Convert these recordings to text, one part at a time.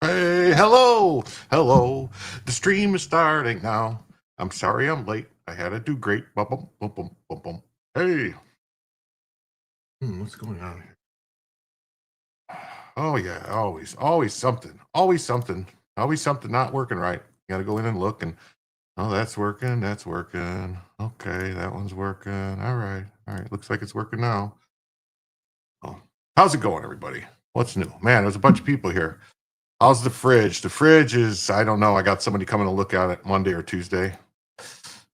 Hey, hello, hello. The stream is starting now. I'm sorry I'm late. I had to do great. Bum, bum, bum, bum, bum, bum. Hey, what's going on here? Oh yeah, always something, always something not working right. You got to go in and look, and oh, that's working, that's working. Okay, that one's working. All right. Looks like it's working now. Oh, how's it going, everybody? What's new? Man, there's a bunch of people here. How's the fridge? The fridge is, I don't know. I got somebody coming to look at it Monday or Tuesday.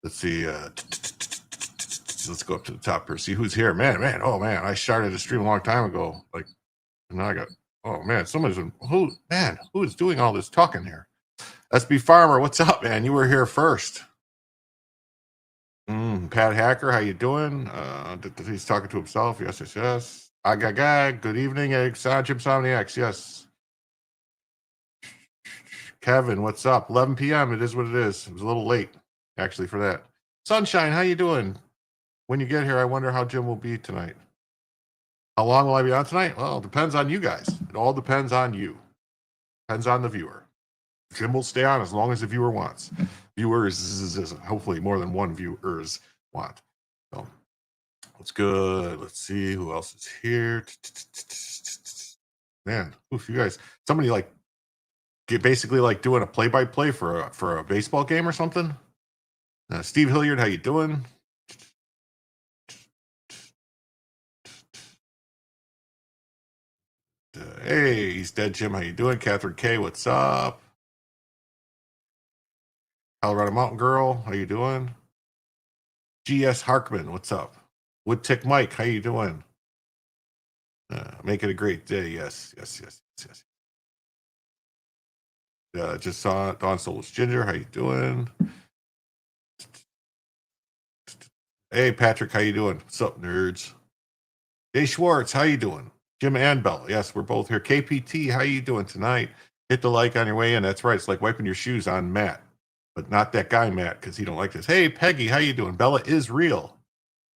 Let's see. Let's go up to the top here. See who's here. Man. Oh, man. I started a stream a long time ago. Like, and now I got, oh, man. Who is doing all this talking here? SB Farmer, what's up, man? You were here first. Pat Hacker, how you doing? He's talking to himself. Yes. Agagag, good evening. Sanjim Somniacs, yes. Kevin, what's up? 11 p.m. It is what it is. It was a little late, actually, for that. Sunshine, how you doing? When you get here, I wonder how Jim will be tonight. How long will I be on tonight? Well, it depends on you guys. It all depends on you. Depends on the viewer. Jim will stay on as long as the viewer wants. Viewers, hopefully more than one viewers want. So that's good. Let's see who else is here. Man, oof, you guys. Somebody like basically like doing a play-by-play for a baseball game or something. Steve Hilliard, how you doing? Hey, he's dead, Jim. How you doing? Catherine K, what's up? Colorado Mountain Girl, how you doing? GS Harkman, what's up? Wood Tick Mike, how you doing? Make it a great day. Yes, yes, yes, yes, yes. Just saw Dawn Souls Ginger, how you doing? Hey Patrick, how you doing? What's up, nerds? Jay Schwartz, how you doing? Jim and Bella, yes, we're both here. KPT, how you doing tonight? Hit the like on your way in. That's right. It's like wiping your shoes on Matt, but not that guy Matt because he don't like this. Hey Peggy, how you doing? Bella is real.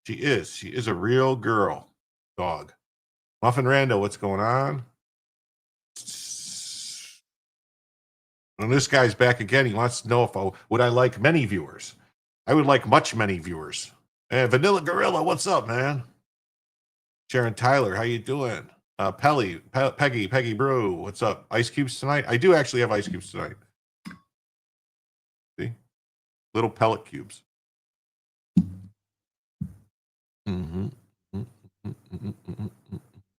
She is. She is a real girl. Dog. Muffin Randall, what's going on? And this guy's back again. He wants to know if would I like many viewers. I would like much many viewers. And Vanilla Gorilla, what's up, man? Sharon Tyler, how you doing? Peggy Brew, what's up? Ice cubes tonight? I do actually have ice cubes tonight. See? Little pellet cubes. Mm-hmm.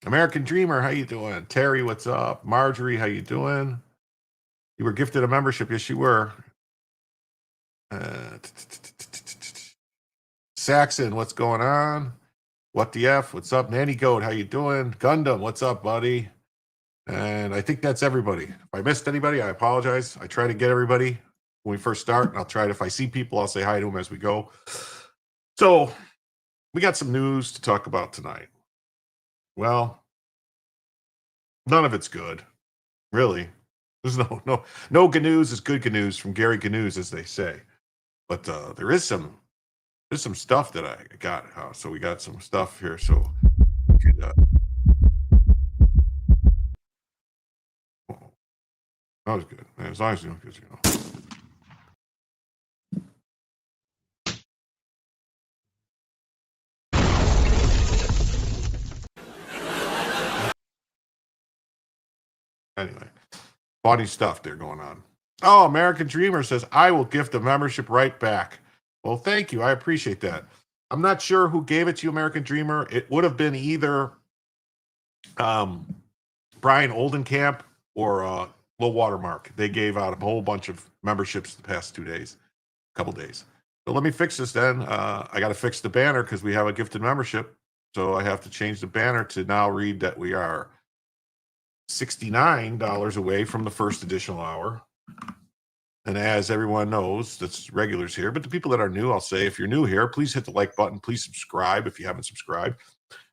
American Dreamer, how you doing? Terry, what's up? Marjorie, how you doing? You were gifted a membership. Yes, you were. Saxon, what's going on? What the F? What's up? Nanny Goat, how you doing? Gundam, what's up, buddy? And I think that's everybody. If I missed anybody, I apologize. I try to get everybody when we first start, and I'll try to, if I see people, I'll say hi to them as we go. So we got some news to talk about tonight. Well, none of it's good, really. There's no good news is good news from Gary Gnews, as they say. But there's some stuff that I got. So we got some stuff here. So that was good, man. As long as you know, because anyway, funny stuff there going on. Oh, American Dreamer says, I will gift the membership right back. Well, thank you. I appreciate that. I'm not sure who gave it to you, American Dreamer. It would have been either Brian Oldenkamp or Low Watermark. They gave out a whole bunch of memberships the past 2 days, couple days. So let me fix this then. I got to fix the banner because we have a gifted membership. So I have to change the banner to now read that we are $69 away from the first additional hour. And as everyone knows, that's regulars here, but the people that are new, I'll say, if you're new here, please hit the like button. Please subscribe if you haven't subscribed.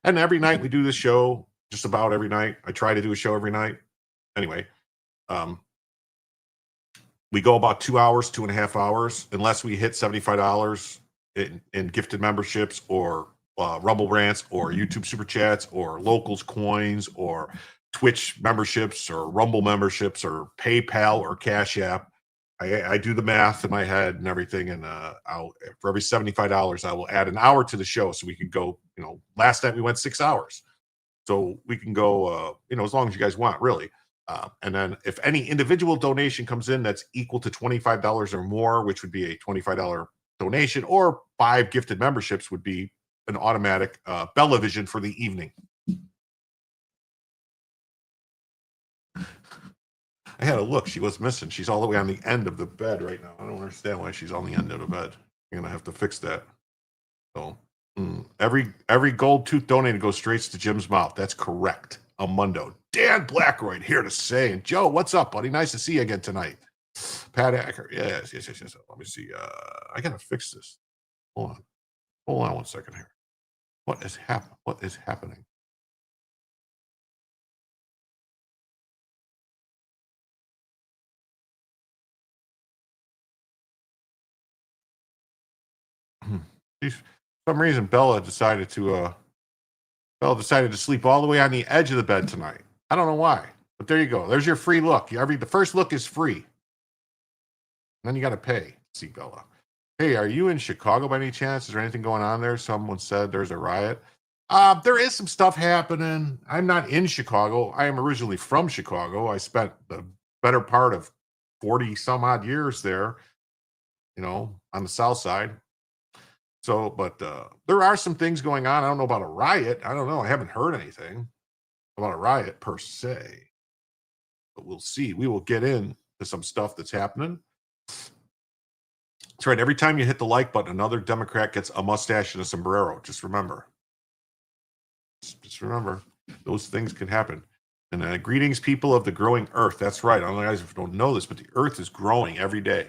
And every night we do this show, just about every night. I try to do a show every night. Anyway, we go about 2 hours, 2.5 hours, unless we hit $75 in gifted memberships or Rumble rants or YouTube super chats or locals coins or Twitch memberships or Rumble memberships or PayPal or Cash App. I do the math in my head and everything, and for every $75, I will add an hour to the show so we can go. Last night we went 6 hours, so we can go. As long as you guys want, really. And then if any individual donation comes in that's equal to $25 or more, which would be a $25 donation, or 5 gifted memberships would be an automatic Bellavision for the evening. I had a look. She was missing. She's all the way on the end of the bed right now. I don't understand why she's on the end of the bed. You're going to have to fix that. So every gold tooth donated goes straight to Jim's mouth. That's correct. Amundo. Dan Blackroyd here to say. And Joe, what's up, buddy? Nice to see you again tonight. Pat Acker. Yes. Let me see. I got to fix this. Hold on 1 second here. What is happening? For some reason, Bella decided to sleep all the way on the edge of the bed tonight. I don't know why, but there you go. There's your free look. The first look is free. Then you got to pay. See, Bella. Hey, are you in Chicago by any chance? Is there anything going on there? Someone said there's a riot. There is some stuff happening. I'm not in Chicago. I am originally from Chicago. I spent the better part of 40 some odd years there, on the south side. So, but there are some things going on. I don't know about a riot. I don't know. I haven't heard anything about a riot per se, but we'll see. We will get into some stuff that's happening. That's right. Every time you hit the like button, another Democrat gets a mustache and a sombrero. Just remember. Just remember, those things can happen. And greetings, people of the growing earth. That's right. I don't know guys if you don't know this, but the earth is growing every day.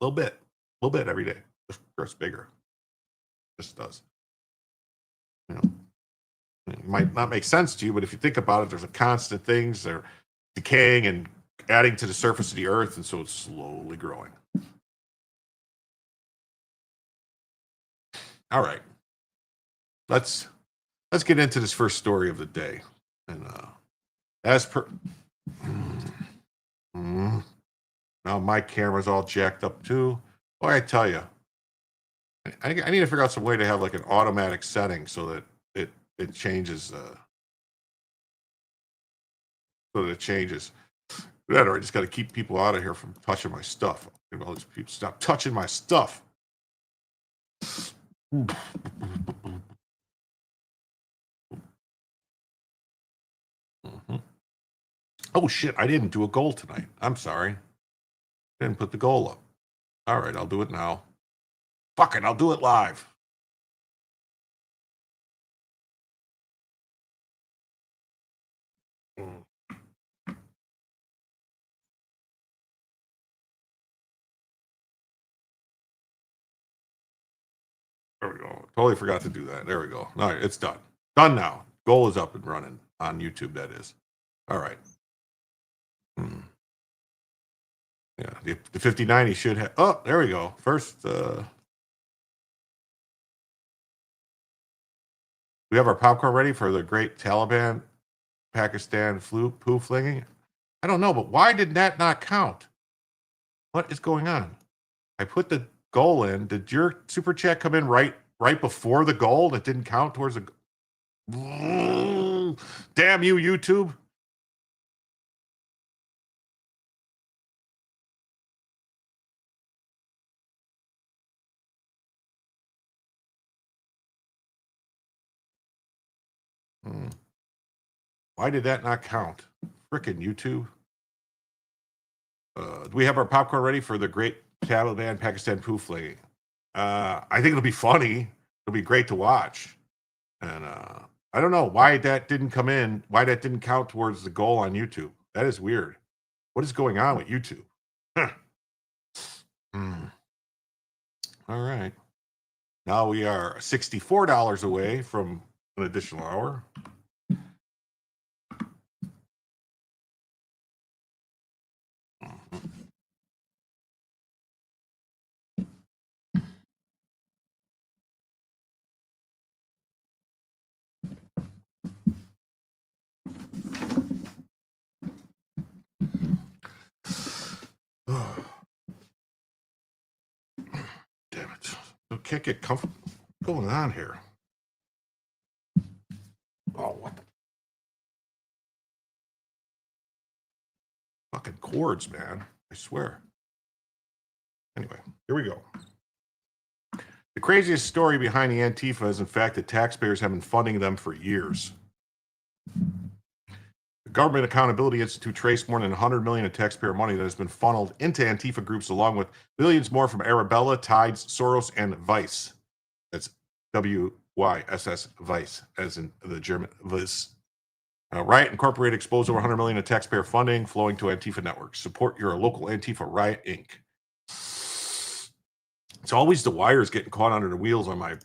A little bit every day. Of course, bigger. Just does. You know, it might not make sense to you, but if you think about it, there's a constant things that are decaying and adding to the surface of the earth, and so it's slowly growing. All right. Let's get into this first story of the day. And as per now my camera's all jacked up too. Boy, I tell you, I need to figure out some way to have like an automatic setting so that it changes so that it changes. That or I just got to keep people out of here from touching my stuff. All these people stop touching my stuff. Oh shit, I didn't do a goal tonight. I'm sorry. Didn't put the goal up. All right, I'll do it now. Fuck it, I'll do it live. There we go. Totally forgot to do that. There we go. All right, it's done. Done now. Goal is up and running on YouTube, that is. All right. Yeah, the 5090 should have. Oh, there we go. First, we have our popcorn ready for the great Taliban Pakistan poo flinging. I don't know, but why did that not count? What is going on? I put the goal in. Did your super chat come in right before the goal that didn't count towards the? Damn you, YouTube! Why did that not count? Frickin' YouTube. Do we have our popcorn ready for the great Taliban Pakistan poo flinging? I think it'll be funny. It'll be great to watch. And I don't know why that didn't come in, why that didn't count towards the goal on YouTube. That is weird. What is going on with YouTube? Huh. All right. Now we are $64 away from an additional hour. Damn it. I can't get comfortable. What's going on here? Oh, what the fucking cords, man. I swear. Anyway, here we go. The craziest story behind the Antifa is, in fact, that taxpayers have been funding them for years. The Government Accountability Institute traced more than $100 million of taxpayer money that has been funneled into Antifa groups, along with billions more from Arabella, Tides, Soros, and Vice. That's WYSS, Vice, as in the German Vice. Riot Incorporated exposed over $100 million of taxpayer funding flowing to Antifa networks. Support your local Antifa Riot Inc. It's always the wires getting caught under the wheels on my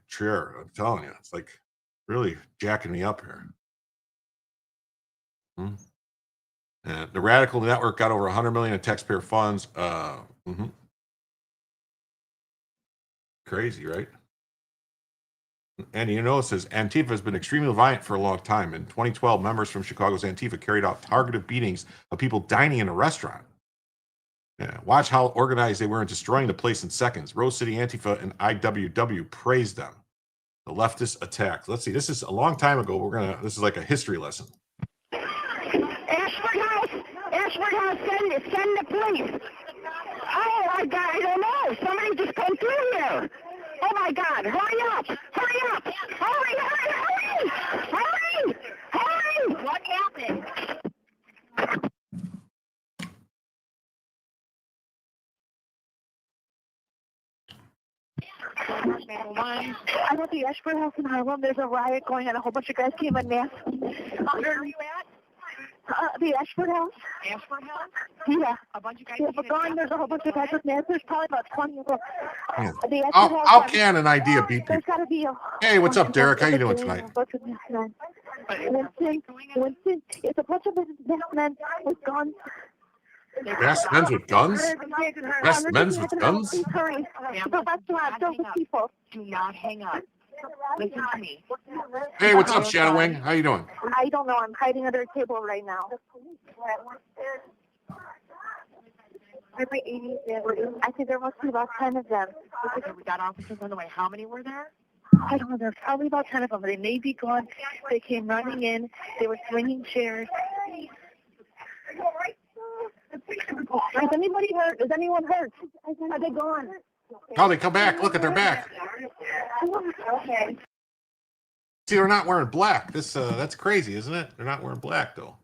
chair. I'm telling you, it's like really jacking me up here. The Radical Network got over $100 million in taxpayer funds. Crazy, right? And you know, it says Antifa has been extremely violent for a long time. In 2012, members from Chicago's Antifa carried out targeted beatings of people dining in a restaurant. Yeah, watch how organized they were in destroying the place in seconds. Rose City Antifa and IWW praised them. The leftist attack. Let's see. This is a long time ago. This is like a history lesson. Ashford House, send the police. Oh my God, I don't know. Somebody just come through here. Oh my God, hurry up. Hurry. What happened? I'm at the Ashford House in Harlem. There's a riot going on. A whole bunch of guys came in mass. Where are you at? The Ashford House. Ashford House? Yeah. A bunch of guys. Yeah, but gone. There's a whole bunch of guys with masks. There's probably about 20 of them. Yeah. The Ashford House. How can an idea beat people? There's got to be a. Hey, what's up, Derek? How you doing tonight? Winston, it's a bunch of masked men with guns. Masked men with guns? Masked men with guns? Hurry. The restaurant filled with people. Do not hang up. Listen to me. Hey, what's up, Shadow Wing? How you doing? I don't know. I'm hiding under a table right now. I think there must be about 10 of them. We got officers on the way. How many were there? I don't know. There's probably about 10 of them. They may be gone. They came running in. They were swinging chairs. Is anybody hurt? Is anyone hurt? Are they gone? Oh, they come back. Look at their back. Okay. See, they're not wearing black. That's crazy, isn't it? They're not wearing black, though.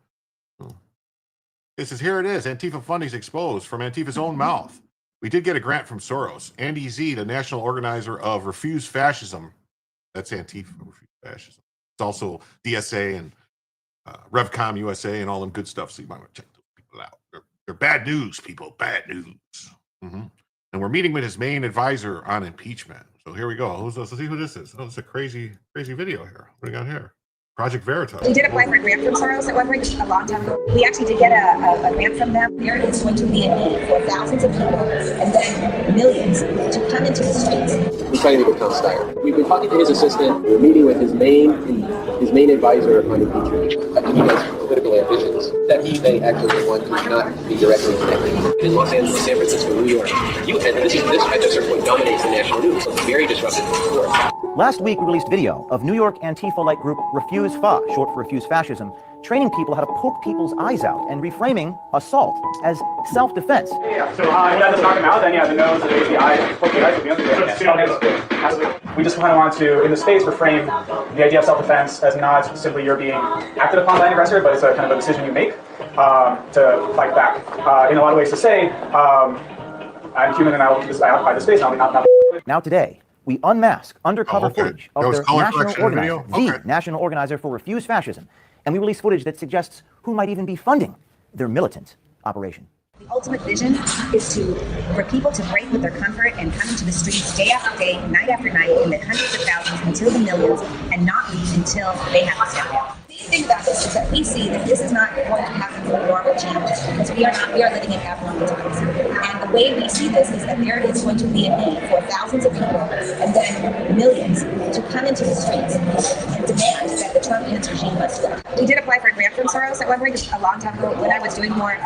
This is, here it is. Antifa funding's exposed from Antifa's own mouth. We did get a grant from Soros. Andy Z, the national organizer of Refuse Fascism. That's Antifa, Refuse Fascism. It's also DSA and RevCom USA and all them good stuff. So you might want to check those people out. They're bad news, people. Bad news. Mm-hmm. And we're meeting with his main advisor on impeachment. So here we go. Let's see who this is. Oh, it's a crazy video here. What do we got here? Project Veritas. We did apply for a grant from Soros at one point a long time ago. We actually did get a grant from them. There is going to be a need for thousands of people and then millions to come into the streets. We're trying to make Tom Steyer. We've been talking to his assistant. We're meeting with his main advisor on impeachment. I think he has political ambitions that he may actually want to not be directly connected. In Los Angeles, San Francisco, New York, this at a certain point dominates the national news. So it's very disruptive for us. Last week, we released video of New York Antifa-like group Refuse Fa, short for Refuse Fascism, training people how to poke people's eyes out and reframing assault as self-defense. Yeah, so you have to knock them out, then you have the nose, the eyes, poke the eyes with the other. We just kind of want to, in the space, reframe the idea of self-defense as not simply you're being acted upon by an aggressor, but it's a kind of a decision you make to fight back. In a lot of ways to say, I'm human and I occupy the space, not. Now today, we unmask undercover footage of their national organizer, the national organizer for Refuse Fascism, and we release footage that suggests who might even be funding their militant operation. The ultimate vision is for people to break with their comfort and come into the streets day after day, night after night, in the hundreds of thousands until the millions, and not leave until they have to step down. The thing about this is that we see that this is not going to happen through normal channels, because we are living in abnormal times. And the way we see this is that there is going to be a need for thousands of people and then millions to come into the streets and demand that the Trump regime must go. We did apply for a grant from Soros at one point a long time ago when I was doing more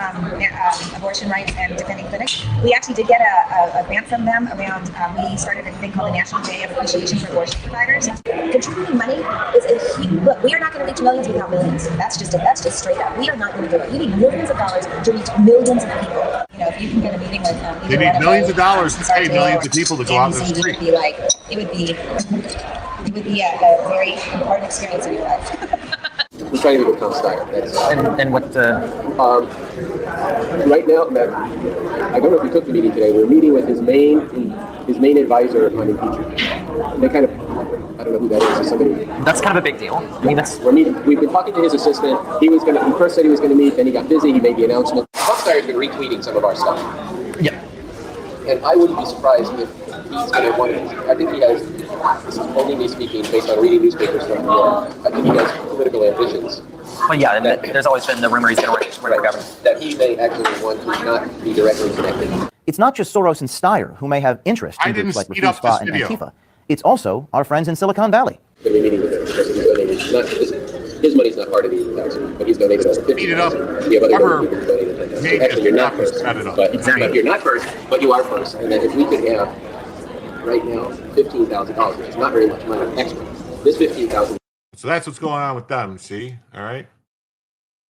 abortion rights and defending clinics. We actually did get a grant from them around, we started a thing called the National Day of Appreciation for Abortion Providers. Contributing money is a huge, look, we are not going to reach millions without millions. That's just straight up. We are not going to do it. You need millions of dollars to reach millions of people. You know, if you can get a meeting with they need millions of dollars to pay millions of people to go out in the street. It would be a very important experience in your life. We're trying to make Tom Steyer. And what? Right now, I don't know if we took the meeting today. We're meeting with his main advisor on impeachment. They kind of, I don't know who that is. Somebody. That's kind of a big deal. I mean, that's. We've been talking to his assistant. He first said he was going to meet, then he got busy. He made the announcement. Tom Steyer's been retweeting some of our stuff. Yeah. And I wouldn't be surprised if he's going to want to. I think he has. This is only me speaking based on reading newspapers from New York. I think he has political ambitions. But yeah, there's always been the rumor he's going to run for government. That he may actually want to not be directly connected. It's not just Soros and Steyer who may have interest in groups like Refuse Fa and Antifa. It's also our friends in Silicon Valley. We're meeting with him because he's donated. His money's not part of the 80,000, but he's donated over 50,000. Speed it up. We have other people who donated 10,000. Actually, you're not first, but you're not first, but you are first. And then if we could have right now $15,000, which is not very much money extra. This $15,000. So that's what's going on with them. See, all right.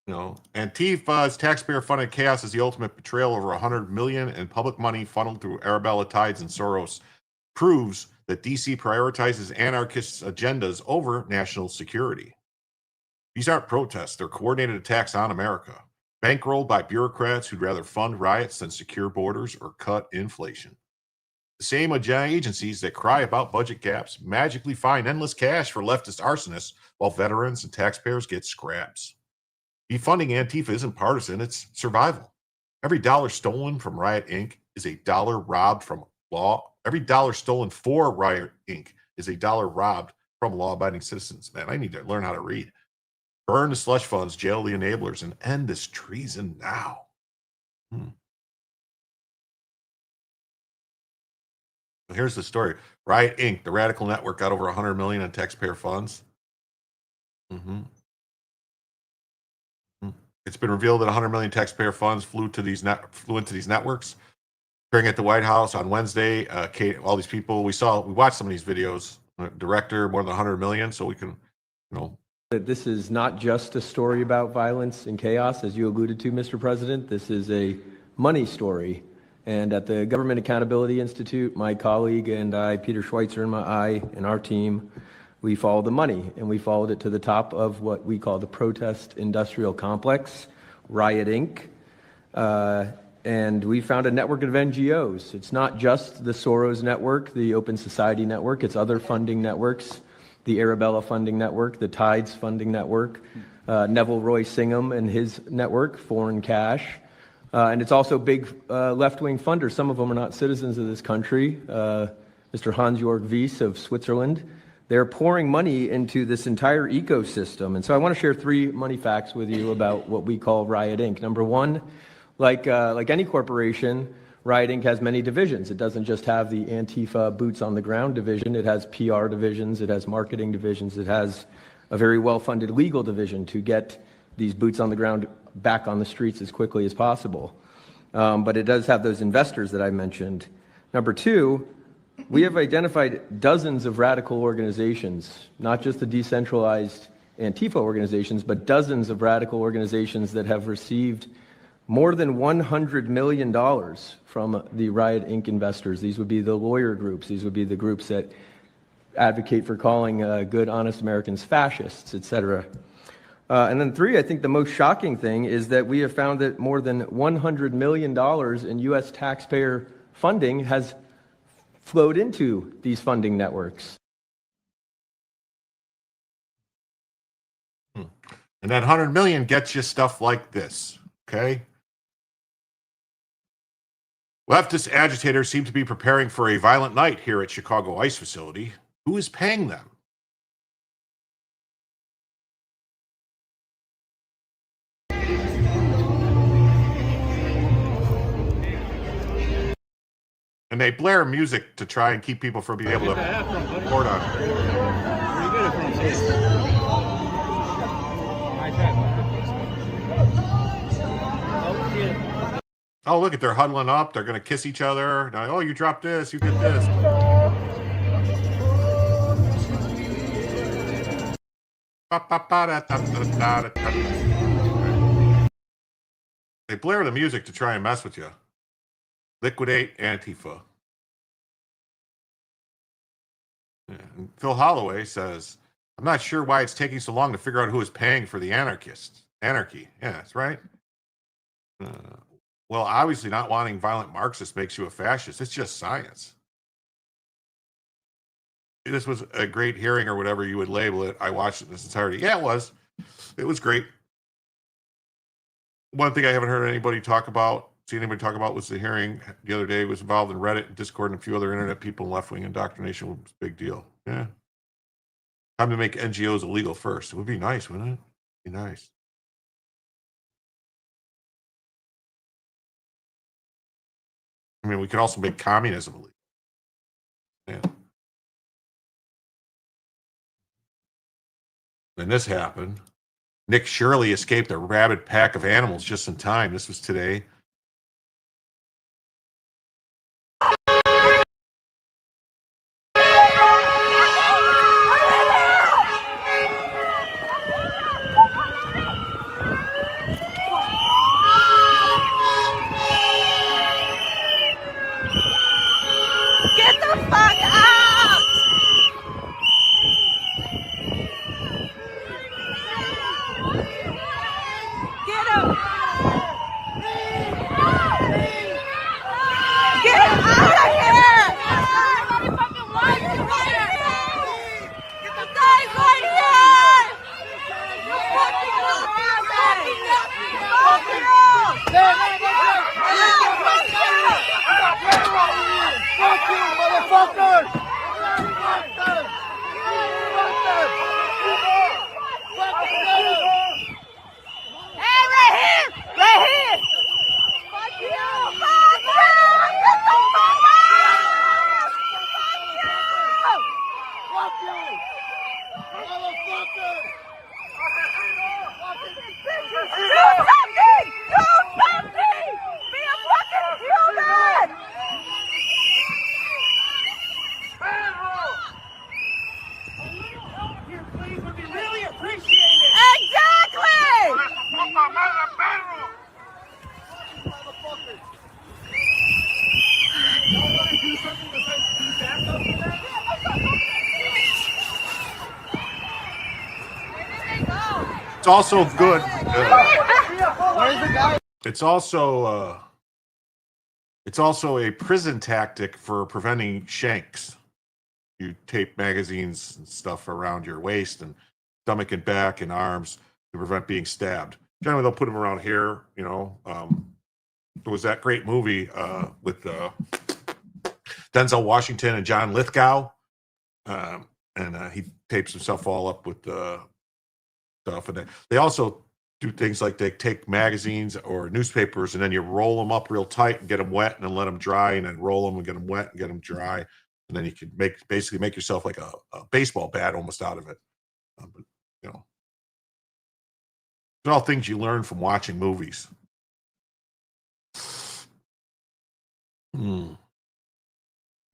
You know, Antifa's taxpayer-funded chaos is the ultimate betrayal. Over $100 million in public money funneled through Arabella Tides and Soros proves that DC prioritizes anarchist agendas over national security. These aren't protests; they're coordinated attacks on America, bankrolled by bureaucrats who'd rather fund riots than secure borders or cut inflation. The same agencies that cry about budget gaps magically find endless cash for leftist arsonists while veterans and taxpayers get scraps. Defunding Antifa isn't partisan, it's survival. Every dollar stolen from Riot Inc. is a dollar robbed from law. Every dollar stolen for Riot Inc. is a dollar robbed from law-abiding citizens. Man, I need to learn how to read. Burn the slush funds, jail the enablers, and end this treason now. Here's the story. Riot Inc., the radical network, got over $100 million in taxpayer funds. It's been revealed that $100 million taxpayer funds flew into these networks. Appearing at the White House on Wednesday, all these people we watched some of these videos. Director, more than $100 million, so we can, That this is not just a story about violence and chaos, as you alluded to, Mr. President. This is a money story. And at the Government Accountability Institute, my colleague and I, Peter Schweitzer and our team, we followed the money, and we followed it to the top of what we call the protest industrial complex, Riot Inc. And we found a network of NGOs. It's not just the Soros network, the Open Society network, it's other funding networks, the Arabella funding network, the Tides funding network, Neville Roy Singham and his network, Foreign Cash. And it's also big left-wing funders. Some of them are not citizens of this country. Mr. Hans-Jörg Wyss of Switzerland. They're pouring money into this entire ecosystem. And so I want to share 3 money facts with you about what we call Riot Inc. Number one, like any corporation, Riot Inc. has many divisions. It doesn't just have the Antifa boots on the ground division. It has PR divisions. It has marketing divisions. It has a very well-funded legal division to get these boots on the ground back on the streets as quickly as possible. But it does have those investors that I mentioned. Number 2, we have identified dozens of radical organizations, not just the decentralized Antifa organizations, but dozens of radical organizations that have received more than $100 million from the Riot Inc. investors. These would be the lawyer groups. These would be the groups that advocate for calling good, honest Americans fascists, etc. And then 3, I think the most shocking thing is that we have found that more than $100 million in U.S. taxpayer funding has flowed into these funding networks. And that 100 million gets you stuff like this, okay? Leftist agitators seem to be preparing for a violent night here at Chicago ICE facility. Who is paying them? And they blare music to try and keep people from being able to report on it. Oh, look at, they're huddling up. They're going to kiss each other. Now, oh, you dropped this. You did this. They blare the music to try and mess with you. Liquidate Antifa. Yeah. And Phil Holloway says, I'm not sure why it's taking so long to figure out who is paying for the anarchy. Yeah, that's right. Well, obviously not wanting violent Marxists makes you a fascist. It's just science. This was a great hearing or whatever you would label it. I watched it in its entirety. Yeah, it was. It was great. One thing I haven't heard anybody talk about was the hearing the other day was involved in Reddit and Discord and a few other internet people and left-wing indoctrination was a big deal. Yeah. Time to make NGOs illegal first. It would be nice, wouldn't it? Be nice. I mean, we could also make communism illegal. Yeah. When this happened, Nick Shirley escaped a rabid pack of animals just in time. This was today. Get the fuck out! Get him! Get him out of here! It's also good. It's also a prison tactic for preventing shanks. You tape magazines and stuff around your waist and stomach and back and arms to prevent being stabbed. Generally, they'll put them around here. There was that great movie with Denzel Washington and John Lithgow, and he tapes himself all up with stuff. And they also do things like they take magazines or newspapers and then you roll them up real tight and get them wet and then let them dry and then roll them and get them wet and get them dry. And then you can basically make yourself like a baseball bat almost out of it. But, they're all things you learn from watching movies.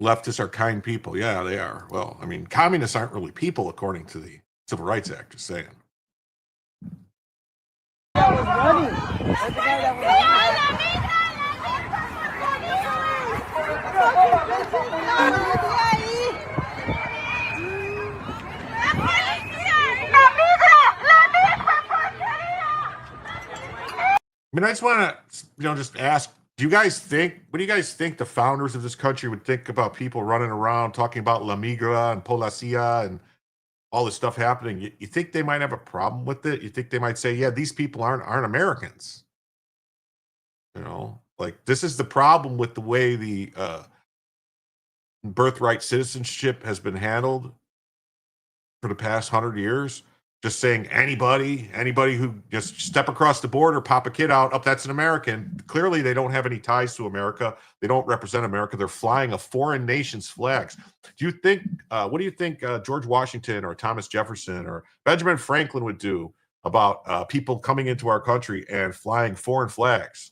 Leftists are kind people. Yeah, they are. Well, I mean, communists aren't really people, according to the Civil Rights Act, just saying. I mean, I just want to, just ask, what do you guys think the founders of this country would think about people running around talking about La Migra and Policia and all this stuff happening? You think they might have a problem with it? You think they might say, yeah, these people aren't Americans? Like, this is the problem with the way the birthright citizenship has been handled for the past 100 years. Just saying anybody who just step across the border, pop a kid out, that's an American. Clearly, they don't have any ties to America. They don't represent America. They're flying a foreign nation's flags. Do you think, what do you think George Washington or Thomas Jefferson or Benjamin Franklin would do about people coming into our country and flying foreign flags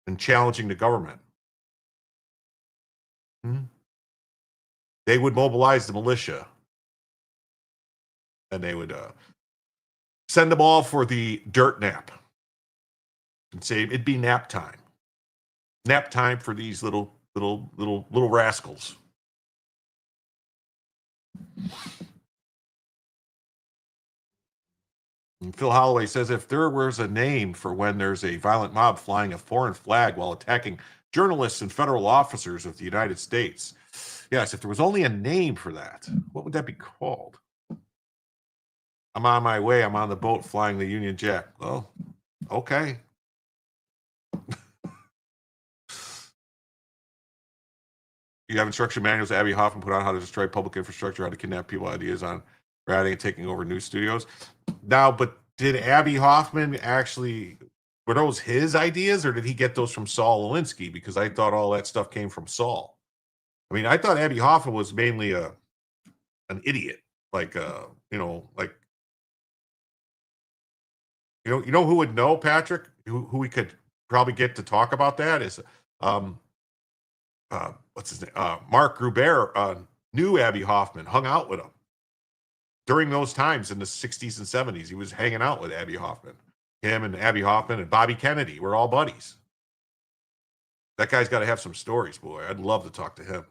and challenging the government? They would mobilize the militia. And they would send them all for the dirt nap and say it'd be nap time. Nap time for these little rascals. And Phil Holloway says if there was a name for when there's a violent mob flying a foreign flag while attacking journalists and federal officers of the United States, yes, if there was only a name for that, what would that be called? I'm on my way. I'm on the boat flying the Union Jack. Well, okay. You have instruction manuals Abby Hoffman put on how to destroy public infrastructure, how to kidnap people, ideas on ratting and taking over news studios. Now, but did Abby Hoffman actually, were those his ideas or did he get those from Saul Alinsky? Because I thought all that stuff came from Saul. I mean, I thought Abby Hoffman was mainly an idiot. Like, you know who would know, Patrick, who we could probably get to talk about that is what's his name? Mark Gruber knew Abby Hoffman, hung out with him during those times in the 60s and 70s. He was hanging out with Abby Hoffman. Him and Abby Hoffman and Bobby Kennedy were all buddies. That guy's got to have some stories, boy. I'd love to talk to him.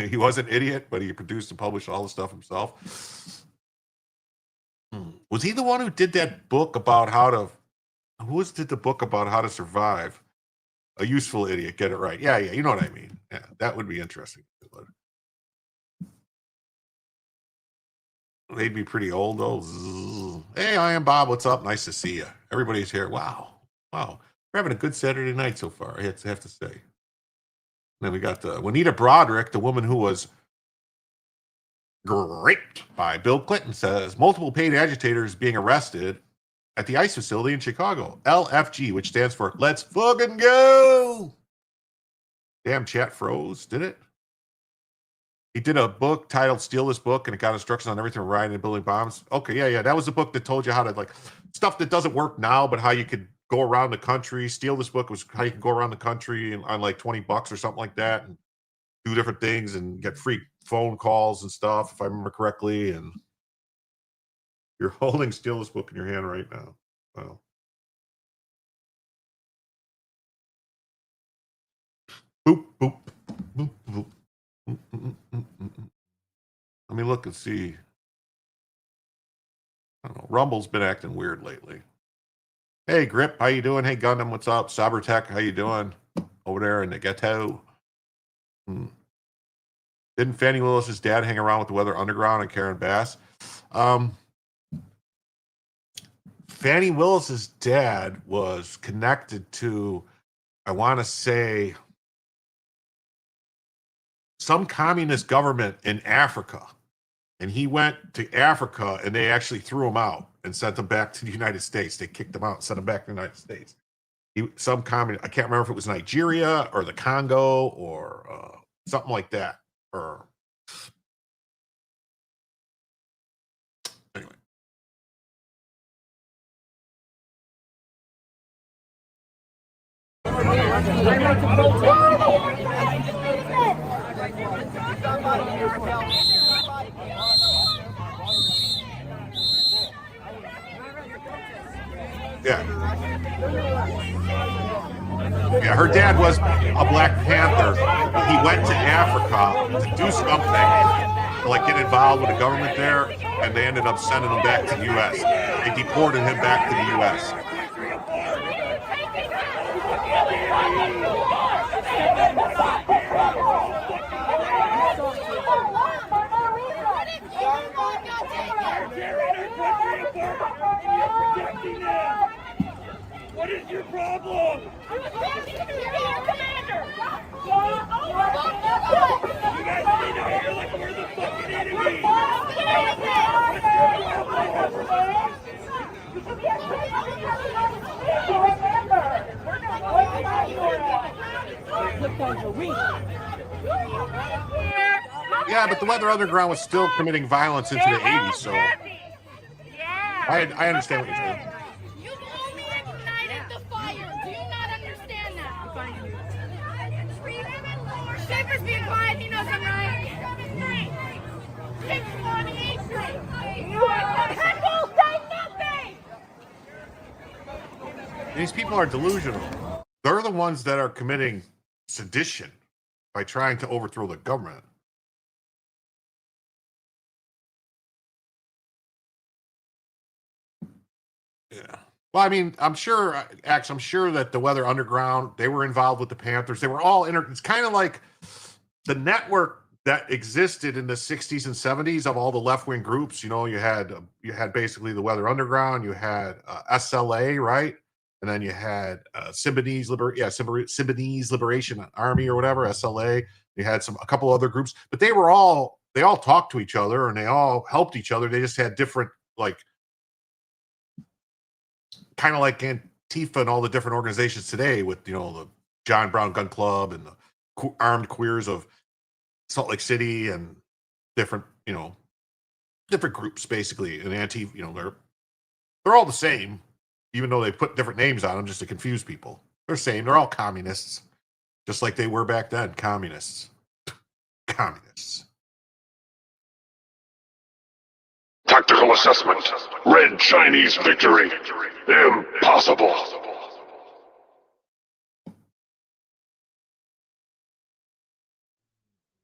He was an idiot, but he produced and published all the stuff himself. Was he the one who did that book about did the book about how to survive? A Useful Idiot, get it right. Yeah, you know what I mean. Yeah, that would be interesting. They'd be pretty old, though. Hey, I am Bob. What's up? Nice to see you. Everybody's here. Wow. We're having a good Saturday night so far, I have to say. And then we got Juanita Broderick, the woman who was raped by Bill Clinton, says multiple paid agitators being arrested at the ICE facility in Chicago. LFG, which stands for Let's Fucking Go. Damn, chat froze, did it? He did a book titled Steal This Book, and it got instructions on everything from rioting and building bombs. Okay, yeah. That was the book that told you how to, stuff that doesn't work now, but how you could go around the country. Steal This Book was how you could go around the country on $20 or something like that and do different things and get free phone calls and stuff, if I remember correctly. And you're holding Steal This Book in your hand right now. Wow. me look and see. I don't know. Rumble's been acting weird lately. Hey, Grip, how you doing? Hey, Gundam, what's up? Cybertech, how you doing? Over there in the ghetto. Didn't Fannie Willis's dad hang around with the Weather Underground and Karen Bass? Fannie Willis's dad was connected to, I want to say, some communist government in Africa. And he went to Africa and they actually threw him out and sent him back to the United States. They kicked him out and sent him back to the United States. Some communist, I can't remember if it was Nigeria or the Congo or something like that. Or anyway. Yeah, her dad was a Black Panther. He went to Africa to do something, to like get involved with the government there, and they ended up sending him back to the U.S. They deported him back to the U.S. What is your problem? You guys need to hear like we're the fucking enemy. Yeah, but the Weather Underground was still committing violence into the 80s, so I understand what you're saying. Schaefer's being quiet, he knows I'm right. People say nothing! These people are delusional. They're the ones that are committing sedition by trying to overthrow the government. Yeah. Well, I mean, I'm sure that the Weather Underground, they were involved with the Panthers. They were all it's kind of like the network that existed in the 60s and 70s of all the left-wing groups. You know, you had basically the Weather Underground, you had SLA, right? And then you had Symbionese Liberation Army or whatever, SLA. You had a couple other groups, but they all talked to each other and they all helped each other. They just had different, like, kind of like Antifa and all the different organizations today with, you know, the John Brown Gun Club and the armed queers of Salt Lake City and different groups basically. And Antifa, you know, they're all the same, even though they put different names on them just to confuse people. They're the same. They're all communists, just like they were back then. Communists. Tactical assessment. Red Chinese victory. Impossible.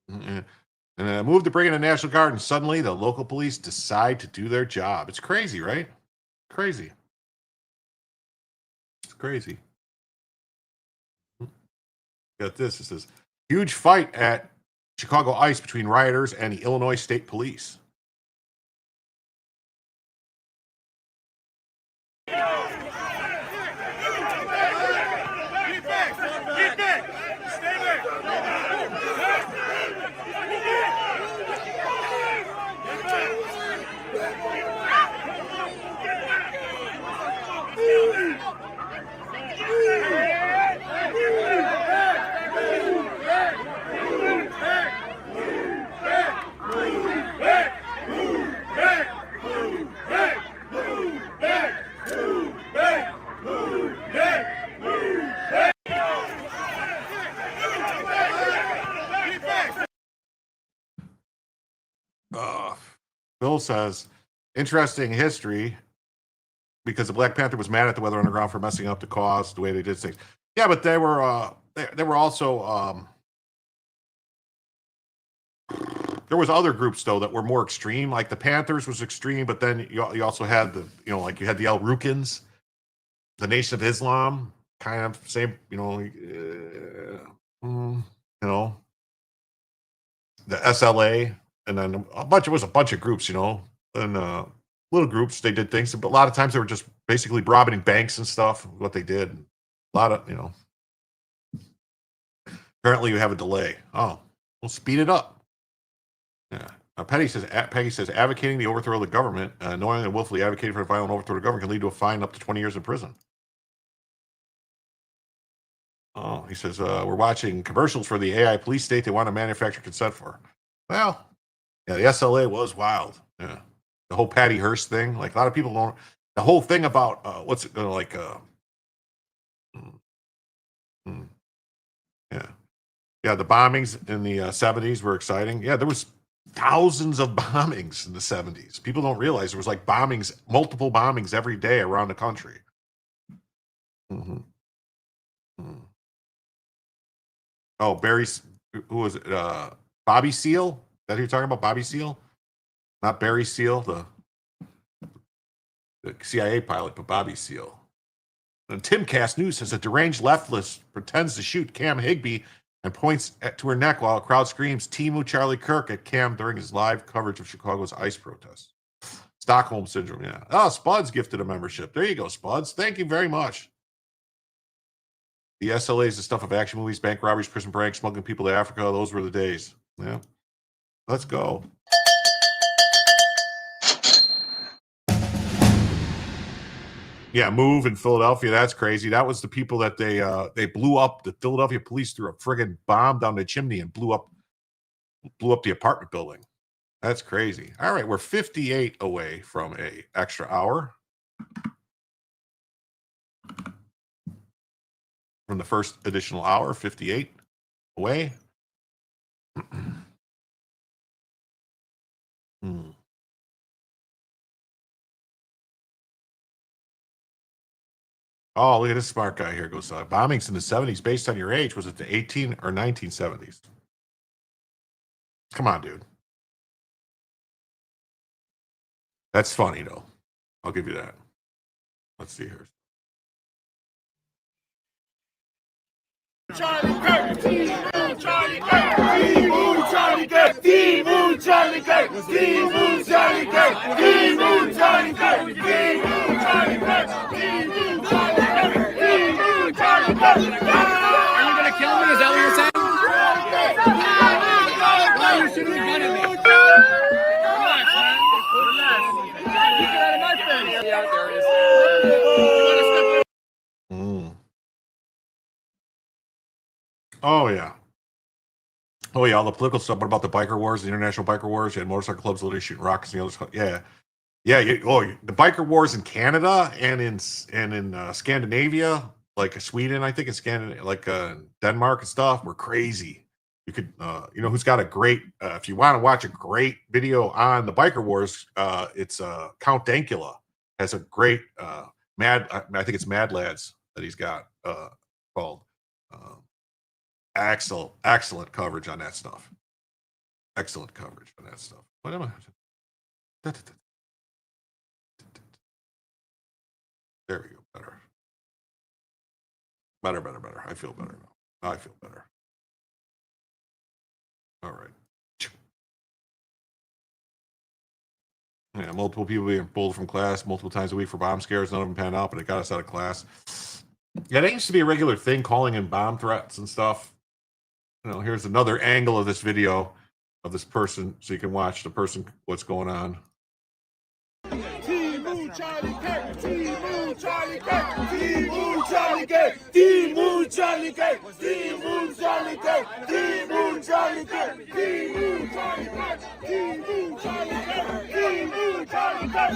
And a move to bring in a National Guard, and suddenly the local police decide to do their job. It's crazy, right? Crazy. It's crazy. Got this. It says, huge fight at Chicago ICE between rioters and the Illinois State Police. Bill says, interesting history because the Black Panther was mad at the Weather Underground for messing up the cause the way they did things. Yeah, but they were also there was other groups though that were more extreme. Like the Panthers was extreme, but then you also had the, you know, like you had the El Rukins, the Nation of Islam, kind of same, you know, the SLA, and then it was a bunch of groups, you know, and little groups. They did things, but a lot of times they were just basically robbing banks and stuff. What they did, a lot of, you know. Apparently, you have a delay. Oh, we'll speed it up. Yeah. Peggy says advocating the overthrow of the government, knowing and willfully advocating for a violent overthrow of the government can lead to a fine up to 20 years in prison. Oh, he says, we're watching commercials for the AI police state they want to manufacture consent for. Well, yeah, the SLA was wild. Yeah. The whole Patty Hearst thing. Like, a lot of people don't, the whole thing about, yeah, the bombings in the 70s were exciting. Yeah, there was thousands of bombings in the 70s. People don't realize there was like bombings, multiple bombings every day around the country. Mm-hmm. Mm. Oh, who was it? Bobby Seale? Is that who you're talking about? Bobby Seale? Not Barry Seal, the CIA pilot, but Bobby Seale. And Timcast News says a deranged leftist pretends to shoot Cam Higbee and points to her neck while a crowd screams Timu Charlie Kirk at Cam during his live coverage of Chicago's ICE protests. Stockholm Syndrome, yeah. Oh, Spuds gifted a membership. There you go, Spuds. Thank you very much. The SLA is the stuff of action movies, bank robberies, prison breaks, smuggling people to Africa. Those were the days. Yeah. Let's go. Yeah, move in Philadelphia. That's crazy. That was the people that they blew up. The Philadelphia police threw a friggin' bomb down the chimney and blew up the apartment building. That's crazy. All right, we're 58 away from a extra hour from the first additional hour. 58 away. Oh, look at this smart guy here. Goes bombings in the 70s based on your age. Was it the 18 or 1970s? Come on, dude. That's funny, though. I'll give you that. Let's see here. Charlie Kirk, T-Moon, Charlie Kirk, T-Moon, Charlie Kirk, T-Moon, Charlie Kirk, T-Moon, Charlie Kirk, T-Moon, Charlie Kirk, T-Moon, Charlie Kirk, T-Moon, Charlie Kirk, T-Moon, Charlie Kirk. Are you gonna kill me? Is that what you're saying? Why are you shooting a gun at me? Relax, man. Relax. Get out of my face. Yeah, there it is. Oh, yeah. Oh, yeah, all the political stuff. What about the biker wars, the international biker wars? You had motorcycle clubs literally shooting rockets and the other stuff. Yeah. Yeah. The biker wars in Canada and in Scandinavia, like Sweden, I think, in Scandinavia, like Denmark and stuff, were crazy. You could, who's got a great, if you want to watch a great video on the biker wars, it's Count Dankula has a great I think it's Mad Lads that he's got called. Excellent coverage on that stuff. Excellent coverage on that stuff. What am I? There we go. Better. I feel better now. I feel better. All right. Yeah, multiple people being pulled from class multiple times a week for bomb scares. None of them panned out, but it got us out of class. Yeah, that used to be a regular thing, calling in bomb threats and stuff. Here's another angle of this video of this person, so you can watch the person, what's going on. T-Moon, Charlie Kirk, T-Moon, Charlie Kirk, T-Moon, Charlie Kirk, T-Moon, Charlie Kirk, T-Moon, Charlie Kirk, T-Moon, Charlie Kirk, T-Moon, Charlie Kirk, T-Moon, Charlie Kirk, T-Moon, Charlie Kirk.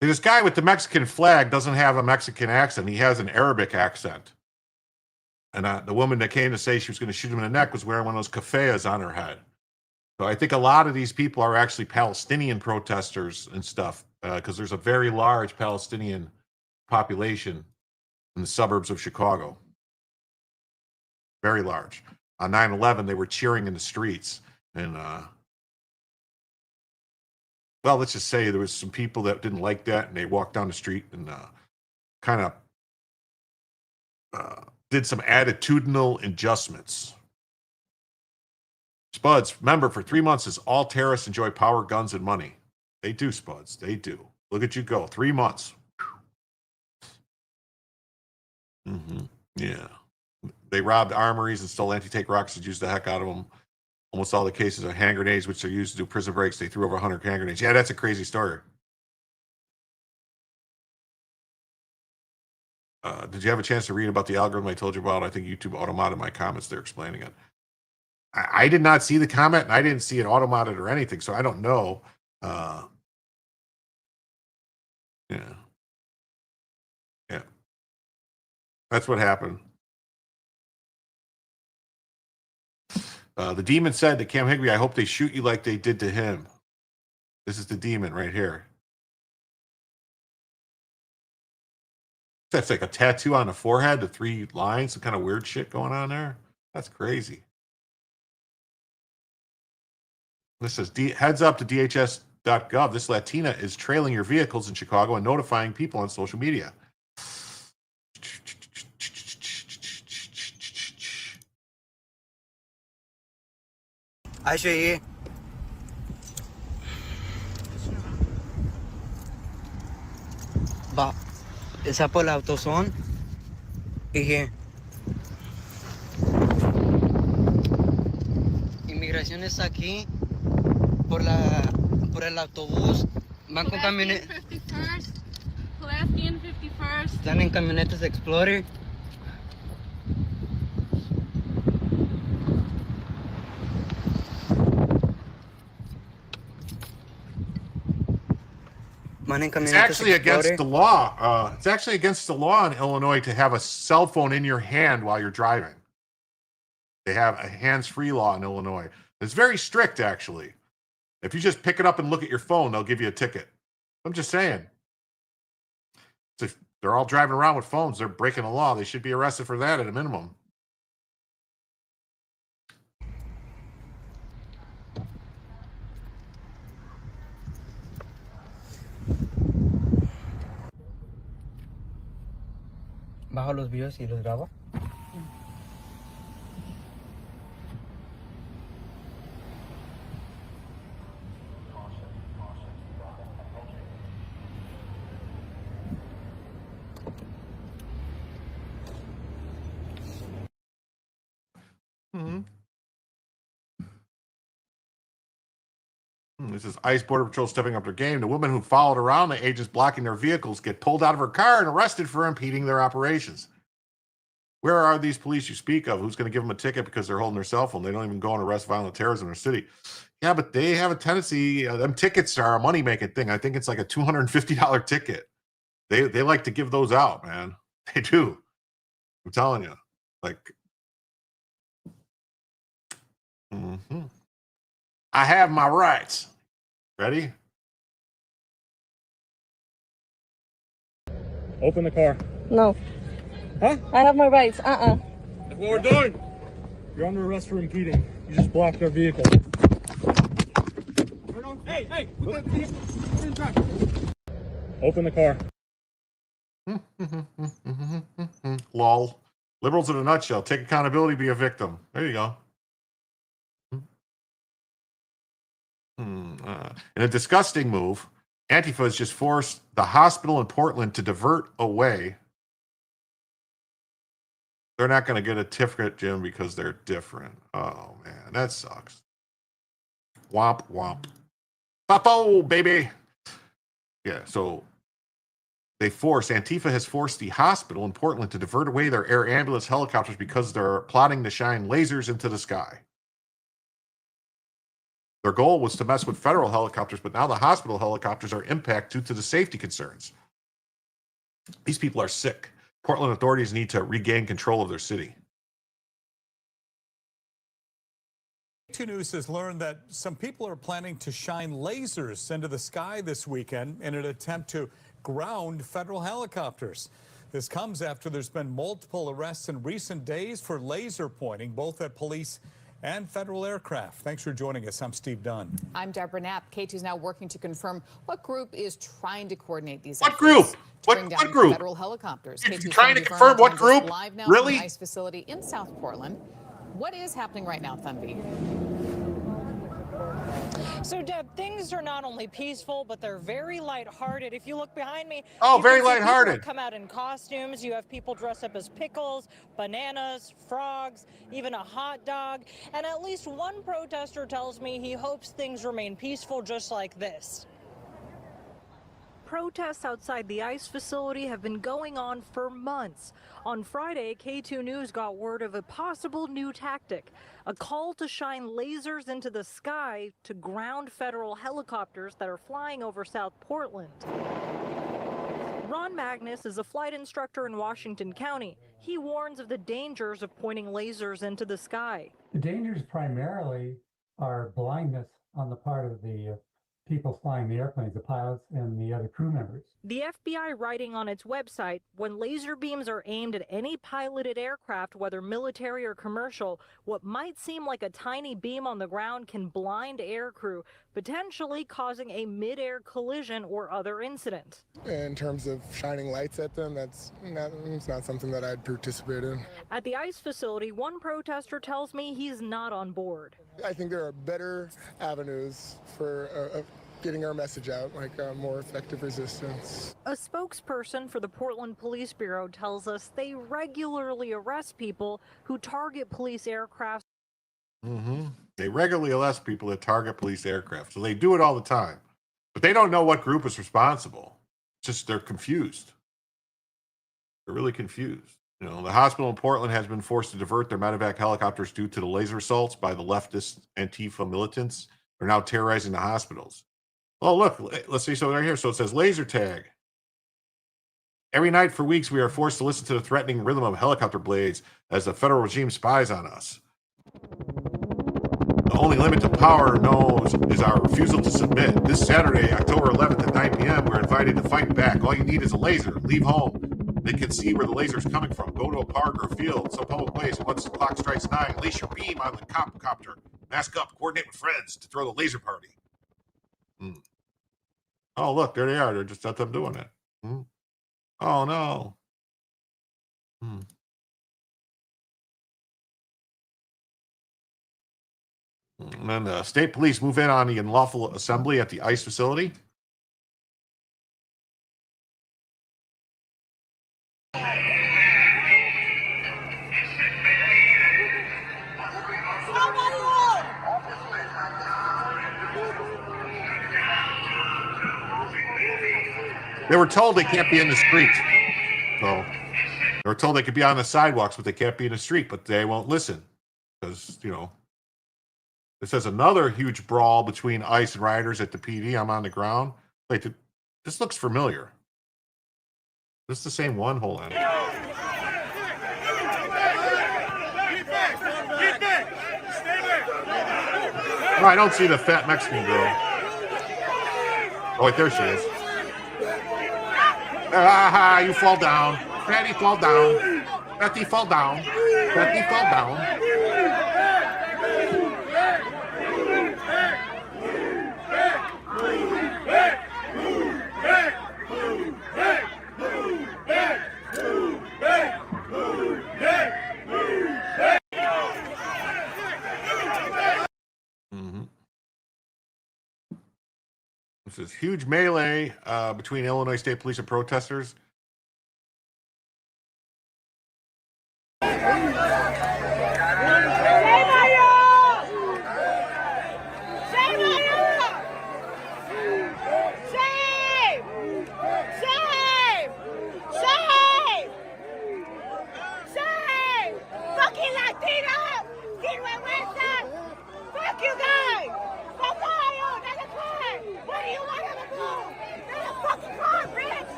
This guy with the Mexican flag doesn't have a Mexican accent. He has an Arabic accent. And the woman that came to say she was going to shoot him in the neck was wearing one of those keffiyehs on her head. So I think a lot of these people are actually Palestinian protesters and stuff because there's a very large Palestinian population in the suburbs of Chicago. Very large. On 9/11, they were cheering in the streets. And, well, let's just say there was some people that didn't like that, and they walked down the street and kind of did some attitudinal adjustments. Spuds, remember, for 3 months, is all terrorists enjoy power, guns, and money. They do, Spuds. They do. Look at you go. 3 months. Mm-hmm. Yeah. They robbed armories and stole anti-tank rockets and used the heck out of them. Almost all the cases are hand grenades, which are used to do prison breaks. They threw over 100 hand grenades. Yeah, that's a crazy story. Did you have a chance to read about the algorithm I told you about? I think YouTube automated my comments. They're explaining it. I did not see the comment, and I didn't see it automated or anything, so I don't know. Yeah. Yeah. That's what happened. The demon said to Cam Higby, I hope they shoot you like they did to him. This is the demon right here. That's like a tattoo on the forehead, the 3 lines, some kind of weird shit going on there. That's crazy. This says, heads up to DHS.gov. This Latina is trailing your vehicles in Chicago and notifying people on social media. Ayşe'yi va, esa por la autosón y que inmigración está aquí por el autobús, van con camionetas, están en camionetas Explorer. It's actually against the law. It's actually against the law in Illinois to have a cell phone in your hand while you're driving. They have a hands-free law in Illinois. It's very strict, actually. If you just pick it up and look at your phone, they'll give you a ticket. I'm just saying. If they're all driving around with phones, they're breaking the law. They should be arrested for that at a minimum. Bajo los videos y los grabo. This is ICE Border Patrol stepping up their game. The women who followed around the agents blocking their vehicles get pulled out of her car and arrested for impeding their operations. Where are these police you speak of? Who's going to give them a ticket because they're holding their cell phone? They don't even go and arrest violent terrorists in their city. Yeah, but they have a tendency, them tickets are a money-making thing. I think it's like a $250 ticket. They like to give those out, man. They do. I'm telling you. Like, I have my rights. Ready? Open the car. No. Huh? I have my rights. That's what we're doing. You're under arrest for impeding. You just blocked our vehicle. Hey! Open the car. Lol. Liberals in a nutshell. Take accountability, be a victim. There you go. In a disgusting move, Antifa has just forced the hospital in Portland to divert away. They're not going to get a ticket, Jim, because they're different. Oh, man, that sucks. Womp, womp. Papo, baby. Yeah, so Antifa has forced the hospital in Portland to divert away their air ambulance helicopters because they're plotting to shine lasers into the sky. Their goal was to mess with federal helicopters, but now the hospital helicopters are impacted due to the safety concerns. These people are sick. Portland authorities need to regain control of their city. 2 News has learned that some people are planning to shine lasers into the sky this weekend in an attempt to ground federal helicopters. This comes after there's been multiple arrests in recent days for laser pointing, both at police and federal aircraft. Thanks for joining us. I'm Steve Dunn. I'm Deborah Knapp. K2 is now working to confirm what group is trying to coordinate these What efforts group? to What bring down group? federal helicopters. You're K2's trying to Thunby confirm Verma what joins us group? live now Really? from the ICE facility in South Portland. What is happening right now, Thunby? So, Deb, things are not only peaceful, but they're very lighthearted. If you look behind me, Oh, you very can see people lighthearted. come out in costumes. You have people dressed up as pickles, bananas, frogs, even a hot dog. And at least one protester tells me he hopes things remain peaceful just like this. Protests outside the ICE facility have been going on for months. On Friday, K2 News got word of a possible new tactic, a call to shine lasers into the sky to ground federal helicopters that are flying over South Portland. Ron Magnus is a flight instructor in Washington County. He warns of the dangers of pointing lasers into the sky. The dangers primarily are blindness on the part of the people flying the airplanes, the pilots and the other crew members. The FBI writing on its website, when laser beams are aimed at any piloted aircraft, whether military or commercial, what might seem like a tiny beam on the ground can blind aircrew, potentially causing a mid-air collision or other incident. In terms of shining lights at them, it's not something that I'd participate in. At the ICE facility, one protester tells me he's not on board. I think there are better avenues for getting our message out, like more effective resistance. A spokesperson for the Portland Police Bureau tells us they regularly arrest people who target police aircraft. They regularly arrest people that target police aircraft, so they do it all the time. But they don't know what group is responsible. It's just they're confused. They're really confused. You know, the hospital in Portland has been forced to divert their medevac helicopters due to the laser assaults by the leftist Antifa militants. They're now terrorizing the hospitals. Oh, look, let's see something right here. So it says laser tag. Every night for weeks, we are forced to listen to the threatening rhythm of helicopter blades as the federal regime spies on us. The only limit to power knows is our refusal to submit. This Saturday, October 11th at 9 p.m., we're invited to fight back. All you need is a laser. Leave home. They can see where the laser's coming from. Go to a park or a field, some public place. Once the clock strikes 9, lace your beam on the copter. Mask up, coordinate with friends to throw the laser party. Oh, look, there they are. They're just at them doing it. Oh, no. And then the state police move in on the unlawful assembly at the ICE facility. They were told they can't be in the street. So they were told they could be on the sidewalks, but they can't be in the street, but they won't listen. Because, you know, it says another huge brawl between ICE and rioters at the PD. I'm on the ground. Wait, this looks familiar. Is this the same one? Hold on. Oh, I don't see the fat Mexican girl. Oh, wait, there she is. Ah, you fall down. Fatty, fall down. Fatty, fall down. Fatty, fall down. This is huge melee between Illinois State Police and protesters.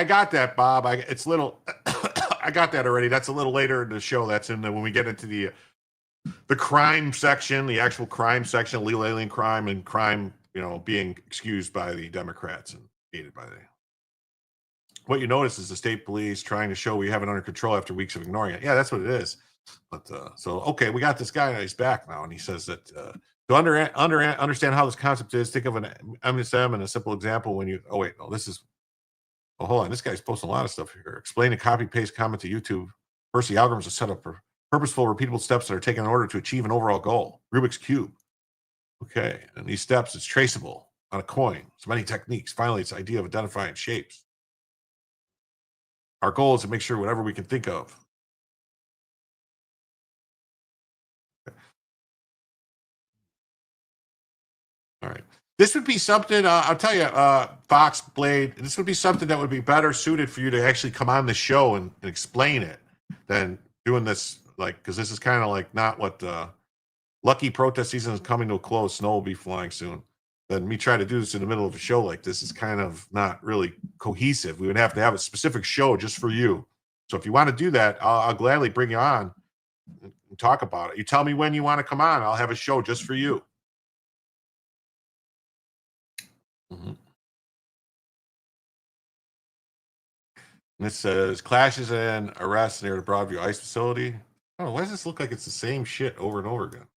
I got that, Bob. It's little. I got that already. That's a little later in the show. That's in the when we get into the crime section, the actual crime section, illegal alien crime and crime, being excused by the Democrats and hated by the. What you notice is the state police trying to show we have it under control after weeks of ignoring it. Yeah, that's what it is. But okay, we got this guy and he's back now, and he says that to understand how this concept is, think of an MSM and a simple example when you. Oh wait, no, this is. Oh, hold on, this guy's posting a lot of stuff here. Explain a copy paste comment to YouTube. First, the algorithms are set up for purposeful, repeatable steps that are taken in order to achieve an overall goal. Rubik's Cube. Okay, and these steps, it's traceable on a coin. So many techniques. Finally, it's the idea of identifying shapes. Our goal is to make sure whatever we can think of. All right. This would be something, I'll tell you, Fox, Blade, this would be something that would be better suited for you to actually come on the show and explain it than doing this, because this is kind of like not what lucky protest season is coming to a close. Snow will be flying soon. Then me try to do this in the middle of a show like this is kind of not really cohesive. We would have to have a specific show just for you. So if you want to do that, I'll gladly bring you on and talk about it. You tell me when you want to come on. I'll have a show just for you. Mm-hmm. And it says clashes and arrests near the Broadview ICE facility. Oh, why does this look like it's the same shit over and over again?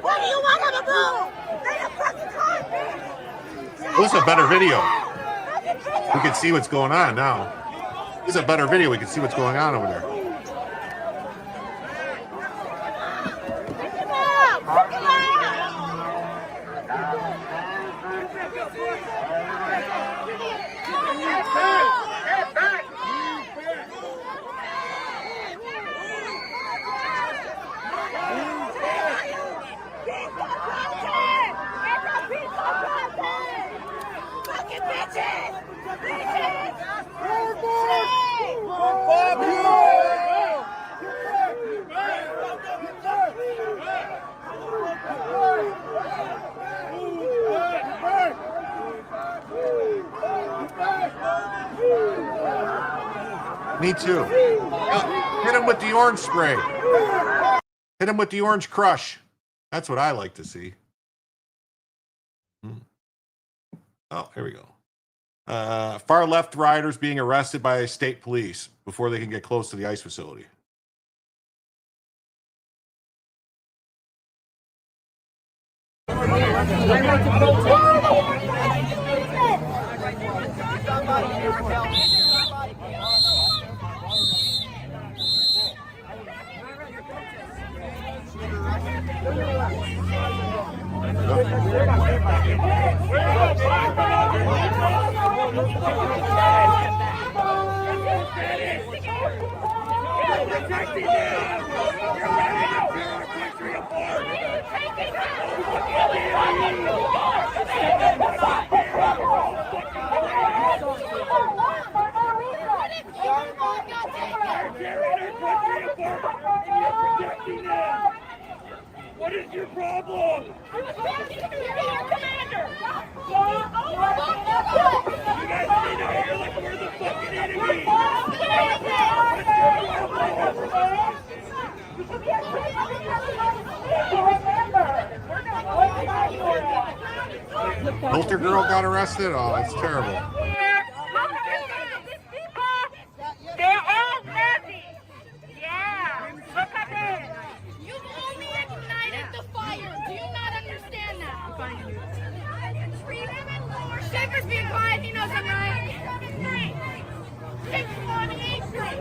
What do you want them to do? Well, this is a better video. We can see what's going on now. This is a better video. We can see what's going on over there. Me too. Hit him with the orange spray. Hit him with the orange crush. That's what I like to see. Oh, here we go. Far left riders being arrested by state police before they can get close to the ICE facility. What is your problem? I was talking to your commander. You guys sit out here like we're the fucking enemy. Filter girl got arrested? Oh, that's terrible. They're all Nazis. Yeah. Look at this. You've only ignited the fire. Do you not understand that? Schaefer's being quiet. He knows I'm right. 618 Street.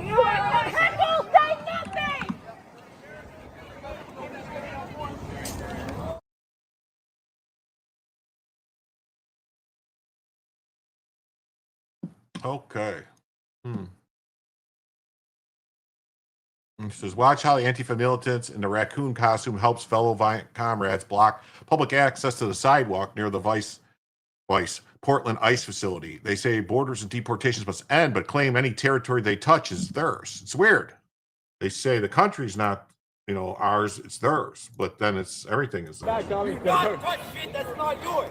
You will say nothing. Okay. It says, watch how the Antifa militants in the raccoon costume helps fellow Viant comrades block public access to the sidewalk near the Vice Portland ICE facility. They say borders and deportations must end, but claim any territory they touch is theirs. It's weird. They say the country's not ours, it's theirs, but then it's everything is theirs. You not touch shit that's not yours.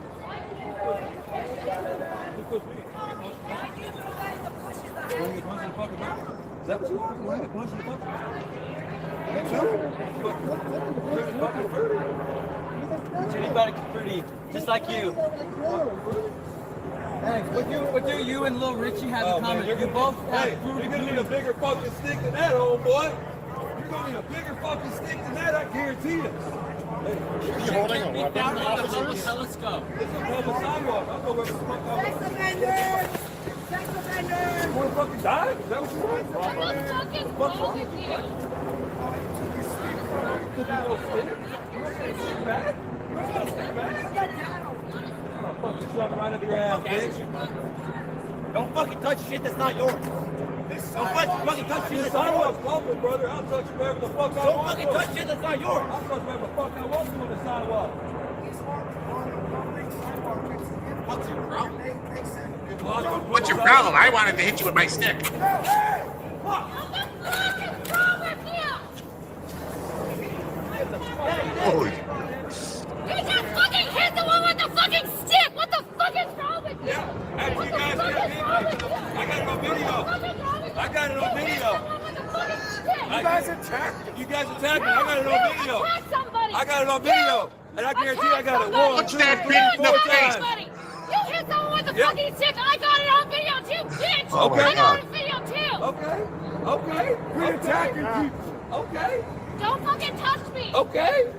Is that what you want? Go ahead, punch the fucker. Anybody pretty, just like you. Hey, what do you and Lil Richie have in common? You both have you're gonna need a bigger fucking stick than that, old boy. You're gonna need a bigger fucking stick than that, I guarantee you. You're holding a weapon, officer? Let's go. This is a public sidewalk. I'll go where the fuck I want. Sex offender! Sex offender! You wanna fucking die? Is that what you want? What's wrong with you? Took a little stick? You want to stick back? You want to stick back? I'm gonna fucking shove it right up your ass, bitch. Don't fucking touch shit that's not yours. Don't fucking touch shit that's not yours. Public, brother. I'll touch whatever the fuck I want. Don't fucking touch shit that's not yours. I'll touch whatever the fuck I want to on the sidewalk. What's your problem? What's your problem? I wanted to hit you with my stick. Hey! Holy. You just fucking hit the one with the fucking stick! What the fuck is wrong with you? Hey, you guys I got it on video. I got it on video. You guys attacked. You guys attacked me. I got it on video. I got it on video. And I guarantee I got it 1, 2, 3, 4 times. You hit someone with the fucking stick. I got it on video too, bitch. Okay. I got it on video too. Okay. We're attacking people. Okay. Don't fucking touch me. Okay.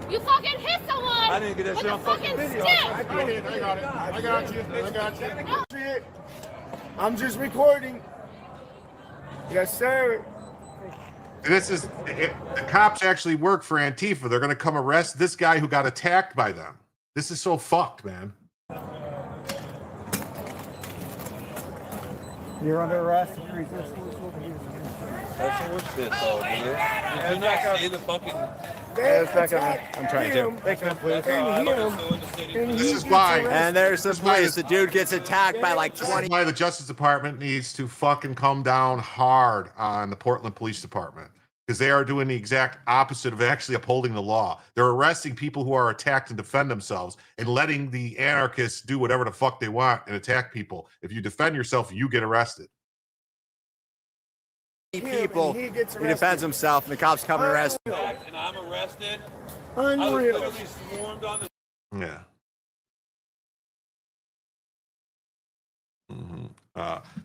You fucking hit someone. I didn't get that shit on fucking video. I got it. I got you. I'm just recording. Yes, sir. The cops actually work for Antifa. They're going to come arrest this guy who got attacked by them. This is so fucked, man. You're under arrest for resistance. That's what's this all, man. You're not seeing the fucking... I'm trying to. They can please. This is why. And there's the place. The dude gets attacked by like 20. This is why the Justice Department needs to fucking come down hard on the Portland Police Department. Because they are doing the exact opposite of actually upholding the law. They're arresting people who are attacked and defend themselves and letting the anarchists do whatever the fuck they want and attack people. If you defend yourself, you get arrested. People, he defends himself, and the cops come and arrest him. And I'm arrested. Unreal. I was literally swarmed on the... Yeah.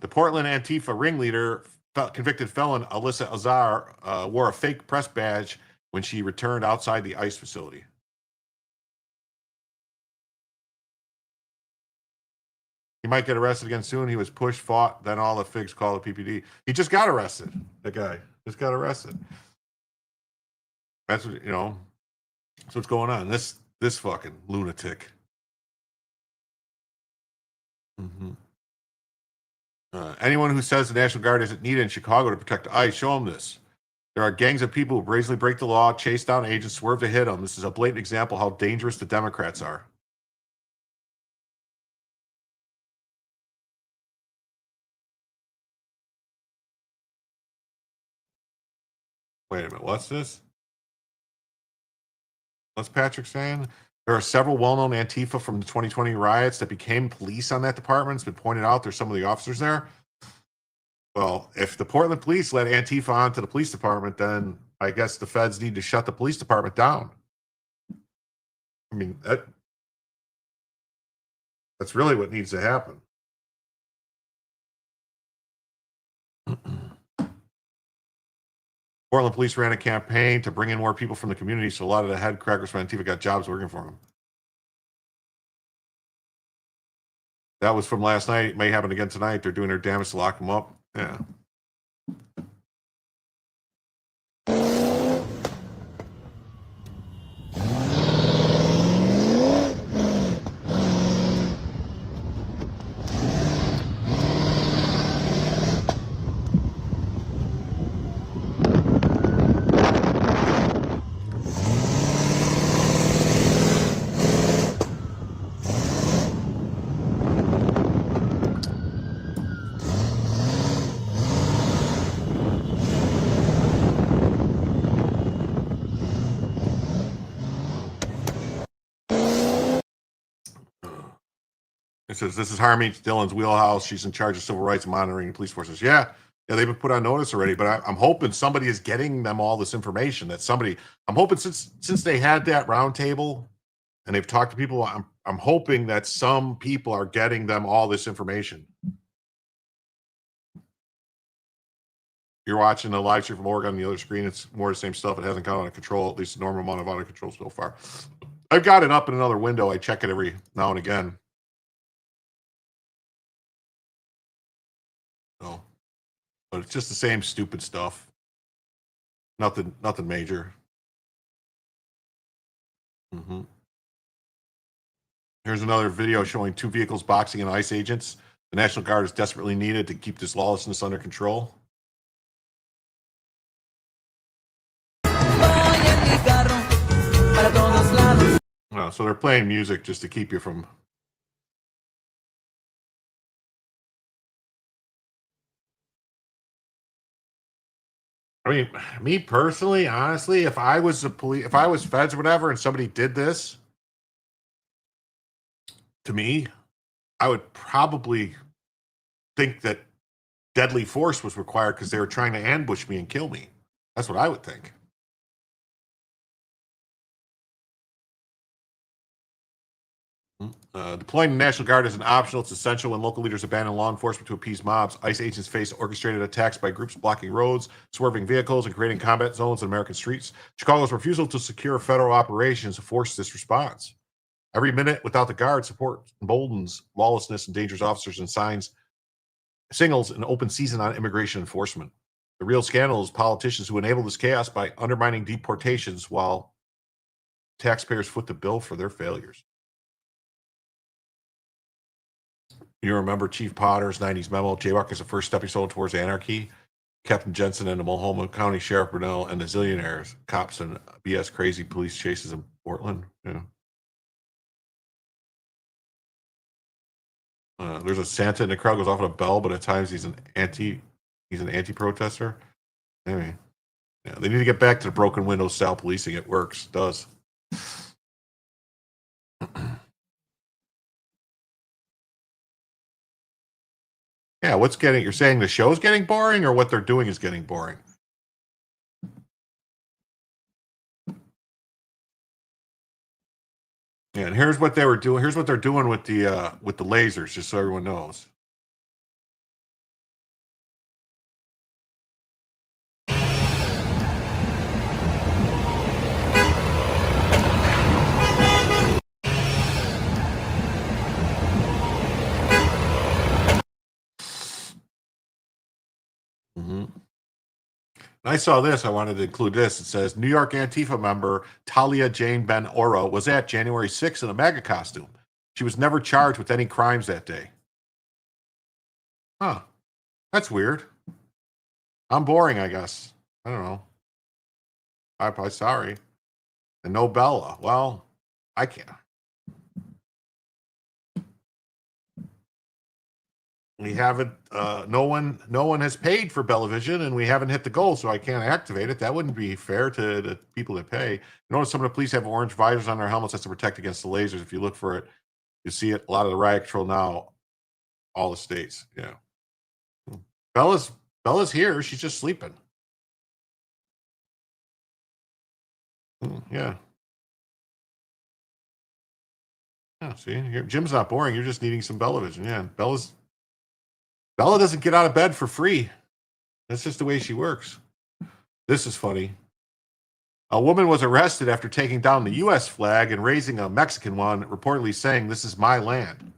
The Portland Antifa ringleader, convicted felon Alyssa Azar, wore a fake press badge when she returned outside the ICE facility. He might get arrested again soon. He was pushed, fought, then all the figs called the PPD. He just got arrested. That guy just got arrested. That's what, that's what's going on. This fucking lunatic. Anyone who says the National Guard isn't needed in Chicago to protect ICE, show them this. There are gangs of people who brazenly break the law, chase down agents, swerve to hit them. This is a blatant example of how dangerous the Democrats are. Wait a minute, what's this? What's Patrick saying? There are several well-known Antifa from the 2020 riots that became police on that department. It's been pointed out there's some of the officers there. Well, if the Portland police let Antifa onto the police department, then I guess the feds need to shut the police department down. I mean, that's really what needs to happen. Portland police ran a campaign to bring in more people from the community, so a lot of the head crackers from Antifa got jobs working for them. That was from last night. It may happen again tonight. They're doing their damage to lock them up. Yeah. It says, this is Harmeet Dillon's wheelhouse. She's in charge of civil rights and monitoring the police forces. Yeah, they've been put on notice already, but I'm hoping somebody is getting them all this information. I'm hoping since they had that roundtable and they've talked to people, I'm hoping that some people are getting them all this information. You're watching the live stream from Oregon on the other screen. It's more the same stuff. It hasn't got out of control, at least the normal amount of out of control so far. I've got it up in another window. I check it every now and again. So, but it's just the same stupid stuff. Nothing major. Here's another video showing 2 vehicles boxing in ICE agents. The National Guard is desperately needed to keep this lawlessness under control. So they're playing music just to keep you from. I mean, me personally, honestly, if I was if I was feds or whatever, and somebody did this to me, I would probably think that deadly force was required because they were trying to ambush me and kill me. That's what I would think. Deploying the National Guard is an optional. It's essential when local leaders abandon law enforcement to appease mobs. ICE agents face orchestrated attacks by groups blocking roads, swerving vehicles, and creating combat zones in American streets. Chicago's refusal to secure federal operations forced this response. Every minute without the Guard support emboldens lawlessness, endangers officers, and signals an open season on immigration enforcement. The real scandal is politicians who enable this chaos by undermining deportations while taxpayers foot the bill for their failures. You remember Chief Potter's 90s memo, Jaywalk is the first stepping stone towards anarchy. Captain Jensen and the Multnomah County Sheriff Brunel and the zillionaires, cops and BS crazy police chases in Portland. Yeah. There's a Santa in the crowd, goes off on a bell, but at times he's an anti-protester. Anyway, yeah, they need to get back to the broken window style policing. It works, does. Yeah, you're saying the show's getting boring or what they're doing is getting boring? Yeah, and here's what they were doing. Here's what they're doing with the lasers, just so everyone knows. I saw this. I wanted to include this. It says New York Antifa member Talia Jane Ben Ora was at January 6th in a MAGA costume. She was never charged with any crimes that day. Huh. That's weird. I'm boring, I guess. I don't know. I'm sorry. And no Bella. Well, I can't. We haven't, no one has paid for Bellavision, and we haven't hit the goal, so I can't activate it. That wouldn't be fair to the people that pay. Notice some of the police have orange visors on their helmets. That's to protect against the lasers. If you look for it, you see it. A lot of the riot control now, all the states. Yeah. Bella's here. She's just sleeping. Yeah. Yeah, see, Jim's not boring. You're just needing some Bellavision. Yeah, Bella doesn't get out of bed for free. That's just the way she works. This is funny. A woman was arrested after taking down the U.S. flag and raising a Mexican one, reportedly saying, "This is my land."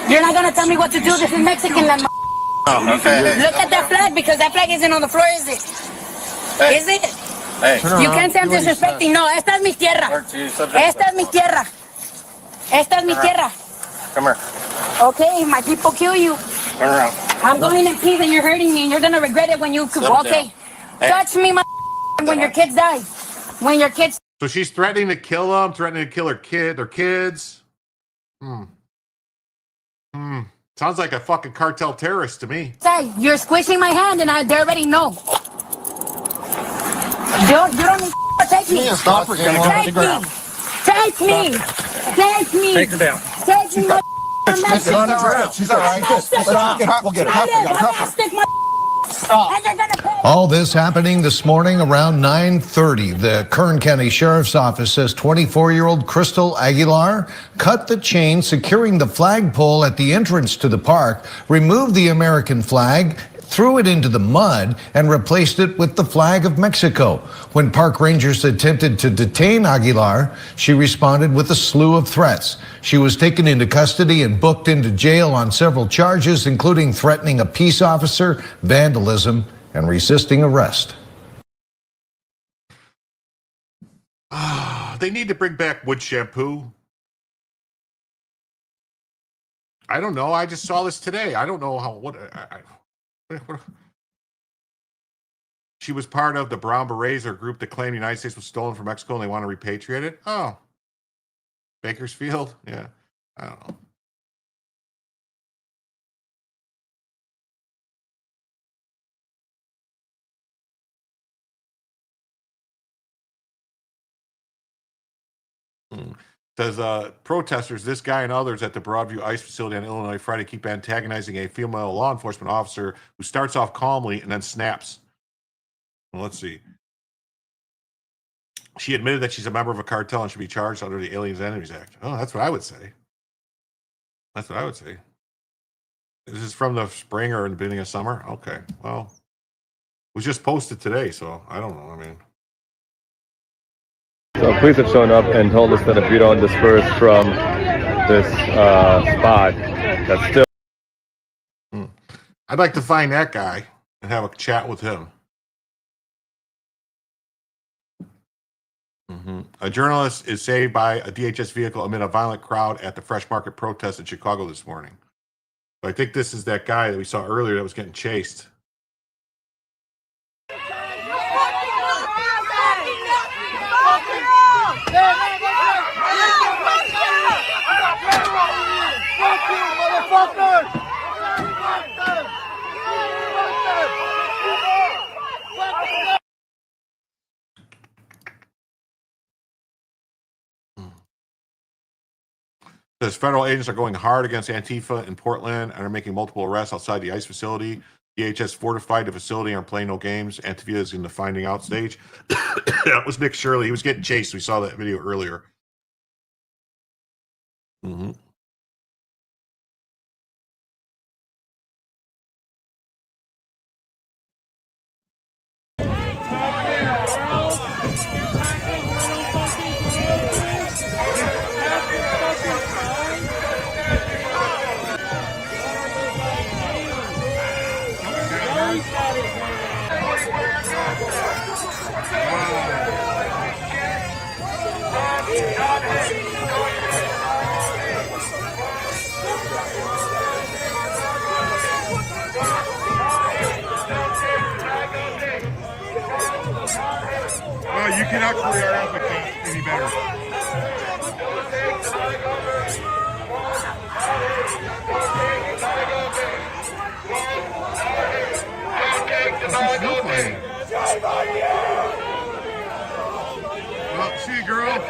You're not gonna tell me what to do. This is Mexican land. Oh, okay. Look at that flag, because that flag isn't on the floor, is it? Hey. Is it? Hey. You can't say I'm disrespecting. No, esta es mi tierra. Esta es mi tierra. Esta es mi tierra. Come here. Okay, my people kill you. Turn around. I'm going in peace and you're hurting me and you're gonna regret it when you okay. Hey. Touch me, when your kids die. When your kids. So she's threatening to kill them, threatening to kill their kids. Sounds like a fucking cartel terrorist to me. Say, you're squishing my hand and they already know. You don't need to take me. Stop her. Take me. Take me. Take me. Take her down. Take me. She's on the ground. She's all right. We'll get her. All this happening this morning around 9:30. The Kern County Sheriff's Office says 24-year-old Crystal Aguilar cut the chain securing the flagpole at the entrance to the park, removed the American flag, threw it into the mud, and replaced it with the flag of Mexico. When park rangers attempted to detain Aguilar, she responded with a slew of threats. She was taken into custody and booked into jail on several charges, including threatening a peace officer, vandalism, and resisting arrest. They need to bring back wood shampoo. I don't know. I just saw this today. I don't know how. What she was part of the Brown Berets, or group that claimed the United States was stolen from Mexico and they want to repatriate it. Oh, Bakersfield. Yeah, I don't know. Says protesters, this guy and others at the Broadview ICE facility on Illinois Friday keep antagonizing a female law enforcement officer who starts off calmly and then snaps. Well, let's see. She admitted that she's a member of a cartel and should be charged under the Aliens and Enemies Act. Oh, that's what I would say. That's what I would say. This is from the spring or in the beginning of summer? Okay, well, it was just posted today, so I don't know. I mean, so police have shown up and told us that if we don't disperse from this spot, that's still. I'd like to find that guy and have a chat with him. A journalist is saved by a DHS vehicle amid a violent crowd at the Fresh Market protest in Chicago this morning. So I think this is that guy that we saw earlier that was getting chased. Says federal agents are going hard against Antifa in Portland and are making multiple arrests outside the ICE facility. DHS fortified the facility and are playing no games. Antifa is in the finding out stage. That was Nick Shirley. He was getting chased. We saw that video earlier. Well, you cannot choreograph it any better. Well, see you, girl. I'll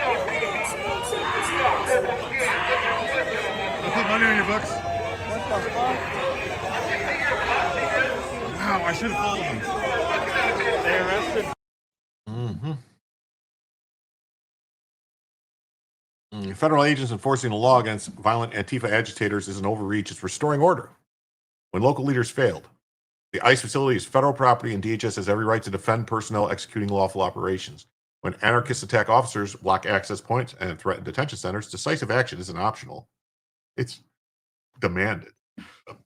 put money on your books. Wow, I should have followed them. They arrested. Federal agents enforcing the law against violent Antifa agitators is an overreach. It's restoring order when local leaders failed. The ICE facility is federal property, and DHS has every right to defend personnel executing lawful operations. When anarchists attack officers, block access points, and threaten detention centers, decisive action isn't optional. It's demanded.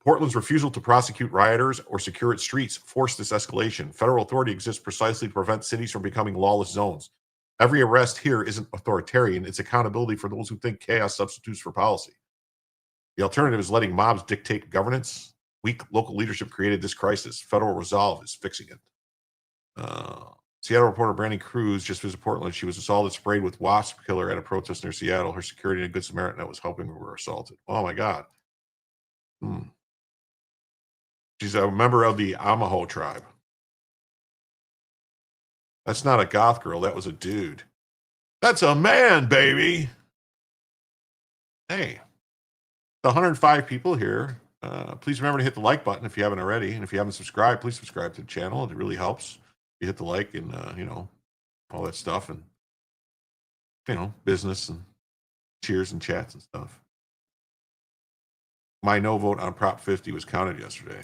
Portland's refusal to prosecute rioters or secure its streets forced this escalation. Federal authority exists precisely to prevent cities from becoming lawless zones. Every arrest here isn't authoritarian. It's accountability for those who think chaos substitutes for policy. The alternative is letting mobs dictate governance. Weak local leadership created this crisis. Federal resolve is fixing it. Seattle reporter Brandy Cruz just visited Portland. She was assaulted, sprayed with wasp killer at a protest near Seattle. Her security and a Good Samaritan that was helping her were assaulted. Oh my God. She's a member of the Amaho tribe. That's not a goth girl. That was a dude. That's a man, baby. Hey, the 105 people here. Please remember to hit the like button if you haven't already. And if you haven't subscribed, please subscribe to the channel. It really helps. You hit the like and, all that stuff and, business and cheers and chats and stuff. My no vote on Prop 50 was counted yesterday.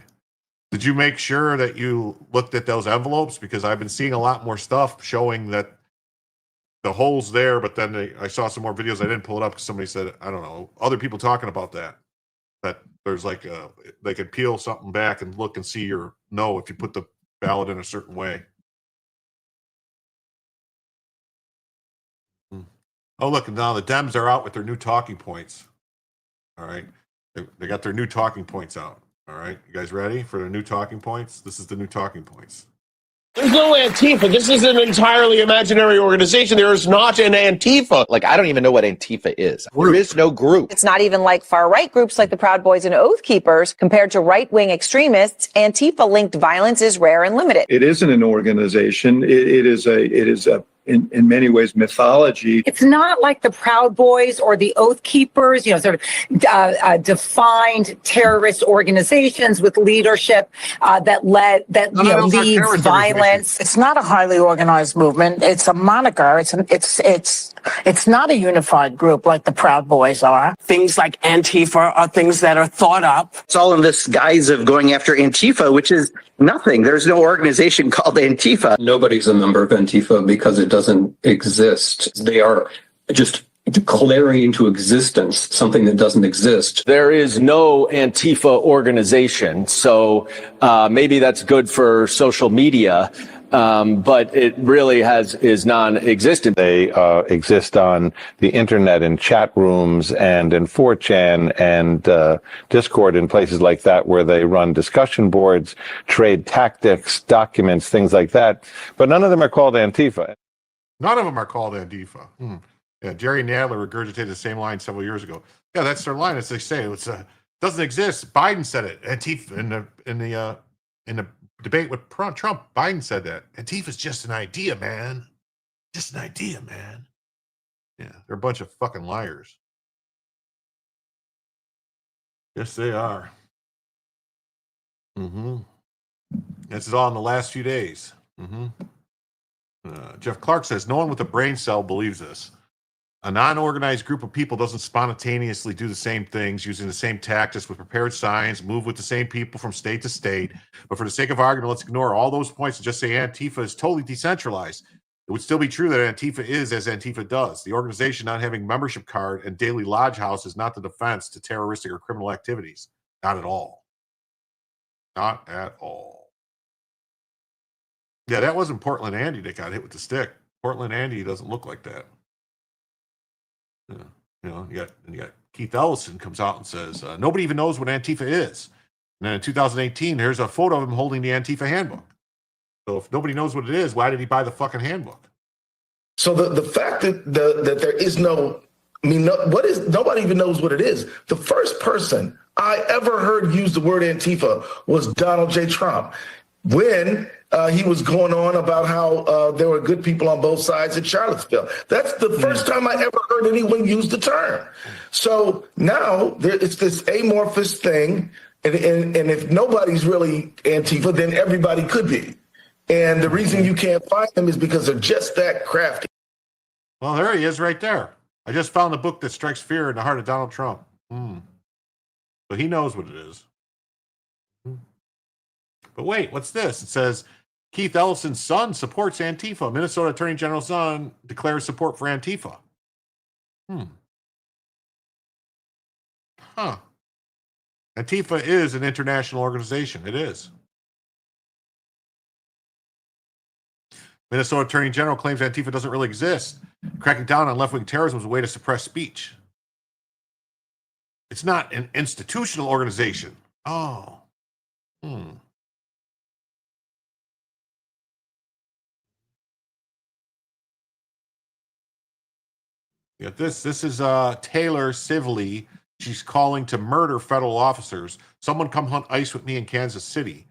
Did you make sure that you looked at those envelopes? Because I've been seeing a lot more stuff showing that the hole's there, but then I saw some more videos. I didn't pull it up because somebody said, I don't know, other people talking about that there's like they could peel something back and look and see your no if you put the ballot in a certain way. Oh, look, now the Dems are out with their new talking points. All right. They got their new talking points out. All right. You guys ready for the new talking points? This is the new talking points. There's no Antifa. This is an entirely imaginary organization. There is not an Antifa. Like, I don't even know what Antifa is. There is no group. It's not even like far-right groups like the Proud Boys and Oath Keepers. Compared to right-wing extremists, Antifa-linked violence is rare and limited. It isn't an organization. It is a in many ways mythology. It's not like the Proud Boys or the Oath Keepers, sort of defined terrorist organizations with leadership that leads violence. It's not a highly organized movement. It's a moniker. It's not a unified group like the Proud Boys are. Things like Antifa are things that are thought up. It's all in this guise of going after Antifa, which is nothing. There's no organization called Antifa. Nobody's a member of Antifa because it doesn't exist. They are just declaring into existence something that doesn't exist. There is no Antifa organization, so maybe that's good for social media. But it really is non-existent. They exist on the internet in chat rooms and in 4chan and Discord and places like that where they run discussion boards, trade tactics, documents, things like that. But none of them are called Antifa. None of them are called Antifa. Yeah, Jerry Nadler regurgitated the same line several years ago. Yeah, that's their line. As they say, it doesn't exist. Biden said it. Antifa in the debate with Trump. Biden said that Antifa's just an idea, man. Just an idea, man. Yeah, they're a bunch of fucking liars. Yes, they are. This is all in the last few days. Jeff Clark says, no one with a brain cell believes this. A non-organized group of people doesn't spontaneously do the same things, using the same tactics with prepared signs, move with the same people from state to state. But for the sake of argument, let's ignore all those points and just say Antifa is totally decentralized. It would still be true that Antifa is as Antifa does. The organization not having membership card and daily lodge house is not the defense to terroristic or criminal activities. Not at all. Not at all. Yeah, that wasn't Portland Andy that got hit with the stick. Portland Andy doesn't look like that. You got Keith Ellison comes out and says, nobody even knows what Antifa is. And then in 2018, there's a photo of him holding the Antifa handbook. So if nobody knows what it is, why did he buy the fucking handbook? So the fact that there is nobody even knows what it is. The first person I ever heard use the word Antifa was Donald J. Trump. When he was going on about how there were good people on both sides in Charlottesville. That's the first time I ever heard anyone use the term. So now it's this amorphous thing, and if nobody's really Antifa, then everybody could be. And the reason you can't find them is because they're just that crafty. Well, there he is right there. I just found the book that strikes fear in the heart of Donald Trump. So he knows what it is. But wait, what's this? It says, Keith Ellison's son supports Antifa. Minnesota Attorney General's son declares support for Antifa. Antifa is an international organization. It is. Minnesota Attorney General claims Antifa doesn't really exist. Cracking down on left-wing terrorism was a way to suppress speech. It's not an institutional organization. Yeah, this is Taylor Sibley. She's calling to murder federal officers. Someone come hunt ice with me in Kansas City.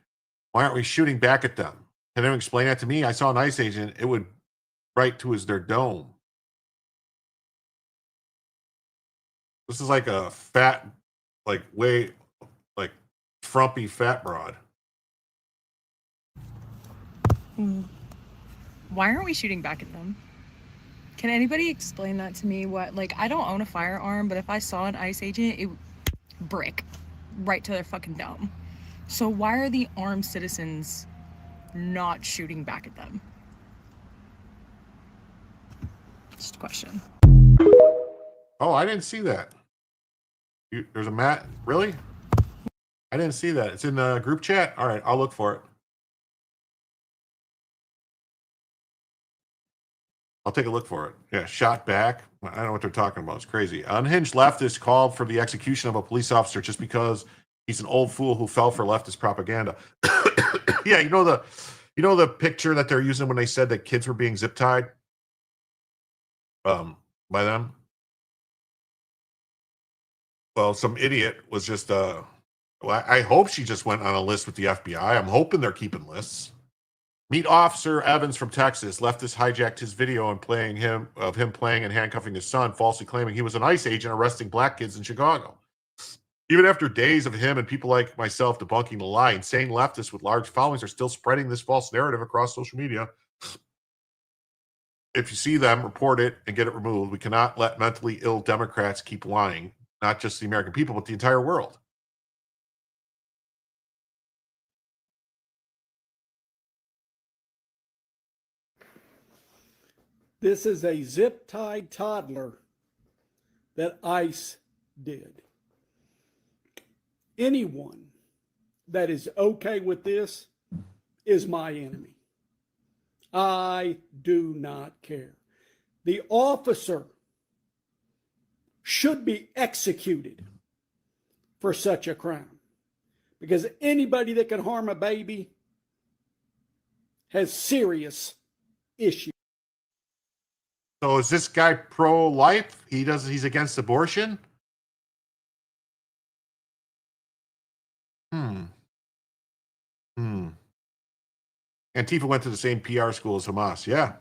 Why aren't we shooting back at them? Can anyone explain that to me? I saw an ICE agent. It would right to their dome. This is like a fat, like way, like frumpy fat broad. Why aren't we shooting back at them? Can anybody explain that to me? What, like, I don't own a firearm, but if I saw an ICE agent, it brick right to their fucking dome. So why are the armed citizens not shooting back at them? Just a question. Oh, I didn't see that. There's a mat. Really? I didn't see that. It's in the group chat. All right, I'll look for it. I'll take a look for it. Yeah, shot back. I don't know what they're talking about. It's crazy. Unhinged leftist called for the execution of a police officer just because he's an old fool who fell for leftist propaganda. Yeah, you know the picture that they're using when they said that kids were being zip tied by them. Well, some idiot was just well, I hope she just went on a list with the FBI. I'm hoping they're keeping lists. Meet Officer Evans from Texas. Leftist hijacked his video and playing him playing and handcuffing his son, falsely claiming he was an ICE agent arresting black kids in Chicago. Even after days of him and people like myself debunking the lie, insane leftists with large followings are still spreading this false narrative across social media. If you see them, report it and get it removed. We cannot let mentally ill Democrats keep lying, not just the American people, but the entire world. This is a zip-tied toddler that ICE did. Anyone that is okay with this is my enemy. I do not care. The officer should be executed for such a crime, because anybody that can harm a baby has serious issues. So is this guy pro-life? He's against abortion? Antifa went to the same PR school as Hamas. Yeah.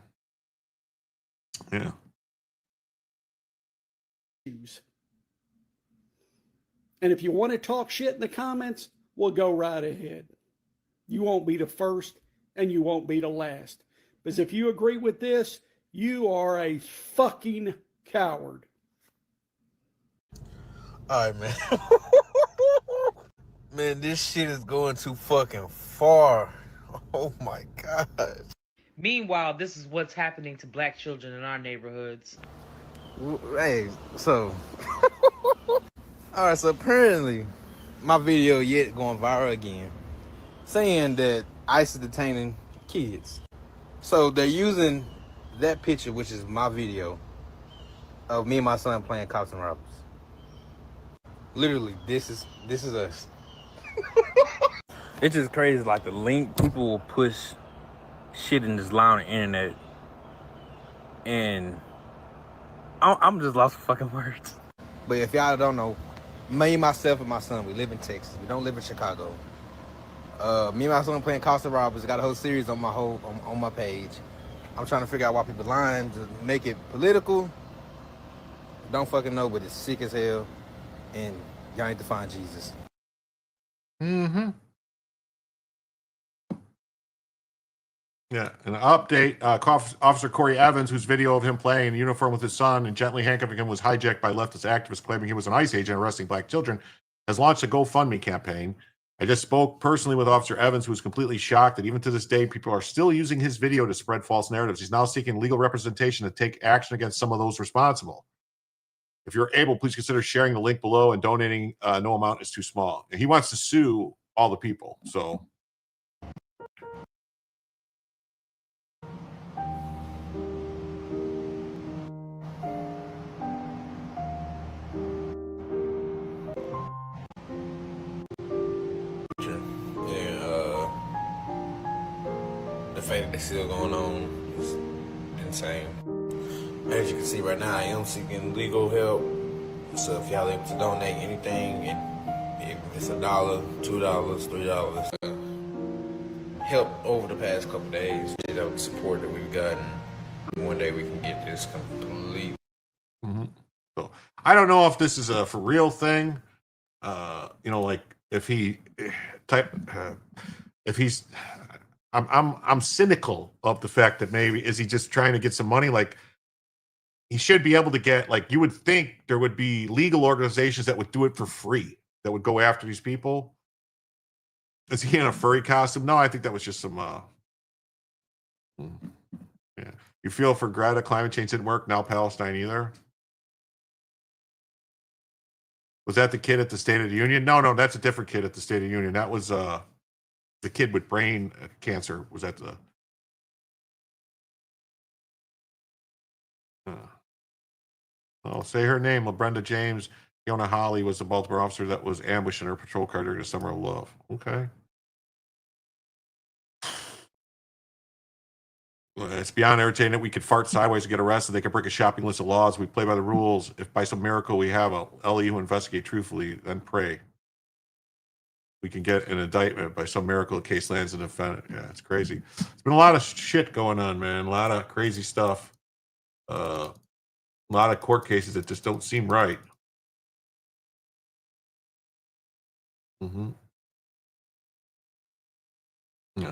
And if you want to talk shit in the comments, well, go right ahead. You won't be the first and you won't be the last. Because if you agree with this, you are a fucking coward. All right, man. Man, this shit is going too fucking far. Oh my God. Meanwhile, this is what's happening to black children in our neighborhoods. Hey, so. All right, so apparently my video yet going viral again, saying that ICE is detaining kids. So they're using that picture, which is my video, of me and my son playing cops and robbers. Literally, this is us. It's just crazy, like the link, people will push shit in this lie on the internet, and I'm just lost for fucking words. But if y'all don't know, me, myself, and my son, we live in Texas. We don't live in Chicago. Me and my son playing cops and robbers. Got a whole series on my page. I'm trying to figure out why people lying to make it political. Don't fucking know, but it's sick as hell, and y'all need to find Jesus. Yeah, an update. Officer Corey Evans, whose video of him playing in uniform with his son and gently handcuffing him was hijacked by leftist activists claiming he was an ICE agent arresting black children, has launched a GoFundMe campaign. I just spoke personally with Officer Evans, who was completely shocked that even to this day, people are still using his video to spread false narratives. He's now seeking legal representation to take action against some of those responsible. If you're able, please consider sharing the link below and donating. No amount is too small. And he wants to sue all the people, so... The fact that it's still going on is insane. As you can see right now, I am seeking legal help. So if y'all able to donate anything, if it's $1, $2, $3, help over the past couple days. The support that we've gotten. One day we can get this complete. So I don't know if this is a for real thing. Like if he if he's, I'm cynical of the fact that maybe is he just trying to get some money? Like he should be able to get, like, you would think there would be legal organizations that would do it for free, that would go after these people. Is he in a furry costume? No, I think that was just some. Yeah. You feel for Greta, climate change didn't work. Now Palestine either. Was that the kid at the State of the Union? No, that's a different kid at the State of the Union. That was the kid with brain cancer. Was that the? Say her name. Brenda James. Fiona Holly was the Baltimore officer that was ambushed in her patrol car during the Summer of Love. Okay. It's beyond irritating that we could fart sideways and get arrested. They could break a shopping list of laws. We play by the rules. If by some miracle we have a LE who investigate truthfully, then pray we can get an indictment. By some miracle, the case lands in the defendant. Yeah, it's crazy. It's been a lot of shit going on, man. A lot of crazy stuff. A lot of court cases that just don't seem right. Yeah,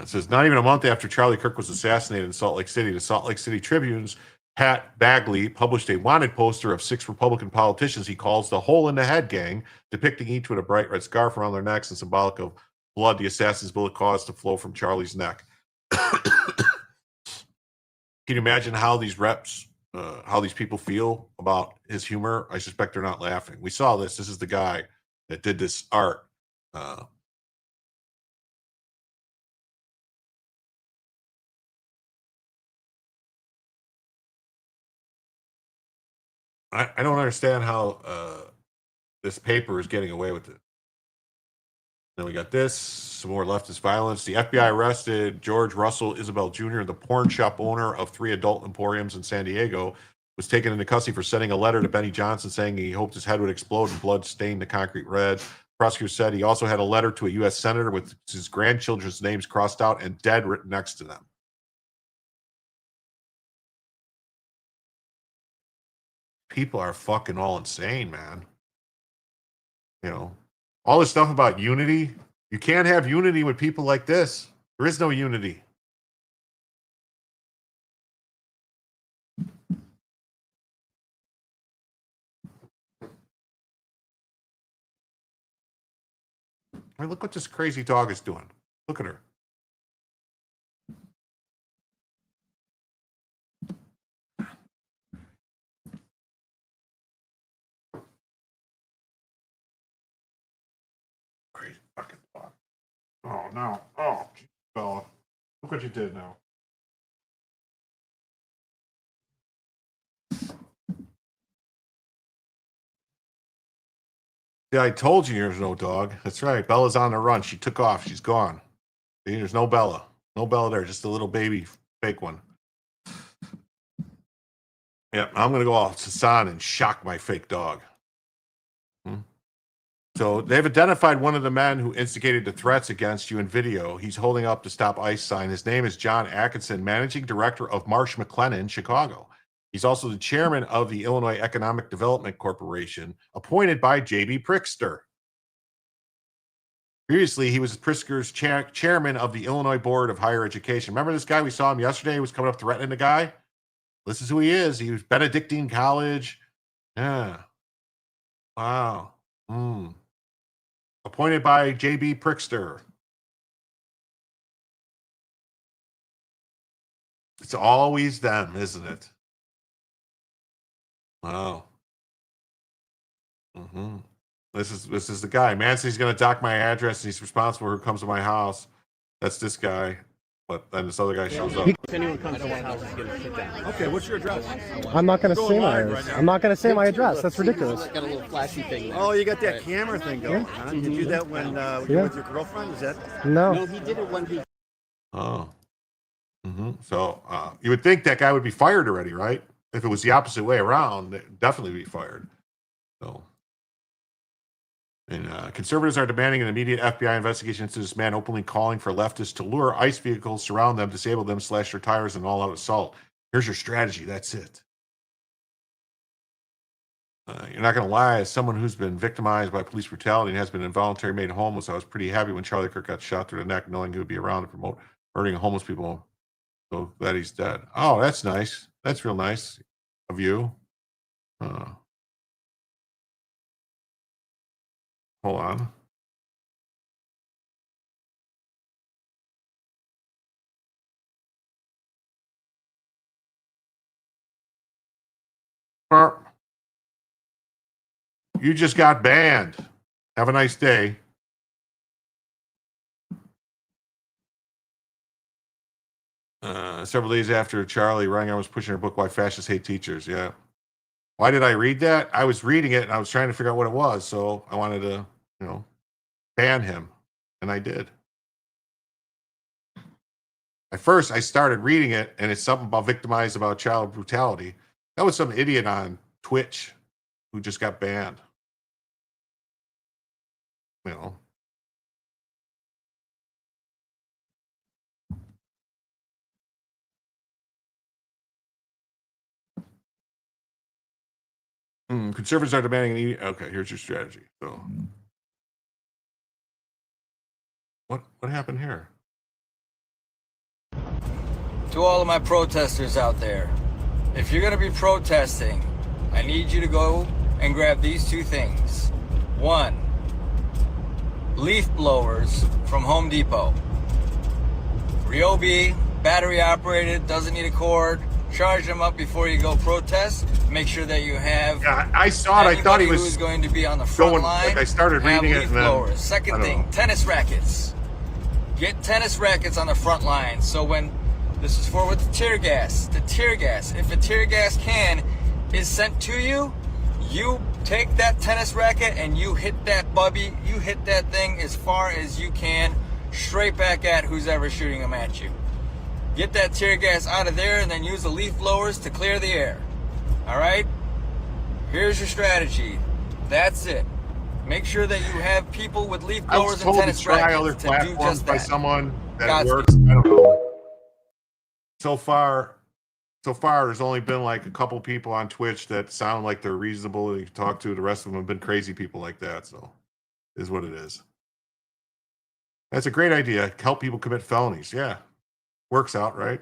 it says, not even a month after Charlie Kirk was assassinated in Salt Lake City, the Salt Lake City Tribune's Pat Bagley published a wanted poster of 6 Republican politicians he calls the Hole in the Head Gang, depicting each with a bright red scarf around their necks and symbolic of blood the assassin's bullet caused to flow from Charlie's neck. Can you imagine how these reps, how these people feel about his humor? I suspect they're not laughing. We saw this. This is the guy that did this art. I don't understand how this paper is getting away with it. Then we got this, some more leftist violence. The FBI arrested George Russell Isabel Jr., the porn shop owner of 3 adult emporiums in San Diego, was taken into custody for sending a letter to Benny Johnson saying he hoped his head would explode and blood stain the concrete red. Prosecutor said he also had a letter to a U.S. senator with his grandchildren's names crossed out and dead written next to them. People are fucking all insane, man. All this stuff about unity. You can't have unity with people like this. There is no unity. I mean, look what this crazy dog is doing. Look at her. Crazy fucking dog. Oh, no. Oh, Bella. Look what you did now. Yeah, I told you there's no dog. That's right. Bella's on the run. She took off. She's gone. See, there's no Bella. No Bella there. Just a little baby fake one. Yeah, I'm going to go off to San and shock my fake dog. So they've identified one of the men who instigated the threats against you in video. He's holding up the Stop ICE sign. His name is John Atkinson, managing director of Marsh McLennan, Chicago. He's also the chairman of the Illinois Economic Development Corporation, appointed by J.B. Pritzker. Previously, he was Pritzker's chairman of the Illinois Board of Higher Education. Remember this guy? We saw him yesterday. He was coming up threatening the guy. This is who he is. He was Benedictine College. Yeah. Wow. Appointed by J.B. Pritzker. It's always them, isn't it? Wow. This is the guy. Man says he's going to dock my address and he's responsible for who comes to my house. That's this guy. But then this other guy shows up. If anyone comes to my house, he's going to sit down. Okay, what's your address? I'm not going to say my address. I'm not going to say my address. That's ridiculous. Got a little flashy thing. Oh, you got that camera thing going, huh? You do that when you're with your girlfriend? Is that? No, he did it when he. Oh. So you would think that guy would be fired already, right? If it was the opposite way around, they'd definitely be fired. So And conservatives are demanding an immediate FBI investigation into this man, openly calling for leftists to lure ICE vehicles, surround them, disable them, slash their tires, and all-out assault. Here's your strategy. That's it. You're not going to lie. As someone who's been victimized by police brutality and has been involuntarily made homeless, I was pretty happy when Charlie Kirk got shot through the neck, knowing he would be around to promote hurting homeless people. So glad he's dead. Oh, that's nice. That's real nice of you. Hold on. You just got banned. Have a nice day. Several days after Charlie rang, I was pushing her book, Why Fascists Hate Teachers. Yeah. Why did I read that? I was reading it and I was trying to figure out what it was. So I wanted to, ban him. And I did. At first, I started reading it and it's something about victimized about child brutality. That was some idiot on Twitch who just got banned. Conservatives are demanding okay, here's your strategy. So what happened here? To all of my protesters out there, if you're going to be protesting, I need you to go and grab these two things. One, leaf blowers from Home Depot. Ryobi, battery operated, doesn't need a cord. Charge them up before you go protest. Make sure that you have. Yeah, I saw it. I thought he was who's going to be on the front line. Like I started reading it. Leaf blowers. Second thing, tennis rackets. Get tennis rackets on the front line. So when this is for with the tear gas. If a tear gas can is sent to you, you take that tennis racket and you hit that bubby. You hit that thing as far as you can, straight back at who's ever shooting them at you. Get that tear gas out of there and then use the leaf blowers to clear the air. All right? Here's your strategy. That's it. Make sure that you have people with leaf blowers and tennis rackets to do just that. By someone that works. I don't know. So far, there's only been like a couple people on Twitch that sound like they're reasonable and you can talk to. The rest of them have been crazy people like that. So, is what it is. That's a great idea. Help people commit felonies. Yeah. Works out, right?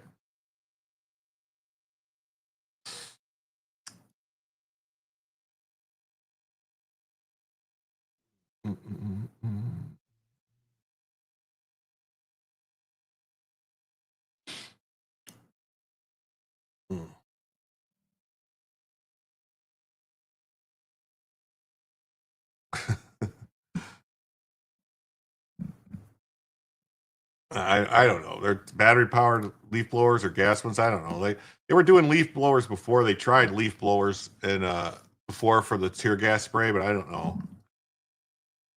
I don't know. They're battery powered leaf blowers or gas ones. I don't know. They were doing leaf blowers before. They tried leaf blowers and before for the tear gas spray, but I don't know.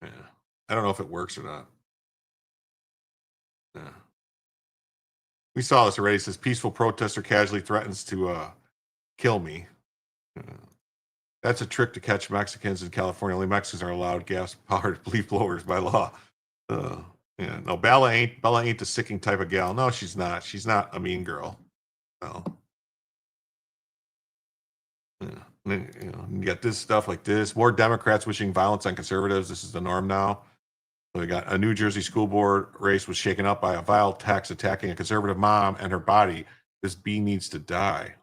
Yeah. I don't know if it works or not. Yeah. We saw this already. It says peaceful protester casually threatens to kill me. That's a trick to catch Mexicans in California. Only Mexicans are allowed gas powered leaf blowers by law. Yeah, no, Bella ain't the sicking type of gal. No, she's not. She's not a mean girl. No. Yeah. You got this stuff like this. More Democrats wishing violence on conservatives. This is the norm now. So we got a New Jersey school board race was shaken up by a vile tax attacking a conservative mom and her body. This bee needs to die.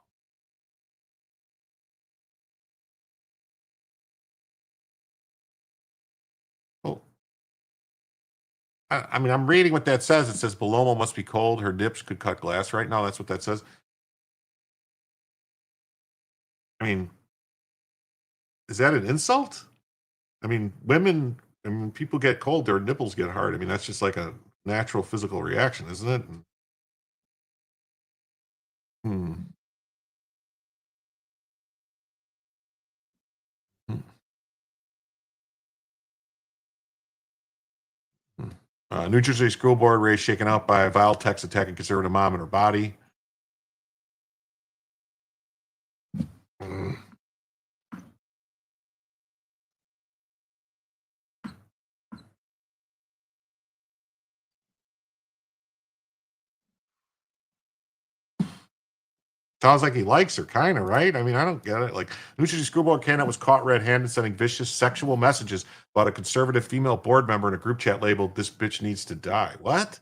I mean, I'm reading what that says. It says Paloma must be cold. Her nips could cut glass right now. That's what that says. I mean, is that an insult? I mean, women, and when people get cold, their nipples get hard. I mean, that's just like a natural physical reaction, isn't it? New Jersey school board race shaken out by a vile text attacking conservative mom and her body. Sounds like he likes her, kind of, right? I mean, I don't get it. Like, New Jersey school board candidate was caught red-handed sending vicious sexual messages about a conservative female board member in a group chat labeled "This bitch needs to die." What?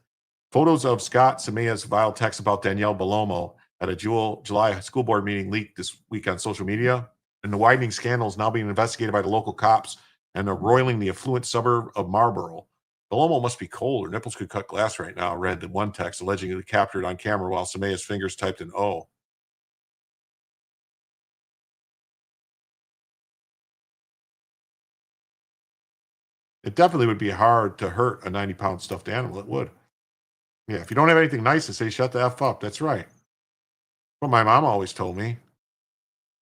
Photos of Scott Samia's vile text about Danielle Belomo at a July school board meeting leaked this week on social media, and the widening scandal is now being investigated by the local cops, and they're roiling the affluent suburb of Marlboro. Belomo must be cold. Her nipples could cut glass right now, read the one text allegedly captured on camera while Samia's fingers typed an O. It definitely would be hard to hurt a 90-pound stuffed animal. It would. Yeah, if you don't have anything nice to say, shut the F up. That's right. What my mom always told me.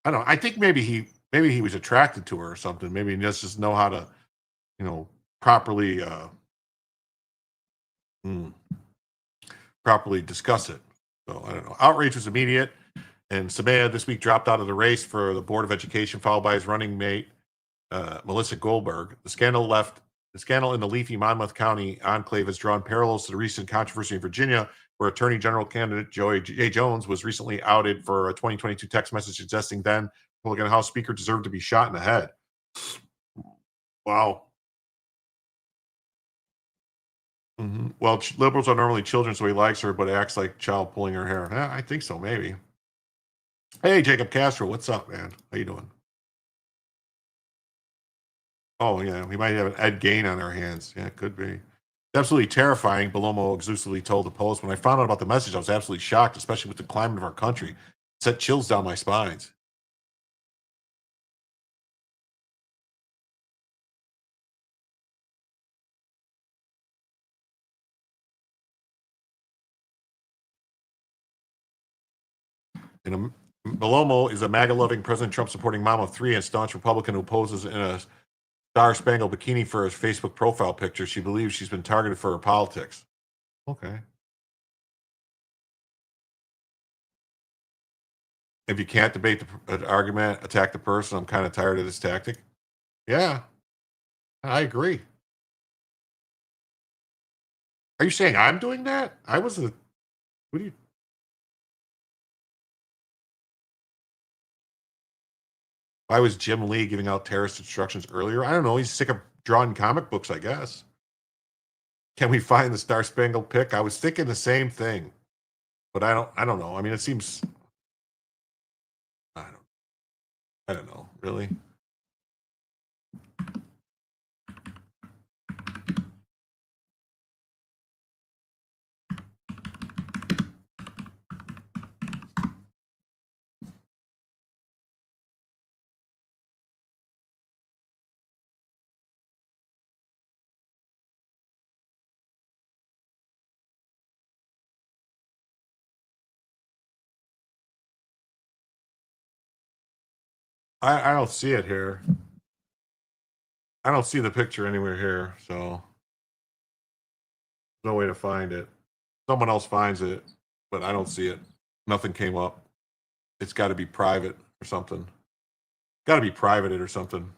I don't know. I think maybe he was attracted to her or something. Maybe he just doesn't know how to, properly properly discuss it. So I don't know. Outrage was immediate, and Samia this week dropped out of the race for the Board of Education, followed by his running mate, Melissa Goldberg. The scandal in the leafy Monmouth County enclave has drawn parallels to the recent controversy in Virginia, where Attorney General candidate J. Jones was recently outed for a 2022 text message suggesting then Republican House Speaker deserved to be shot in the head. Wow. Well, liberals are normally children, so he likes her, but acts like child pulling her hair. I think so, maybe. Hey, Jacob Castro, what's up, man? How you doing? Oh, yeah, we might have an Ed Gain on our hands. Yeah, it could be. Absolutely terrifying, Belomo exclusively told the Post. When I found out about the message, I was absolutely shocked, especially with the climate of our country. It sent chills down my spines. And Belomo is a MAGA-loving, President Trump-supporting mom of three and staunch Republican who poses in a star-spangled bikini for his Facebook profile picture. She believes she's been targeted for her politics. Okay. If you can't debate the argument, attack the person, I'm kind of tired of this tactic. Yeah, I agree. Are you saying I'm doing that? What do you? Why was Jim Lee giving out terrorist instructions earlier? I don't know. He's sick of drawing comic books, I guess. Can we find the Star Spangled pic? I was thinking the same thing, but I don't know. I mean, it seems. I don't know. Really. I don't see it here. I don't see the picture anywhere here, so no way to find it. Someone else finds it, but I don't see it. Nothing came up. It's got to be private or something. Got to be privated or something.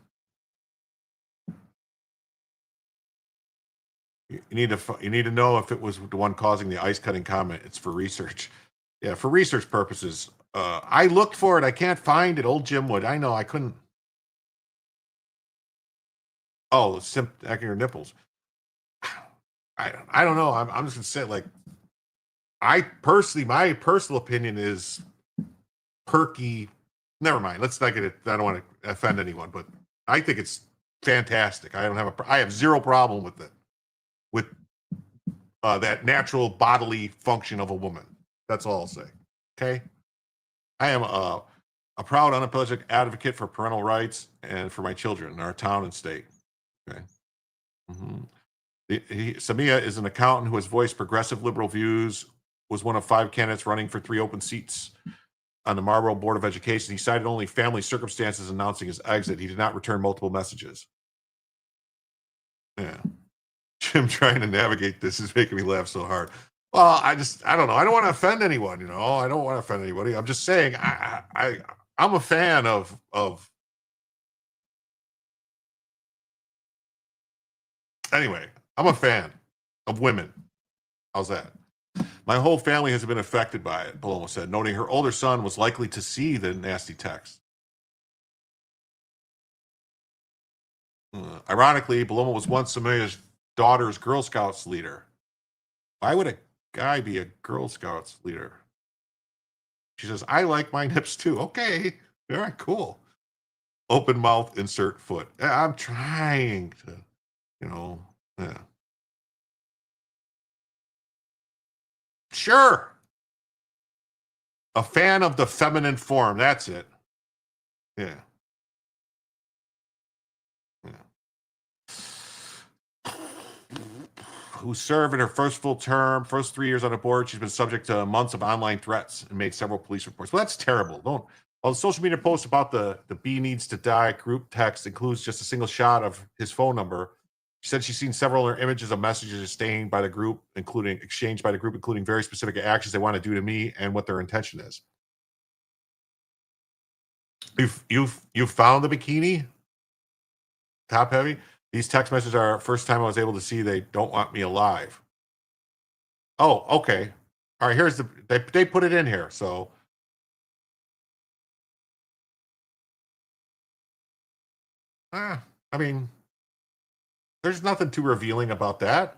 You need to know if it was the one causing the ice cutting comment. It's for research. Yeah, for research purposes. I looked for it. I can't find it. Old Jim would. I know. I couldn't. Oh, simp acting her nipples. I don't know. I'm just gonna say like my personal opinion is perky. Never mind. Let's not get it. I don't want to offend anyone, but I think it's fantastic. I have zero problem with it. With that natural bodily function of a woman. That's all I'll say. Okay. I am a proud, unapologetic advocate for parental rights and for my children in our town and state. Okay. Samia is an accountant who has voiced progressive liberal views, was one of 5 candidates running for 3 open seats on the Marlboro Board of Education. He cited only family circumstances announcing his exit. He did not return multiple messages. Yeah. Jim trying to navigate this is making me laugh so hard. Well, I don't know. I don't want to offend anyone, I don't want to offend anybody. I'm just saying I'm a fan of anyway, I'm a fan of women. How's that? My whole family has been affected by it, Paloma said, noting her older son was likely to see the nasty text. Ironically, Paloma was once Samoa's daughter's Girl Scouts leader. Why would a guy be a Girl Scouts leader? She says, I like my nips too. Okay. All right, cool. Open mouth, insert foot. I'm trying to, yeah. Sure. A fan of the feminine form. That's it. Yeah. Who served in her first full term, first 3 years on the board. She's been subject to months of online threats and made several police reports. Well, that's terrible. Well, the social media post about the B needs to die group text includes just a single shot of his phone number. She said she's seen several images of messages exchanged by the group, including very specific actions they want to do to me and what their intention is. You've found the bikini? Top heavy? These text messages are first time I was able to see they don't want me alive. Oh, okay. All right, here's they put it in here. So I mean, there's nothing too revealing about that.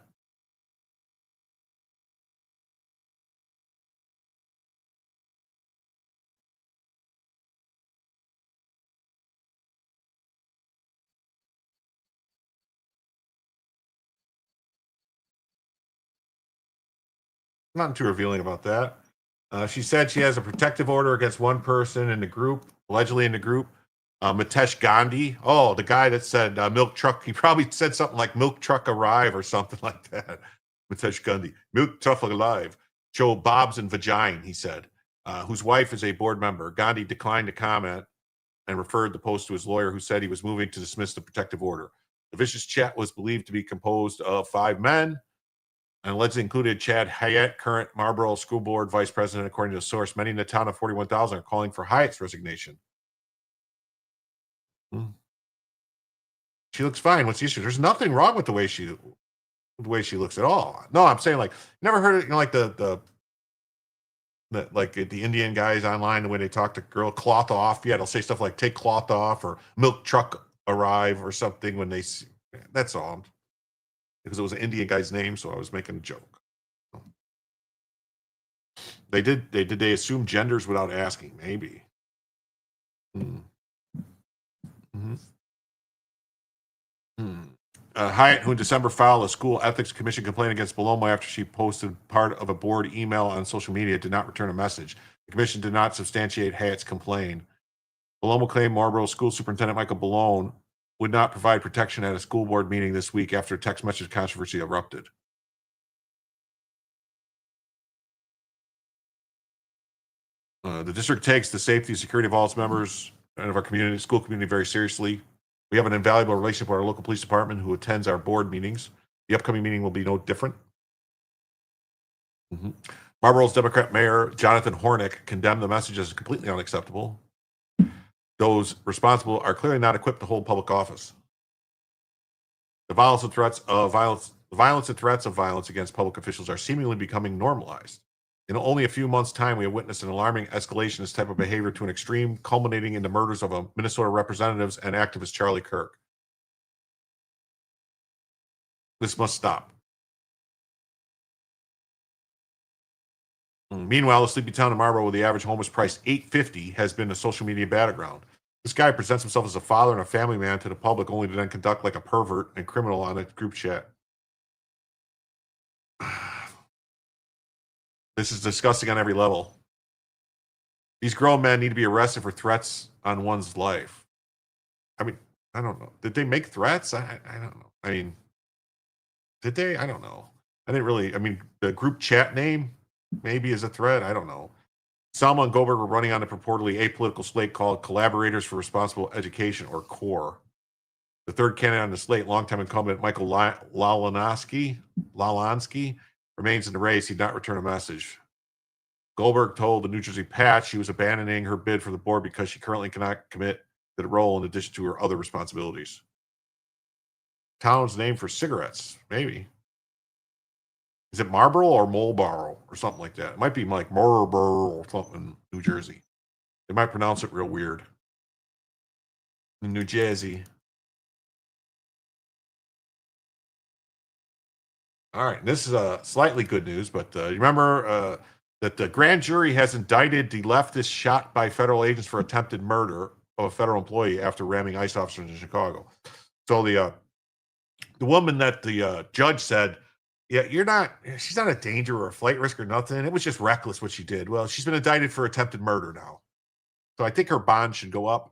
Nothing too revealing about that. She said she has a protective order against one person in the group, allegedly in the group, Mitesh Gandhi. Oh, the guy that said milk truck. He probably said something like milk truck arrive or something like that. Mitesh Gandhi, milk truck alive. Joe Bob's and vagina, he said, whose wife is a board member. Gandhi declined to comment and referred the post to his lawyer, who said he was moving to dismiss the protective order. The vicious chat was believed to be composed of 5 men, and allegedly included Chad Hyatt, current Marlboro School Board vice president, according to a source. Many in the town of 41,000 are calling for Hyatt's resignation. She looks fine. What's the issue? There's nothing wrong with the way she looks at all. No, I'm saying, like, never heard it, like the Indian guys online, the way they talk to girl, cloth off. Yeah, they'll say stuff like take cloth off or milk truck arrive or something when they see. That's all. Because it was an Indian guy's name, so I was making a joke. They assume genders without asking? Maybe. Hyatt, who in December filed a school ethics commission complaint against Paloma after she posted part of a board email on social media, did not return a message. The commission did not substantiate Hyatt's complaint. Paloma claimed Marlboro School Superintendent Michael Balone would not provide protection at a school board meeting this week after text message controversy erupted. The district takes the safety and security of all its members and of our community, school community, very seriously. We have an invaluable relationship with our local police department, who attends our board meetings. The upcoming meeting will be no different. Marlboro's Democrat Mayor Jonathan Hornick condemned the message as completely unacceptable. Those responsible are clearly not equipped to hold public office. The violence and threats of violence against public officials are seemingly becoming normalized. In only a few months' time, we have witnessed an alarming escalation of this type of behavior to an extreme, culminating in the murders of a Minnesota representatives and activist Charlie Kirk. This must stop. Meanwhile, the sleepy town of Marlboro, where the average home is priced $850, has been a social media battleground. This guy presents himself as a father and a family man to the public, only to then conduct like a pervert and criminal on a group chat. This is disgusting on every level. These grown men need to be arrested for threats on one's life. I mean, I don't know. Did they make threats? I don't know. I mean, did they? I don't know. I didn't really. I mean, the group chat name maybe is a threat. I don't know. Salma and Goldberg were running on a purportedly apolitical slate called Collaborators for Responsible Education, or CORE. The third candidate on the slate, longtime incumbent Michael Lalanski, remains in the race. He did not return a message. Goldberg told the New Jersey Patch she was abandoning her bid for the board because she currently cannot commit to the role in addition to her other responsibilities. Town's name for cigarettes, maybe. Is it Marlboro or Marlboro or something like that? It might be like Marlboro or something in New Jersey. They might pronounce it real weird. In New Jersey. All right, this is slightly good news, but you remember that the grand jury has indicted the leftist shot by federal agents for attempted murder of a federal employee after ramming ICE officers in Chicago. So the woman that the judge said, yeah, she's not a danger or a flight risk or nothing. It was just reckless what she did. Well, she's been indicted for attempted murder now. So I think her bond should go up.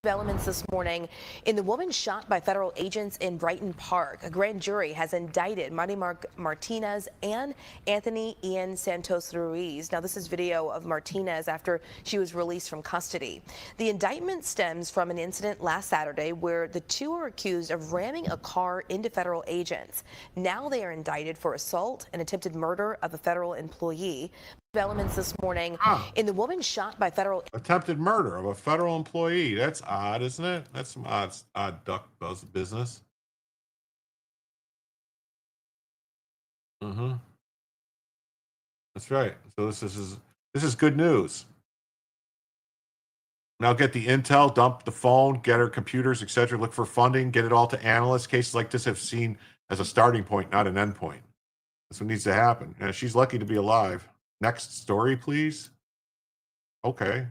Developments this morning in the woman shot by federal agents in Brighton Park. A grand jury has indicted Marty Martinez and Anthony Ian Santos Ruiz. Now, this is video of Martinez after she was released from custody. The indictment stems from an incident last Saturday where the two are accused of ramming a car into federal agents. Now they are indicted for assault and attempted murder of a federal employee. Developments this morning in the woman shot by federal attempted murder of a federal employee. That's odd, isn't it? That's some odd duck buzz business. That's right. So this is good news. Now get the intel, dump the phone, get her computers, etc. Look for funding, get it all to analysts. Cases like this have seen as a starting point, not an end point. That's what needs to happen. And she's lucky to be alive. Next story, please. Okay.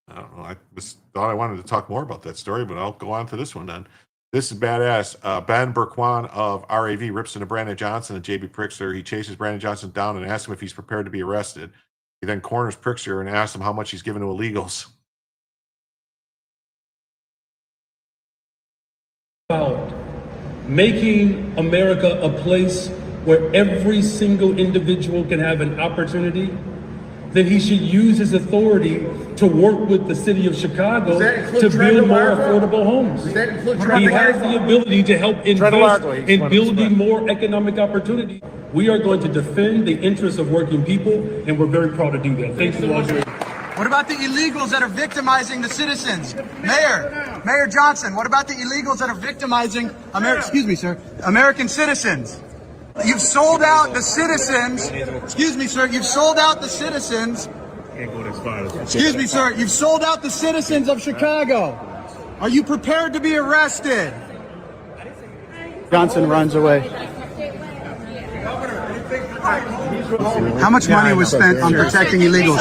I don't know. I thought I wanted to talk more about that story, but I'll go on to this one then. This is badass. Ben Burquan of RAV rips into Brandon Johnson and JB Pritzker. He chases Brandon Johnson down and asks him if he's prepared to be arrested. He then corners Pritzker and asks him how much he's given to illegals. About making America a place where every single individual can have an opportunity, then he should use his authority to work with the city of Chicago to build more affordable homes. He has the ability to help invest in building more economic opportunity. We are going to defend the interests of working people, and we're very proud to do that. Thank you all. What about the illegals that are victimizing the citizens? Mayor Johnson, what about the illegals that are victimizing American citizens? You've sold out the citizens. Excuse me, sir. You've sold out the citizens. Excuse me, sir. You've sold out the citizens of Chicago. Are you prepared to be arrested? Johnson runs away. How much money was spent on protecting illegals?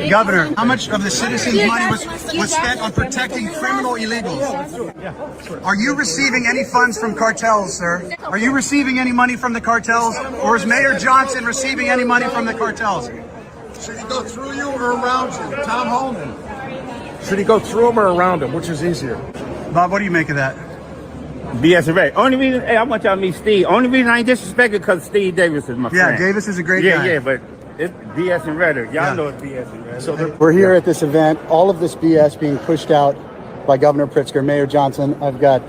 Governor, how much of the citizens' money was spent on protecting criminal illegals? Are you receiving any funds from cartels, sir? Are you receiving any money from the cartels? Or is Mayor Johnson receiving any money from the cartels? Should he go through you or around you? Tom Holman. Should he go through him or around him? Which is easier? Bob, what do you make of that? BS is right. Only reason, hey, I want y'all to meet Steve. Only reason I ain't disrespected because Steve Davis is my friend. Yeah, Davis is a great guy. Yeah, but it's BS and rhetoric. Y'all know it's BS and rhetoric. So we're here at this event. All of this BS being pushed out by Governor Pritzker, Mayor Johnson. I've got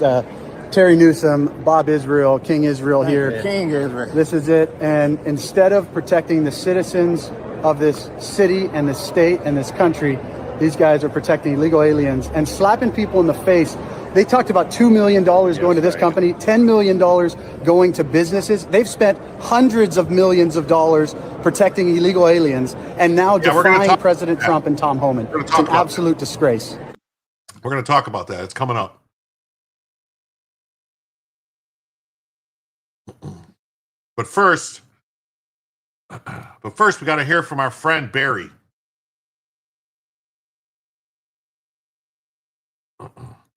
Terry Newsom, Bob Israel, King Israel here. King Israel. This is it. And instead of protecting the citizens of this city and this state and this country, these guys are protecting illegal aliens and slapping people in the face. They talked about $2 million going to this company, $10 million going to businesses. They've spent hundreds of millions of dollars protecting illegal aliens and now defying President Trump and Tom Homan. It's an absolute disgrace. We're going to talk about that. It's coming up. But first, we got to hear from our friend Barry.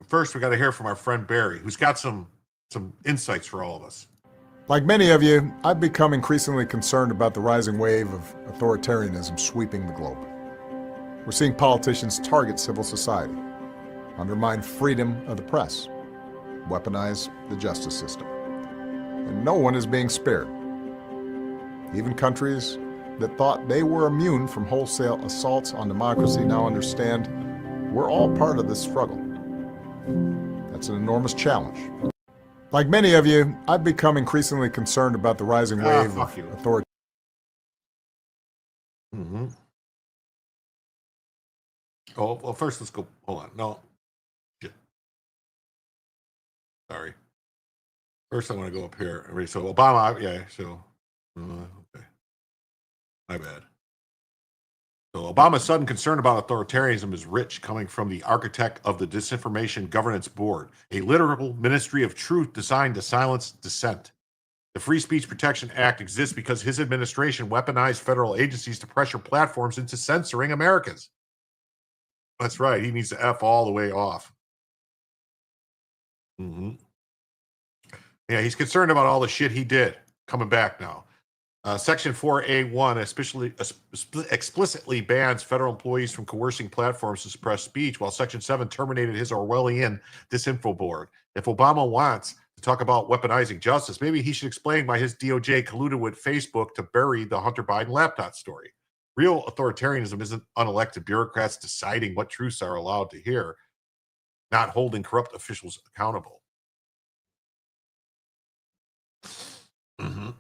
First, we got to hear from our friend Barry, who's got some insights for all of us. Like many of you, I've become increasingly concerned about the rising wave of authoritarianism sweeping the globe. We're seeing politicians target civil society, undermine freedom of the press, weaponize the justice system. And no one is being spared. Even countries that thought they were immune from wholesale assaults on democracy now understand we're all part of this struggle. That's an enormous challenge. Like many of you, I've become increasingly concerned about the rising wave of fuck you. authority. Mm-hmm. Oh, well, first let's go. Hold on. No. Shit. Sorry. First, I want to go up here. So Obama, yeah. So, okay. My bad. So Obama's sudden concern about authoritarianism is rich, coming from the architect of the Disinformation Governance Board, a literal ministry of truth designed to silence dissent. The Free Speech Protection Act exists because his administration weaponized federal agencies to pressure platforms into censoring Americans. That's right. He needs to F all the way off. Mm-hmm. Yeah, he's concerned about all the shit he did. Coming back now. Section 4A1 explicitly bans federal employees from coercing platforms to suppress speech, while Section 7 terminated his Orwellian disinfo board. If Obama wants to talk about weaponizing justice, maybe he should explain why his DOJ colluded with Facebook to bury the Hunter Biden laptop story. Real authoritarianism isn't unelected bureaucrats deciding what truths are allowed to hear, not holding corrupt officials accountable. Mm-hmm.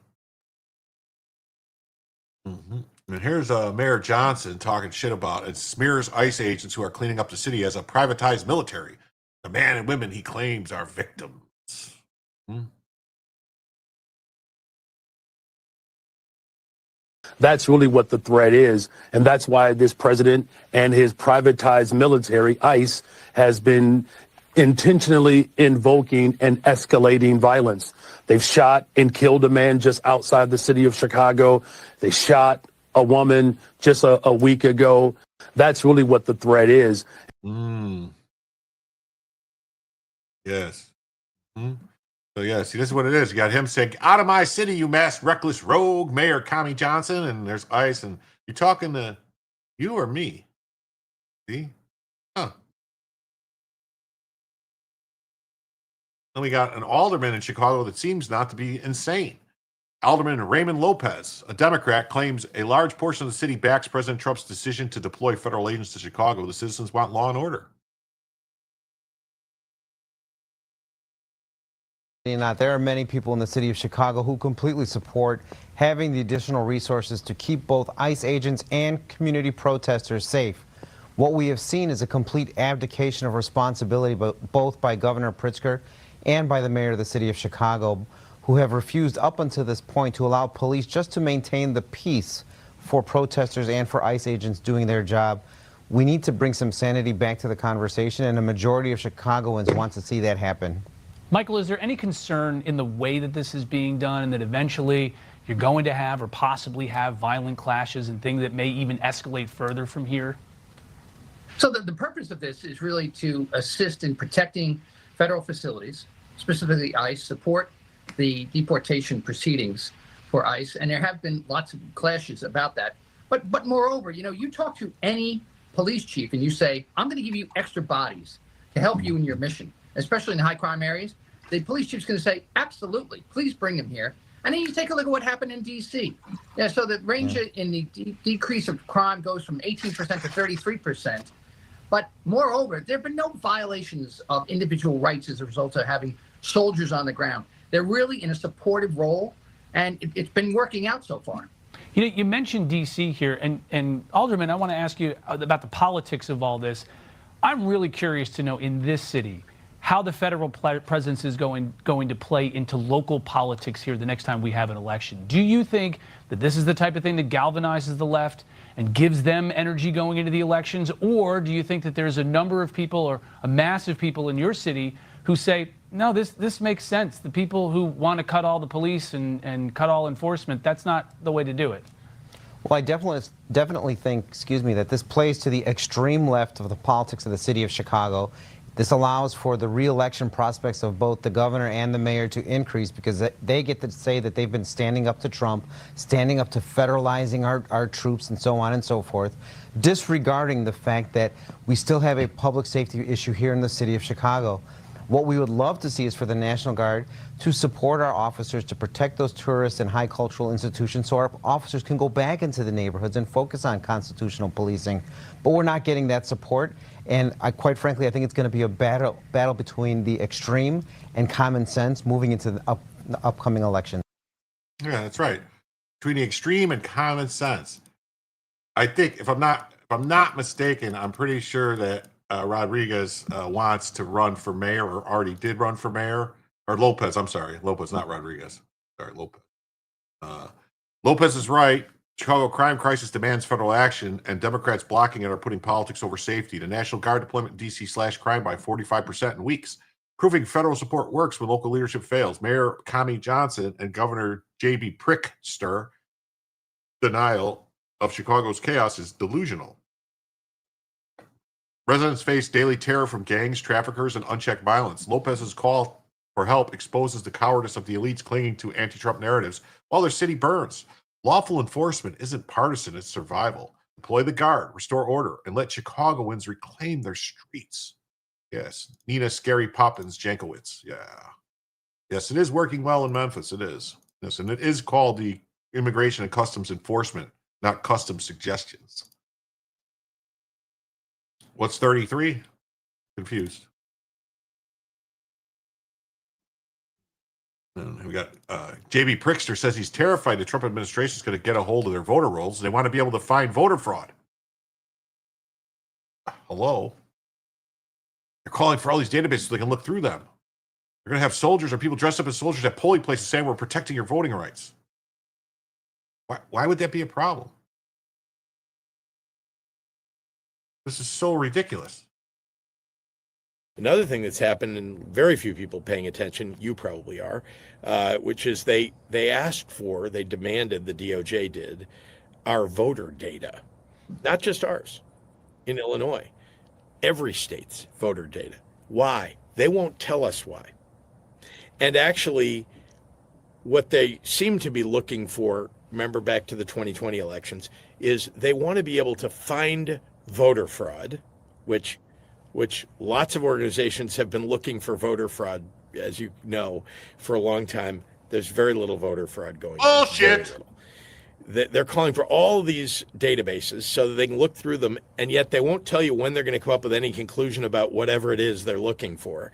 Mm-hmm. And here's Mayor Johnson talking shit about it smears ICE agents who are cleaning up the city as a privatized military. The men and women he claims are victims. That's really what the threat is. And that's why this president and his privatized military, ICE, has been intentionally invoking and escalating violence. They've shot and killed a man just outside the city of Chicago. They shot a woman just a week ago. That's really what the threat is. Yes. So, yeah, see, this is what it is. You got him saying, out of my city, you masked reckless rogue, Mayor Kami Johnson, and there's ICE, and you're talking to you or me. See? Huh. Then we got an alderman in Chicago that seems not to be insane. Alderman Raymond Lopez, a Democrat, claims a large portion of the city backs President Trump's decision to deploy federal agents to Chicago. The citizens want law and order. Not. There are many people in the city of Chicago who completely support having the additional resources to keep both ICE agents and community protesters safe. What we have seen is a complete abdication of responsibility, both by Governor Pritzker and by the mayor of the city of Chicago, who have refused up until this point to allow police just to maintain the peace for protesters and for ICE agents doing their job. We need to bring some sanity back to the conversation, and a majority of Chicagoans want to see that happen. Michael, is there any concern in the way that this is being done and that eventually you're going to have or possibly have violent clashes and things that may even escalate further from here? So the purpose of this is really to assist in protecting federal facilities, specifically ICE, support the deportation proceedings for ICE, and there have been lots of clashes about that. But moreover, you talk to any police chief and you say, I'm going to give you extra bodies to help you in your mission, especially in high crime areas. The police chief's going to say, absolutely, please bring them here. And then you take a look at what happened in D.C. Yeah, so the range in the decrease of crime goes from 18% to 33%. But moreover, there have been no violations of individual rights as a result of having soldiers on the ground. They're really in a supportive role, and it's been working out so far. You mentioned D.C. here, and Alderman, I want to ask you about the politics of all this. I'm really curious to know in this city how the federal presence is going to play into local politics here the next time we have an election. Do you think that this is the type of thing that galvanizes the left and gives them energy going into the elections? Or do you think that there's a number of people or a mass of people in your city who say, no, this makes sense. The people who want to cut all the police and cut all enforcement, that's not the way to do it. Well, I definitely think, that this plays to the extreme left of the politics of the city of Chicago. This allows for the re-election prospects of both the governor and the mayor to increase because they get to say that they've been standing up to Trump, standing up to federalizing our troops and so on and so forth, disregarding the fact that we still have a public safety issue here in the city of Chicago. What we would love to see is for the National Guard to support our officers to protect those tourists and high cultural institutions so our officers can go back into the neighborhoods and focus on constitutional policing. But we're not getting that support. And quite frankly, I think it's going to be a battle between the extreme and common sense moving into the upcoming election. Yeah, that's right. Between the extreme and common sense. I think if I'm not mistaken, I'm pretty sure that Rodriguez wants to run for mayor or already did run for mayor. Or Lopez, I'm sorry. Lopez, not Rodriguez. Sorry, Lopez. Lopez is right. Chicago crime crisis demands federal action, and Democrats blocking it are putting politics over safety. The National Guard deployment in D.C. slashed crime by 45% in weeks, proving federal support works when local leadership fails. Mayor Kami Johnson and Governor J.B. Pritzker denial of Chicago's chaos is delusional. Residents face daily terror from gangs, traffickers, and unchecked violence. Lopez's call for help exposes the cowardice of the elites clinging to anti-Trump narratives while their city burns. Lawful enforcement isn't partisan, it's survival. Deploy the Guard, restore order, and let Chicagoans reclaim their streets. Yes, Nina Scary Poppins Jankowicz. Yeah. Yes, it is working well in Memphis. It is. Yes, and it is called the Immigration and Customs Enforcement, not Customs Suggestions. What's 33? Confused. And we got J.B. Pritzker says he's terrified the Trump administration is going to get a hold of their voter rolls. They want to be able to find voter fraud. Hello? They're calling for all these databases so they can look through them. They're going to have soldiers or people dressed up as soldiers at polling places saying we're protecting your voting rights. Why would that be a problem? This is so ridiculous. Another thing that's happened, and very few people paying attention, you probably are, which is they demanded, the DOJ did, our voter data. Not just ours. In Illinois, every state's voter data. Why? They won't tell us why. And actually, what they seem to be looking for, remember back to the 2020 elections, is they want to be able to find voter fraud, which lots of organizations have been looking for voter fraud, as you know, for a long time. There's very little voter fraud going on. Bullshit. They're calling for all these databases so that they can look through them, and yet they won't tell you when they're going to come up with any conclusion about whatever it is they're looking for.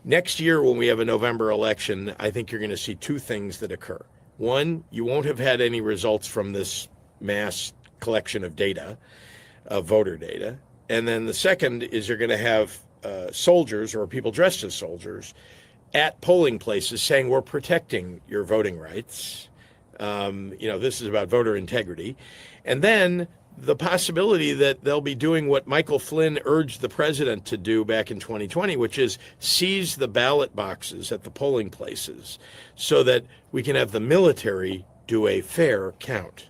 Next year, when we have a November election, I think you're going to see two things that occur. One, you won't have had any results from this mass collection of data, of voter data. And then the second is you're going to have soldiers or people dressed as soldiers at polling places saying we're protecting your voting rights. This is about voter integrity. And then the possibility that they'll be doing what Michael Flynn urged the president to do back in 2020, which is seize the ballot boxes at the polling places so that we can have the military do a fair count.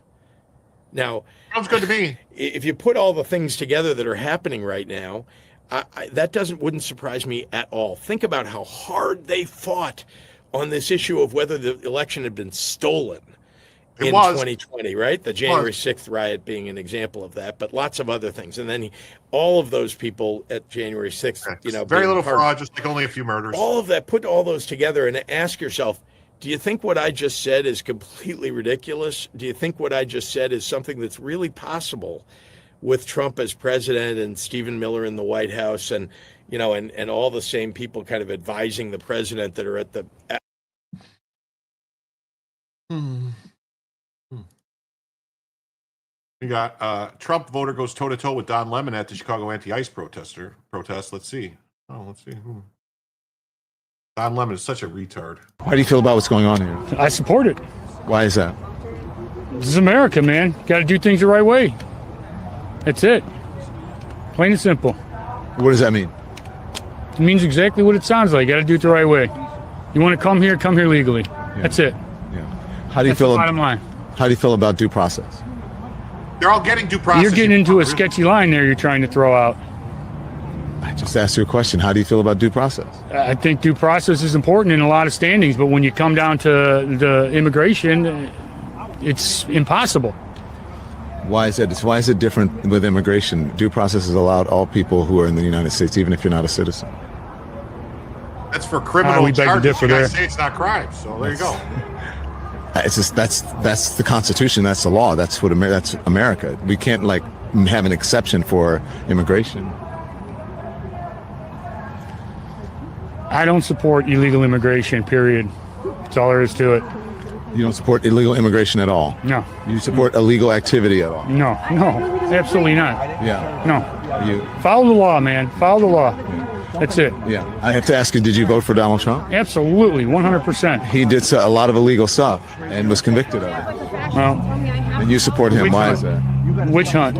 Now, sounds good to me. If you put all the things together that are happening right now, that wouldn't surprise me at all. Think about how hard they fought on this issue of whether the election had been stolen in 2020, right? The January 6th riot being an example of that, but lots of other things. And then all of those people at January 6th, very little fraud, just like only a few murders. All of that, put all those together and ask yourself, do you think what I just said is completely ridiculous? Do you think what I just said is something that's really possible with Trump as president and Stephen Miller in the White House and all the same people kind of advising the president that are at the... We got Trump voter goes toe-to-toe with Don Lemon at the Chicago anti-ICE protest. Let's see. Don Lemon is such a retard. How do you feel about what's going on here? I support it. Why is that? This is America, man. Got to do things the right way. That's it. Plain and simple. What does that mean? It means exactly what it sounds like. Got to do it the right way. You want to come here legally. Yeah. That's it. Yeah. How do you feel? Bottom line. How do you feel about due process? They're all getting due process. You're getting into a sketchy line there. You're trying to throw out. I just asked you a question. How do you feel about due process? I think due process is important in a lot of standings, but when you come down to the immigration, it's impossible. Why is it? Why is it different with immigration? Due process is allowed all people who are in the United States, even if you're not a citizen. That's for criminal we beg to charges. differ You guys there. say it's not crime, so there you go. It's just that's the Constitution. That's the law. That's what that's America. We can't like have an exception for immigration. I don't support illegal immigration, period. That's all there is to it. You don't support illegal immigration at all? No. You support illegal activity at all? No, absolutely not. Yeah. No. You follow the law, man. Follow the law. That's it. Yeah. I have to ask you, did you vote for Donald Trump? Absolutely, 100%. He did a lot of illegal stuff and was convicted of it. Well, and you support him. Why is that? Witch hunt.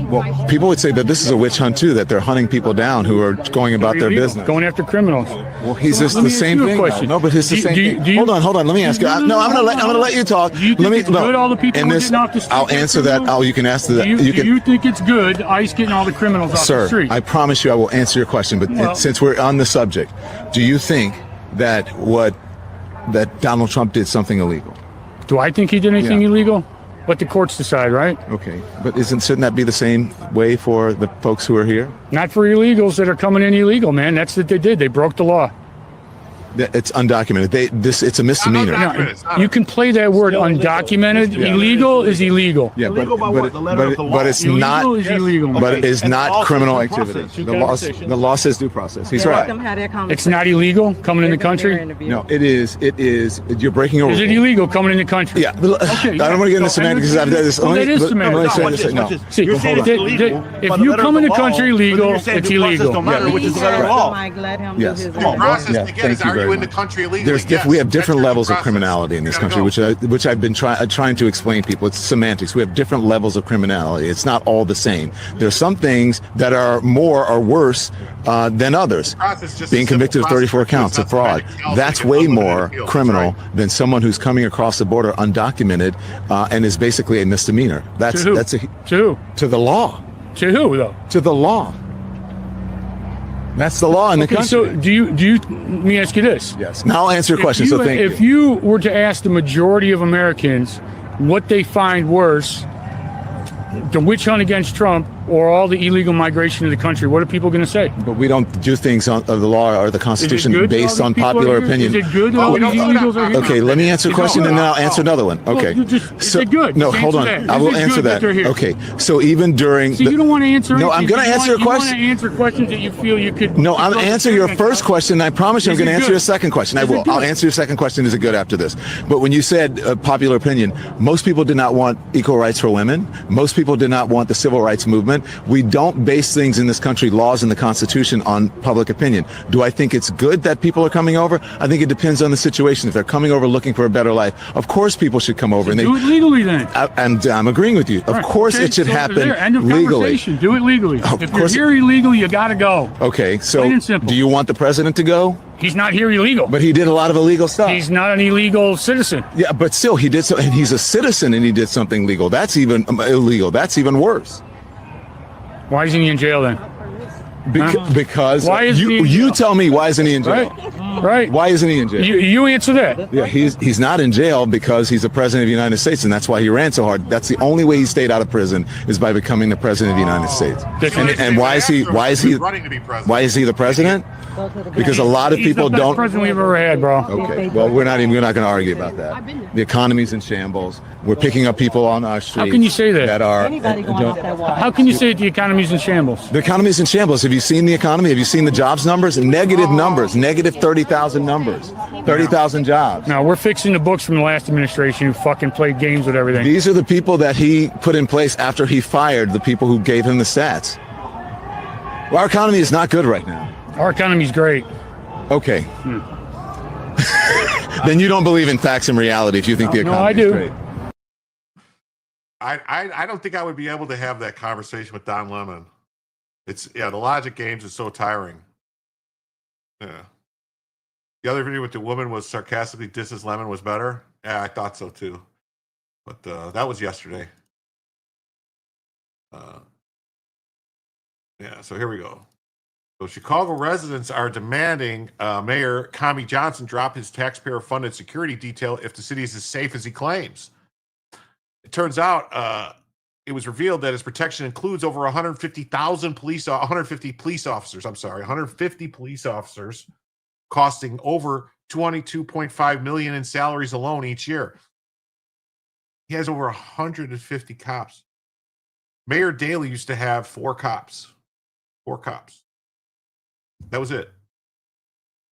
Well, people would say that this is a witch hunt too, that they're hunting people down who are going about their business. Going after criminals. Well, he's just the same thing. No, but it's the same thing. Hold on. Let me ask you. No, I'm gonna let you talk. Do you think it's good all the people who are getting off the street? I'll answer that. You can ask that. Do you think it's good ICE getting all the criminals off the street? Sir, I promise you I will answer your question. But since we're on the subject, do you think that that Donald Trump did something illegal? Do I think he did anything illegal? Let the courts decide, right? Okay, but shouldn't that be the same way for the folks who are here? Not for illegals that are coming in illegal, man. That's what they did. They broke the law. It's undocumented. It's a misdemeanor. No, you can play that word undocumented. Yeah. Illegal is illegal. Yeah, Illegal by what? The letter of the law. But it's Illegal not. is illegal. But it is And not also criminal due activity. process. The law says due process. He's right. It's not illegal coming in the country. No, it is. It is. You're breaking a rule. Is it illegal coming in the country? Yeah. I don't want to get into semantics. That is semantics. No. See, You're saying it's illegal, if by the you letter come of in the the country law, legal, but you're saying it's due process illegal. don't matter, which is the letter of the law. Yes. The process to get is, are you in the country illegally? We have different levels of criminality in this country, which I've been trying to explain to people. It's semantics. We have different levels of criminality. It's not all the same. There are some things that are more or worse than others. Being convicted of 34 counts of fraud. That's way more criminal than someone who's coming across the border undocumented and is basically a misdemeanor. To the law. To who though? To the law. That's the law in the country. So do you? Let me ask you this. Yes. Now I'll answer your question. If you were to ask the majority of Americans what they find worse, the witch hunt against Trump or all the illegal migration to the country, what are people going to say? But we don't do things of the law or the Constitution based on popular opinion. Is it good that all these illegals are here? Okay, let me answer a question and then I'll answer another one. Okay. Is it good? No, hold on. I will answer that. Okay. So even during. So you don't want to answer. No, I'm going to answer a question. You want to answer questions that you feel you could. No, I'm answering your first question. I promise you, I'm going to answer your second question. I will. I'll answer your second question. Is it good after this? But when you said popular opinion, most people did not want equal rights for women. Most people did not want the civil rights movement. We don't base things in this country, laws and the Constitution, on public opinion. Do I think it's good that people are coming over? I think it depends on the situation. If they're coming over looking for a better life, of course people should come over. Do it legally then. And I'm agreeing with you. Of course it should happen end of legally. Do it legally. Of If course you're here illegal, you got to go. Okay, so Plain and simple. do you want the president to go? He's not here illegal. But he did a lot of illegal stuff. He's not an illegal citizen. Yeah, but still, he did so, and he's a citizen and he did something legal. That's even illegal. That's even worse. Why isn't he in jail then? Because why is you tell me, why isn't he in jail? Right. Why isn't he in jail? You answer that. Yeah, he's not in jail because he's the president of the United States, and that's why he ran so hard. That's the only way he stayed out of prison is by becoming the president of the United States. And why is he the president? Because a lot of people He's the best don't. president we've ever had, bro. Okay. Well, we're not going to argue about that. The economy's in shambles. We're picking up people on our streets. How can you say that? How can you say that the economy's in shambles? The economy's in shambles. Have you seen the economy? Have you seen the jobs numbers? Negative numbers. Negative 30,000 numbers. 30,000 jobs. No, we're fixing the books from the last administration who fucking played games with everything. These are the people that he put in place after he fired the people who gave him the stats. Well, our economy is not good right now. Our economy's great. Okay. Then you don't believe in facts and reality if you think the economy is great. I don't think I would be able to have that conversation with Don Lemon. The logic games is so tiring. Yeah. The other video with the woman was sarcastically disses Lemon was better. Yeah, I thought so too. But that was yesterday. So here we go. So Chicago residents are demanding Mayor Kami Johnson drop his taxpayer-funded security detail if the city is as safe as he claims. It turns out it was revealed that his protection includes over 150 police officers, costing over $22.5 million in salaries alone each year. He has over 150 cops. Mayor Daley used to have 4 cops. 4 cops. That was it.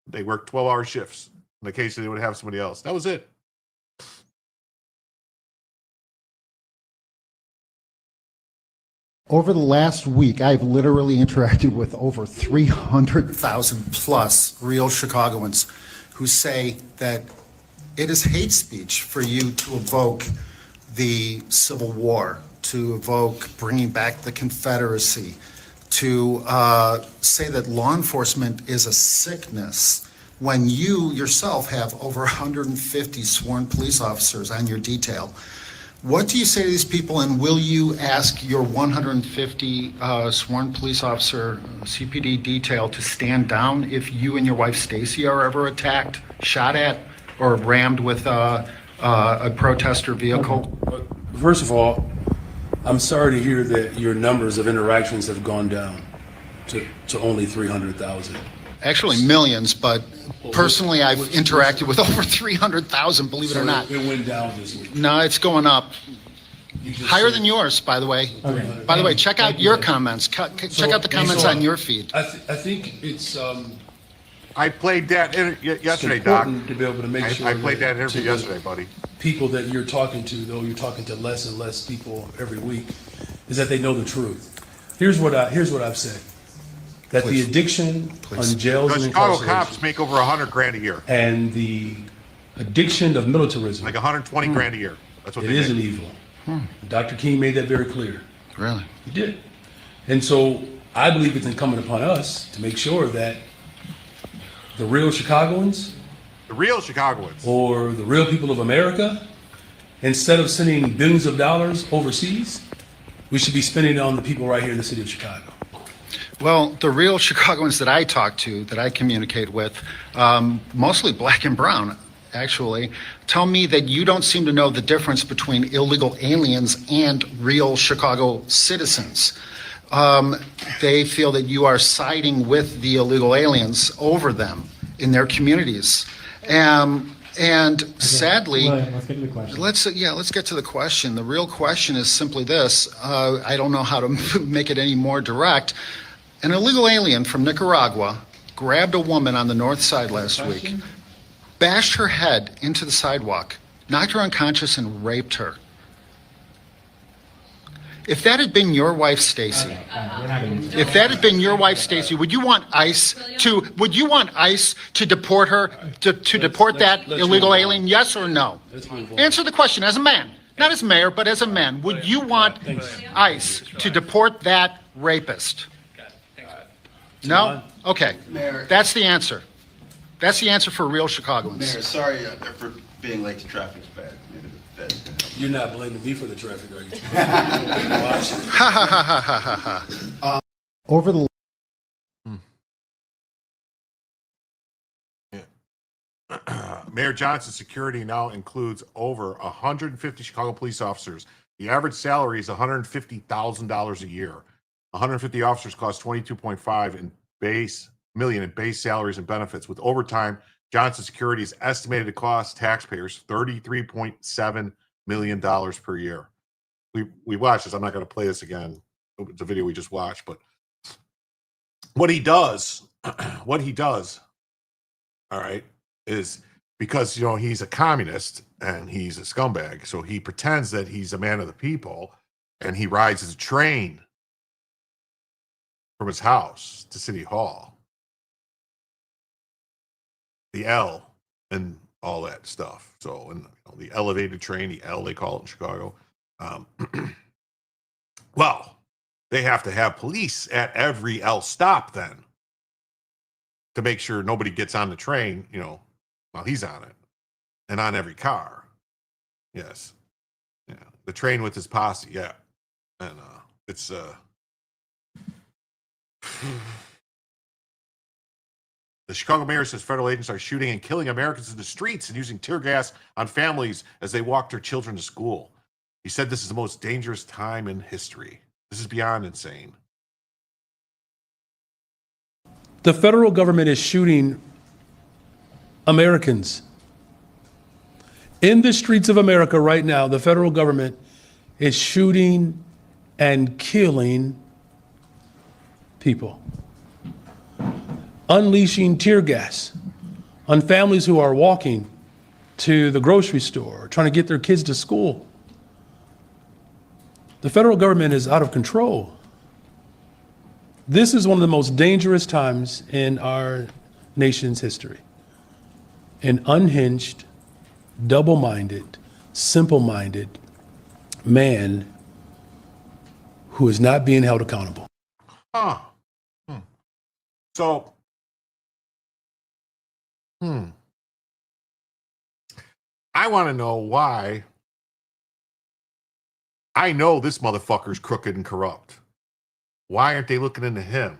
They worked 12-hour shifts. In the case they would have somebody else. That was it. Over the last week, I've literally interacted with over 300,000 plus real Chicagoans who say that it is hate speech for you to evoke the Civil War, to evoke bringing back the Confederacy, to say that law enforcement is a sickness when you yourself have over 150 sworn police officers on your detail. What do you say to these people, and will you ask your 150 sworn police officer CPD detail to stand down if you and your wife Stacy are ever attacked, shot at, or rammed with a protester vehicle? First of all, I'm sorry to hear that your numbers of interactions have gone down to only 300,000. Actually millions, but personally I've interacted with over 300,000, believe it or not. It went down this week. No, it's going up. Higher than yours, by the way. Okay. By the way, check out your comments. Check out the comments on your feed. I think it's I played that yesterday, it's Doc. important to be able to make sure I played that interview to yesterday, buddy. People that you're talking to, though you're talking to less and less people every week, is that they know the truth. Here's what I've said. That the addiction on jails and Chicago incarceration cops make over $100,000 a year. and the addiction of militarism, like 120 grand a year. That's what it they is make. an evil. Dr. King made that very clear. Really? He did. And so I believe it's incumbent upon us to make sure that the real Chicagoans, or the real people of America, instead of sending billions of dollars overseas, we should be spending it on the people right here in the city of Chicago. Well, the real Chicagoans that I talk to, that I communicate with, mostly black and brown, actually, tell me that you don't seem to know the difference between illegal aliens and real Chicago citizens. They feel that you are siding with the illegal aliens over them in their communities. And sadly, let's get to the question. Let's get to the question. The real question is simply this. I don't know how to make it any more direct. An illegal alien from Nicaragua grabbed a woman on the north side last week, bashed her head into the sidewalk, knocked her unconscious, and raped her. If that had been your wife, Stacy, would you want ICE to deport her, to deport that illegal alien? Yes or no? Answer the question as a man, not as mayor, but as a man. Would you want ICE to deport that rapist? No? Okay. Mayor. That's the answer. That's the answer for real Chicagoans. Mayor, sorry for being late to traffic's bad. You're not blaming me for the traffic, are you? Ha ha ha ha ha ha. Over the Mayor Johnson's security now includes over 150 Chicago police officers. The average salary is $150,000 a year. 150 officers cost $22.5 million in base salaries and benefits. With overtime, Johnson Security is estimated to cost taxpayers $33.7 million per year. We watched this. I'm not going to play this again. It's a video we just watched, but what he does, all right, is because, he's a communist and he's a scumbag. So he pretends that he's a man of the people, and he rides his train from his house to City Hall, the L and all that stuff. So, and the elevated train, the L they call it in Chicago. Well, they have to have police at every L stop then to make sure nobody gets on the train, while he's on it, and on every car. Yes. Yeah. The train with his posse. Yeah. And it's the Chicago mayor says federal agents are shooting and killing Americans in the streets and using tear gas on families as they walk their children to school. He said this is the most dangerous time in history. This is beyond insane. The federal government is shooting Americans. In the streets of America right now, the federal government is shooting and killing people, unleashing tear gas on families who are walking to the grocery store, trying to get their kids to school. The federal government is out of control. This is one of the most dangerous times in our nation's history. An unhinged, double-minded, simple-minded man who is not being held accountable. So, I want to know why. I know this motherfucker's crooked and corrupt. Why aren't they looking into him?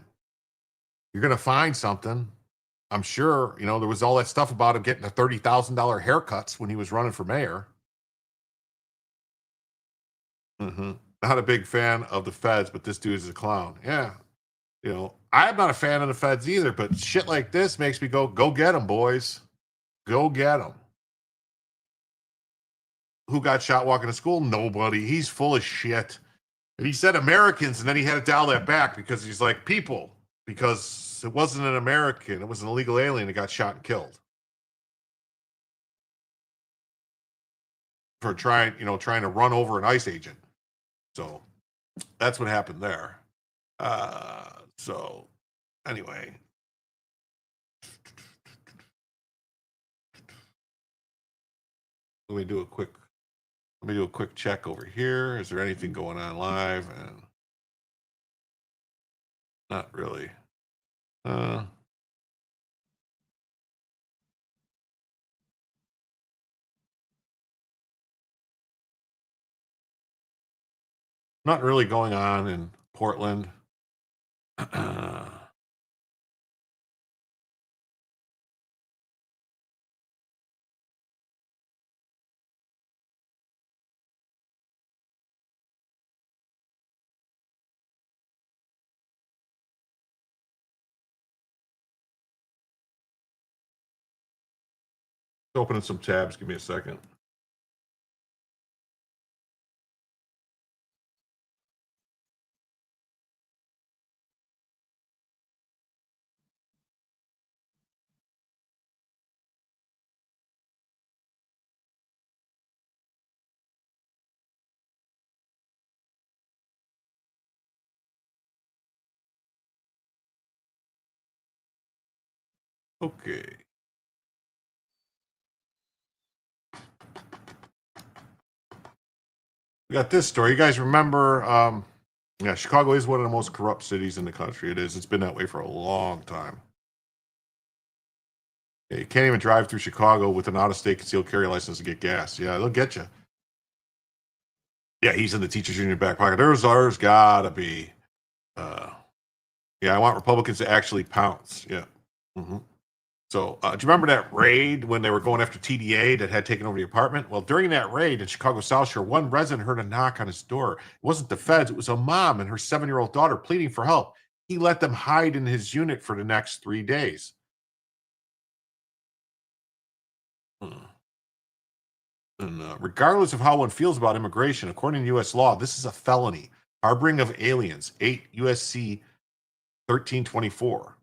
You're going to find something. I'm sure, there was all that stuff about him getting the $30,000 haircuts when he was running for mayor. Not a big fan of the feds, but this dude is a clown. Yeah. I'm not a fan of the feds either, but shit like this makes me go get them, boys. Go get them. Who got shot walking to school? Nobody. He's full of shit. And he said Americans, and then he had to dial that back because he's like, people, because it wasn't an American. It was an illegal alien that got shot and killed. For trying to run over an ICE agent. So that's what happened there. So anyway. Let me do a quick check over here. Is there anything going on live? And not really. Not really going on in Portland. Opening some tabs. Give me a second. Okay. We got this story. You guys remember, Chicago is one of the most corrupt cities in the country. It is. It's been that way for a long time. Yeah, you can't even drive through Chicago with an out-of-state concealed carry license to get gas. Yeah, they'll get you. Yeah, he's in the teachers union back pocket. There's gotta be. I want Republicans to actually pounce. Yeah. So, do you remember that raid when they were going after TDA that had taken over the apartment? Well, during that raid in Chicago South Shore, one resident heard a knock on his door. It wasn't the feds. It was a mom and her 7-year-old daughter pleading for help. He let them hide in his unit for the next 3 days. And regardless of how one feels about immigration, according to U.S. law, this is a felony. Harboring of aliens, 8 U.S.C. 1324.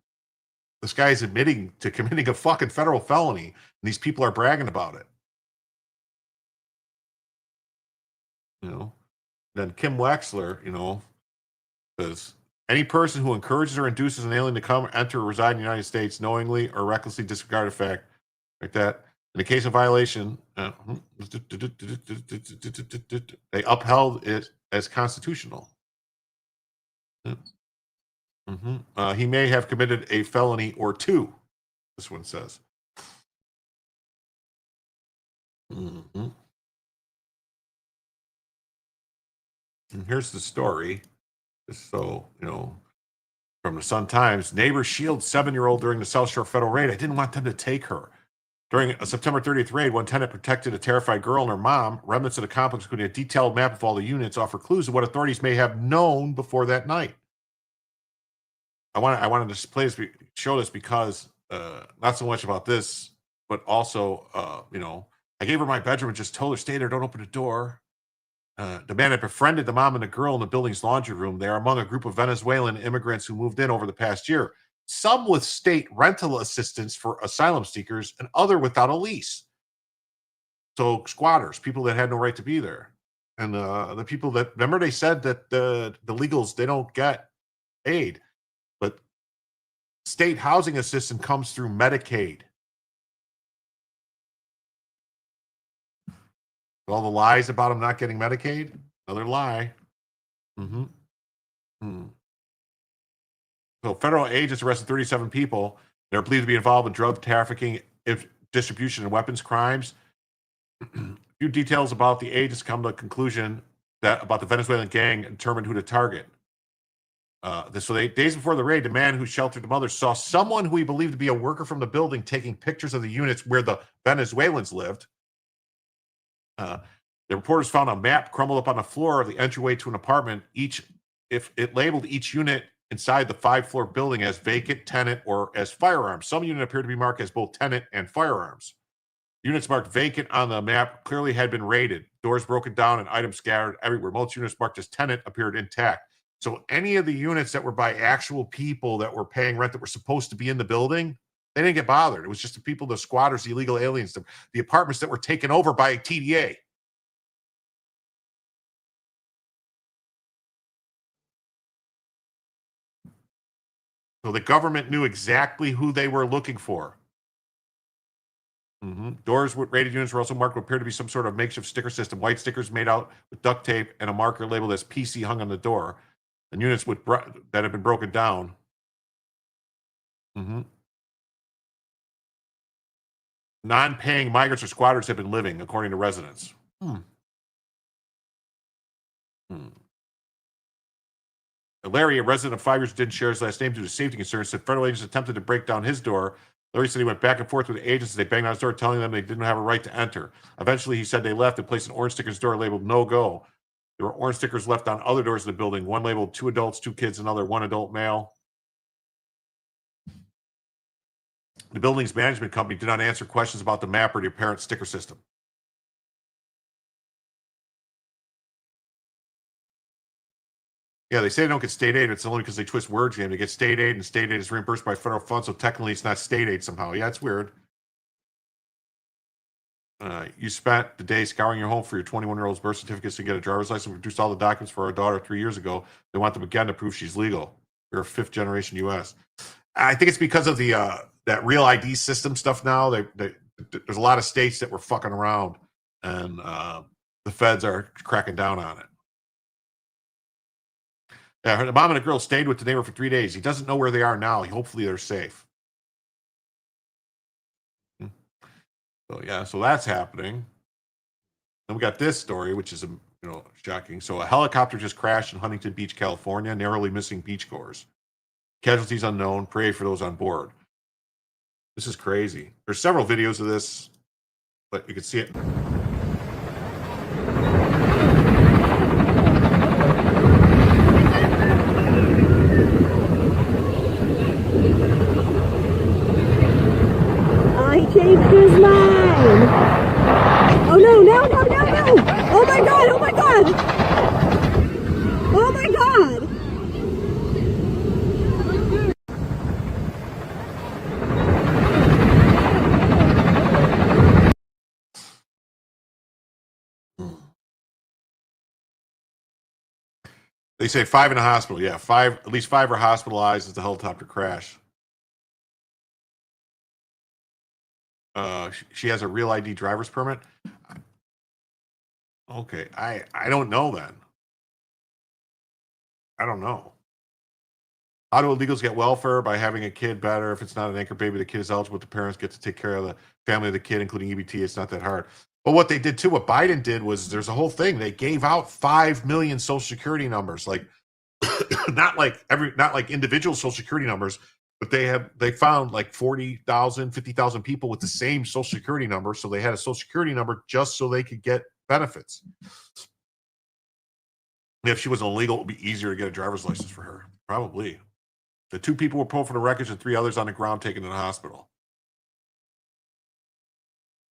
This guy is admitting to committing a fucking federal felony, and these people are bragging about it. Then Kim Wexler, says, any person who encourages or induces an alien to come, enter, or reside in the United States knowingly or recklessly disregard a fact like that, in the case of violation, they upheld it as constitutional. He may have committed a felony or two, this one says. And here's the story. So, from the Sun Times, neighbors shield 7-year-old during the South Shore federal raid. I didn't want them to take her. During a September 30th raid, one tenant protected a terrified girl and her mom. Remnants of the complex, including a detailed map of all the units, offer clues of what authorities may have known before that night. I wanted to show this because not so much about this but also, I gave her my bedroom and just told her, stay there, don't open the door. The man had befriended the mom and the girl in the building's laundry room. They are among a group of Venezuelan immigrants who moved in over the past year, some with state rental assistance for asylum seekers and other without a lease. So squatters, people that had no right to be there. And the people that, remember they said that the legals, they don't get aid, but state housing assistance comes through Medicaid. All the lies about them not getting Medicaid, another lie. So federal agents arrested 37 people. They're believed to be involved in drug trafficking, distribution, and weapons crimes. A few details about the agents come to a conclusion that about the Venezuelan gang determined who to target. Days before the raid, the man who sheltered the mother saw someone who he believed to be a worker from the building taking pictures of the units where the Venezuelans lived. The reporters found a map crumbled up on the floor of the entryway to an apartment. If it labeled each unit inside the 5-floor building as vacant, tenant, or as firearms. Some units appear to be marked as both tenant and firearms. Units marked vacant on the map clearly had been raided, doors broken down, and items scattered everywhere. Most units marked as tenant appeared intact. So any of the units that were by actual people that were paying rent that were supposed to be in the building, they didn't get bothered. It was just the people, the squatters, the illegal aliens, the apartments that were taken over by TDA. So the government knew exactly who they were looking for. Doors with rated units were also marked what appeared to be some sort of makeshift sticker system. White stickers made out with duct tape and a marker labeled as PC hung on the door. And units that have been broken down. Non-paying migrants or squatters have been living, according to residents. Larry, a resident of 5 years, didn't share his last name due to safety concerns, said federal agents attempted to break down his door. Larry said he went back and forth with the agents as they banged on his door, telling them they didn't have a right to enter. Eventually, he said they left and placed an orange sticker on his door labeled "No Go." There were orange stickers left on other doors of the building, one labeled 2 adults, 2 kids, another 1 adult male. The building's management company did not answer questions about the map or the apparent sticker system. Yeah, they say they don't get state aid. It's only because they twist words, Jim. They get state aid, and state aid is reimbursed by federal funds, so technically it's not state aid somehow. Yeah, it's weird. You spent the day scouring your home for your 21-year-old's birth certificates to get a driver's license. We produced all the documents for our daughter 3 years ago. They want them again to prove she's legal. We're a 5th-generation U.S. I think it's because of the that real ID system stuff now. There's a lot of states that were fucking around, and the feds are cracking down on it. Yeah, the mom and the girl stayed with the neighbor for 3 days. He doesn't know where they are now. Hopefully they're safe. So yeah, so that's happening. Then we got this story, which is shocking. So a helicopter just crashed in Huntington Beach, California, narrowly missing beachgoers. Casualties unknown. Pray for those on board. This is crazy. There's several videos of this, but you can see it. He changed his mind. Oh no, no, no, no, no. Oh my God, oh my God. Oh my God. They say 5 in the hospital. Yeah, at least 5 are hospitalized as the helicopter crash. She has a real ID driver's permit. Okay, I don't know then. I don't know. How do illegals get welfare? By having a kid better. If it's not an anchor baby, the kid is eligible. The parents get to take care of the family of the kid, including EBT. It's not that hard. But what they did too, what Biden did was there's a whole thing. They gave out 5 million social security numbers, like not like individual social security numbers, but they found like 40,000, 50,000 people with the same social security number. So they had a social security number just so they could get benefits. If she was illegal, it would be easier to get a driver's license for her. Probably. The 2 people were pulled from the wreckage and 3 others on the ground taken to the hospital.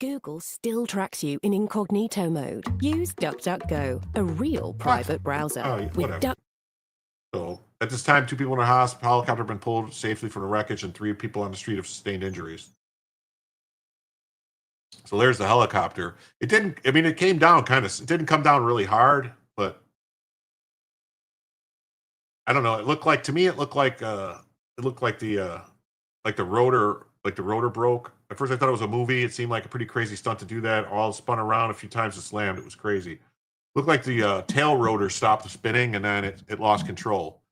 Google still tracks you in incognito mode. Use DuckDuckGo, a real private browser. Oh, With whatever. Duck. So at this time, 2 people in a hospital, helicopter have been pulled safely from the wreckage, and 3 people on the street have sustained injuries. So there's the helicopter. It didn't, I mean, it came down it didn't come down really hard, but I don't know. It looked like, to me, it looked like the rotor broke. At first I thought it was a movie. It seemed like a pretty crazy stunt to do that. All spun around a few times and slammed. It was crazy. Looked like the tail rotor stopped spinning and then it lost control.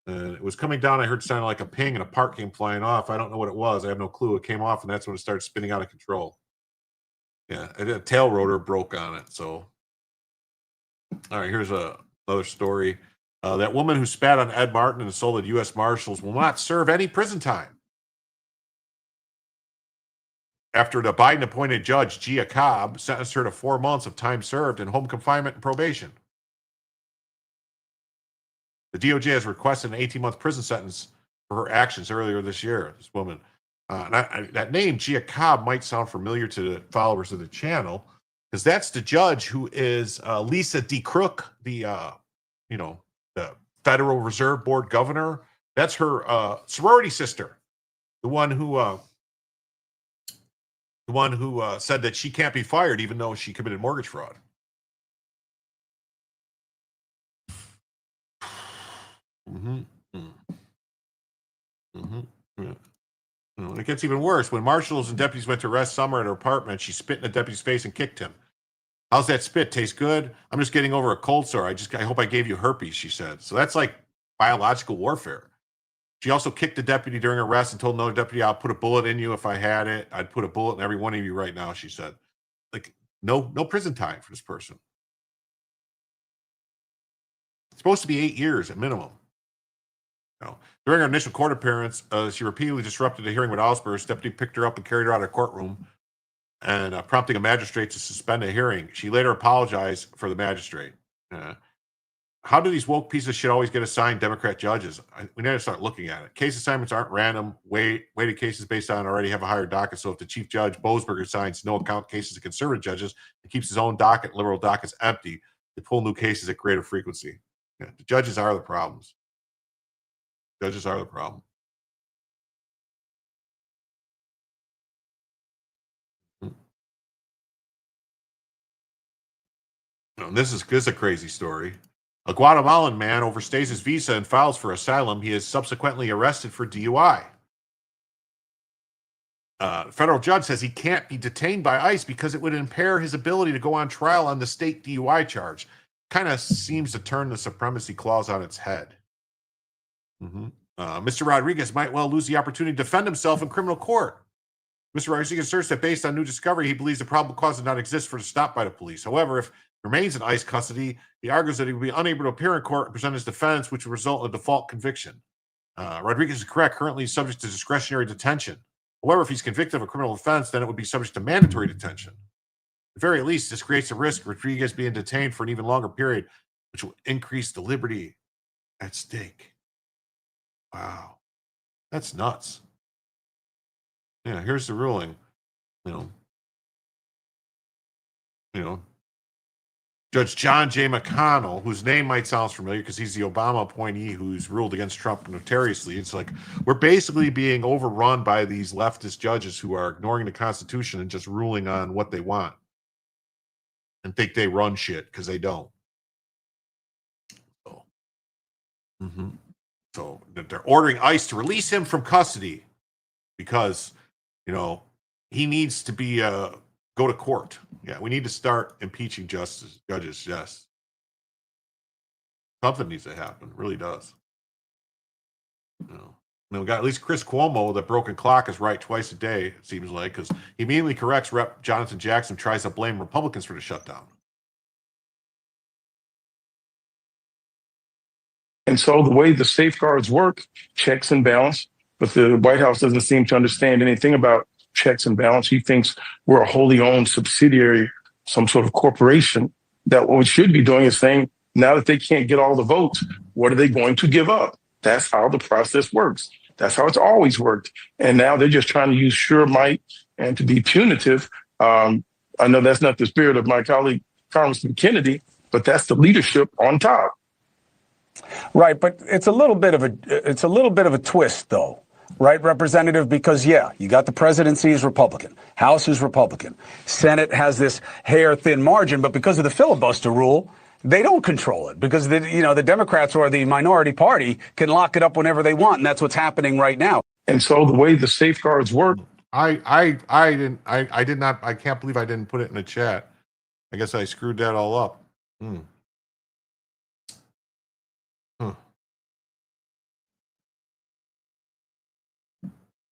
And it was coming down. I heard it sounded like a ping and a part came flying off. I don't know what it was. I have no clue. It came off and that's when it started spinning out of control. Yeah, a tail rotor broke on it. So, all right, here's another story. That woman who spat on Ed Martin and assaulted U.S. Marshals will not serve any prison time. After the Biden-appointed judge, Gia Cobb, sentenced her to 4 months of time served in home confinement and probation. The DOJ has requested an 18-month prison sentence for her actions earlier this year, this woman. That name, Gia Cobb, might sound familiar to the followers of the channel, because that's the judge who is Lisa DeCrook, the Federal Reserve Board governor. That's her sorority sister, the one who said that she can't be fired even though she committed mortgage fraud. And it gets even worse. When marshals and deputies went to arrest Summer at her apartment, she spit in a deputy's face and kicked him. How's that spit? Taste good? I'm just getting over a cold sore. I hope I gave you herpes, she said. So that's like biological warfare. She also kicked the deputy during arrest and told another deputy, I'll put a bullet in you if I had it. I'd put a bullet in every one of you right now, she said. Like, no prison time for this person. It's supposed to be 8 years at minimum. During her initial court appearance, she repeatedly disrupted a hearing with Ausburst. Deputy picked her up and carried her out of the courtroom, and prompting a magistrate to suspend a hearing. She later apologized for the magistrate. How do these woke pieces of shit always get assigned Democrat judges? We need to start looking at it. Case assignments aren't random. Weighted cases based on already have a higher docket. So if the chief judge, Boasberger, assigns no account cases to conservative judges and keeps his own docket, liberal dockets empty, they pull new cases at greater frequency. Yeah, the judges are the problems. Judges are the problem. This is a crazy story. A Guatemalan man overstays his visa and files for asylum. He is subsequently arrested for DUI. Federal judge says he can't be detained by ICE because it would impair his ability to go on trial on the state DUI charge. Kind of seems to turn the supremacy clause on its head. Mr. Rodriguez might well lose the opportunity to defend himself in criminal court. Mr. Rodriguez asserts that based on new discovery, he believes the probable cause does not exist for the stop by the police. However, if he remains in ICE custody, he argues that he will be unable to appear in court and present his defense, which would result in a default conviction. Rodriguez is correct. Currently, he's subject to discretionary detention. However, if he's convicted of a criminal offense, then it would be subject to mandatory detention. At the very least, this creates a risk of Rodriguez being detained for an even longer period, which will increase the liberty at stake. Wow. That's nuts. Yeah, here's the ruling. Judge John J. McConnell, whose name might sound familiar because he's the Obama appointee who's ruled against Trump notoriously. It's like we're basically being overrun by these leftist judges who are ignoring the Constitution and just ruling on what they want and think they run shit because they don't. So they're ordering ICE to release him from custody because, he needs to be go to court. Yeah, we need to start impeaching judges. Yes, something needs to happen. It really does. We got at least Chris Cuomo. The broken clock is right twice a day. It seems like because he immediately corrects Rep. Jonathan Jackson, tries to blame Republicans for the shutdown. And so the way the safeguards work, checks and balance, but the White House doesn't seem to understand anything about checks and balance. He thinks we're a wholly owned subsidiary, some sort of corporation, that what we should be doing is saying, now that they can't get all the votes, what are they going to give up? That's how the process works. That's how it's always worked. And now they're just trying to use sure might and to be punitive I know that's not the spirit of my colleague, Congressman Kennedy, but that's the leadership on top. Right, but it's a little bit of a twist, though, right, Representative? Because you got the presidency is Republican, House is Republican, Senate has this hair-thin margin, but because of the filibuster rule, they don't control it because the Democrats or the minority party can lock it up whenever they want, and that's what's happening right now. And so the way the safeguards work, I did not. I can't believe I didn't put it in the chat. I guess I screwed that all up.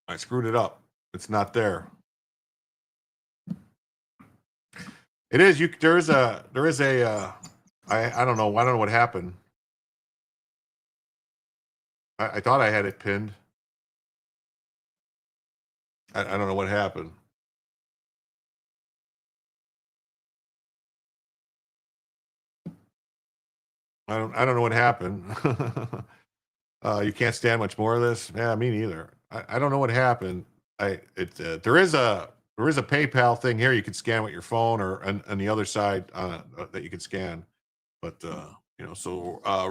I screwed it up. It's not there. It is. There is a. I don't know. I don't know what happened. I thought I had it pinned. I don't know what happened. I don't know what happened. You can't stand much more of this. Yeah, me neither. I don't know what happened. There is a PayPal thing here. You can scan with your phone, or on the other side that you can scan. But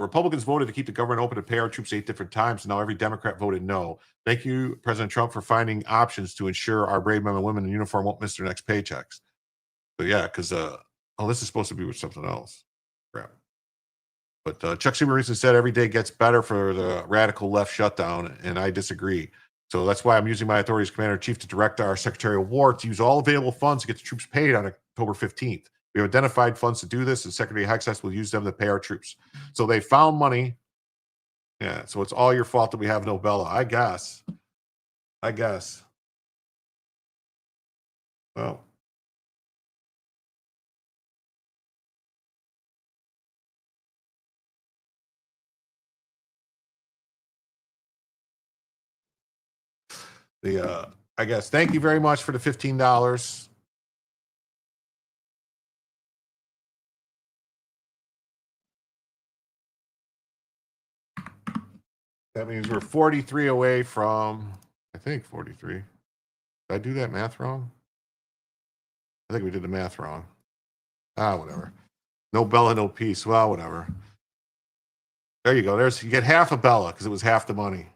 Republicans voted to keep the government open to pay our troops 8 different times. Now every Democrat voted no. Thank you, President Trump, for finding options to ensure our brave men and women in uniform won't miss their next paychecks. But yeah, because this is supposed to be with something else. Crap. But Chuck Schumer recently said every day gets better for the radical left shutdown, and I disagree. So that's why I'm using my authority as Commander-in-Chief to direct our Secretary of War to use all available funds to get the troops paid on October 15th. We have identified funds to do this, and Secretary Hexas will use them to pay our troops. So they found money. Yeah, so it's all your fault that we have no Bella, I guess. Well. I guess. Thank you very much for the $15. That means we're 43 away from, I think 43. Did I do that math wrong? I think we did the math wrong. Whatever. No Bella, no peace. Well, whatever. There you go. You get half a Bella because it was half the money.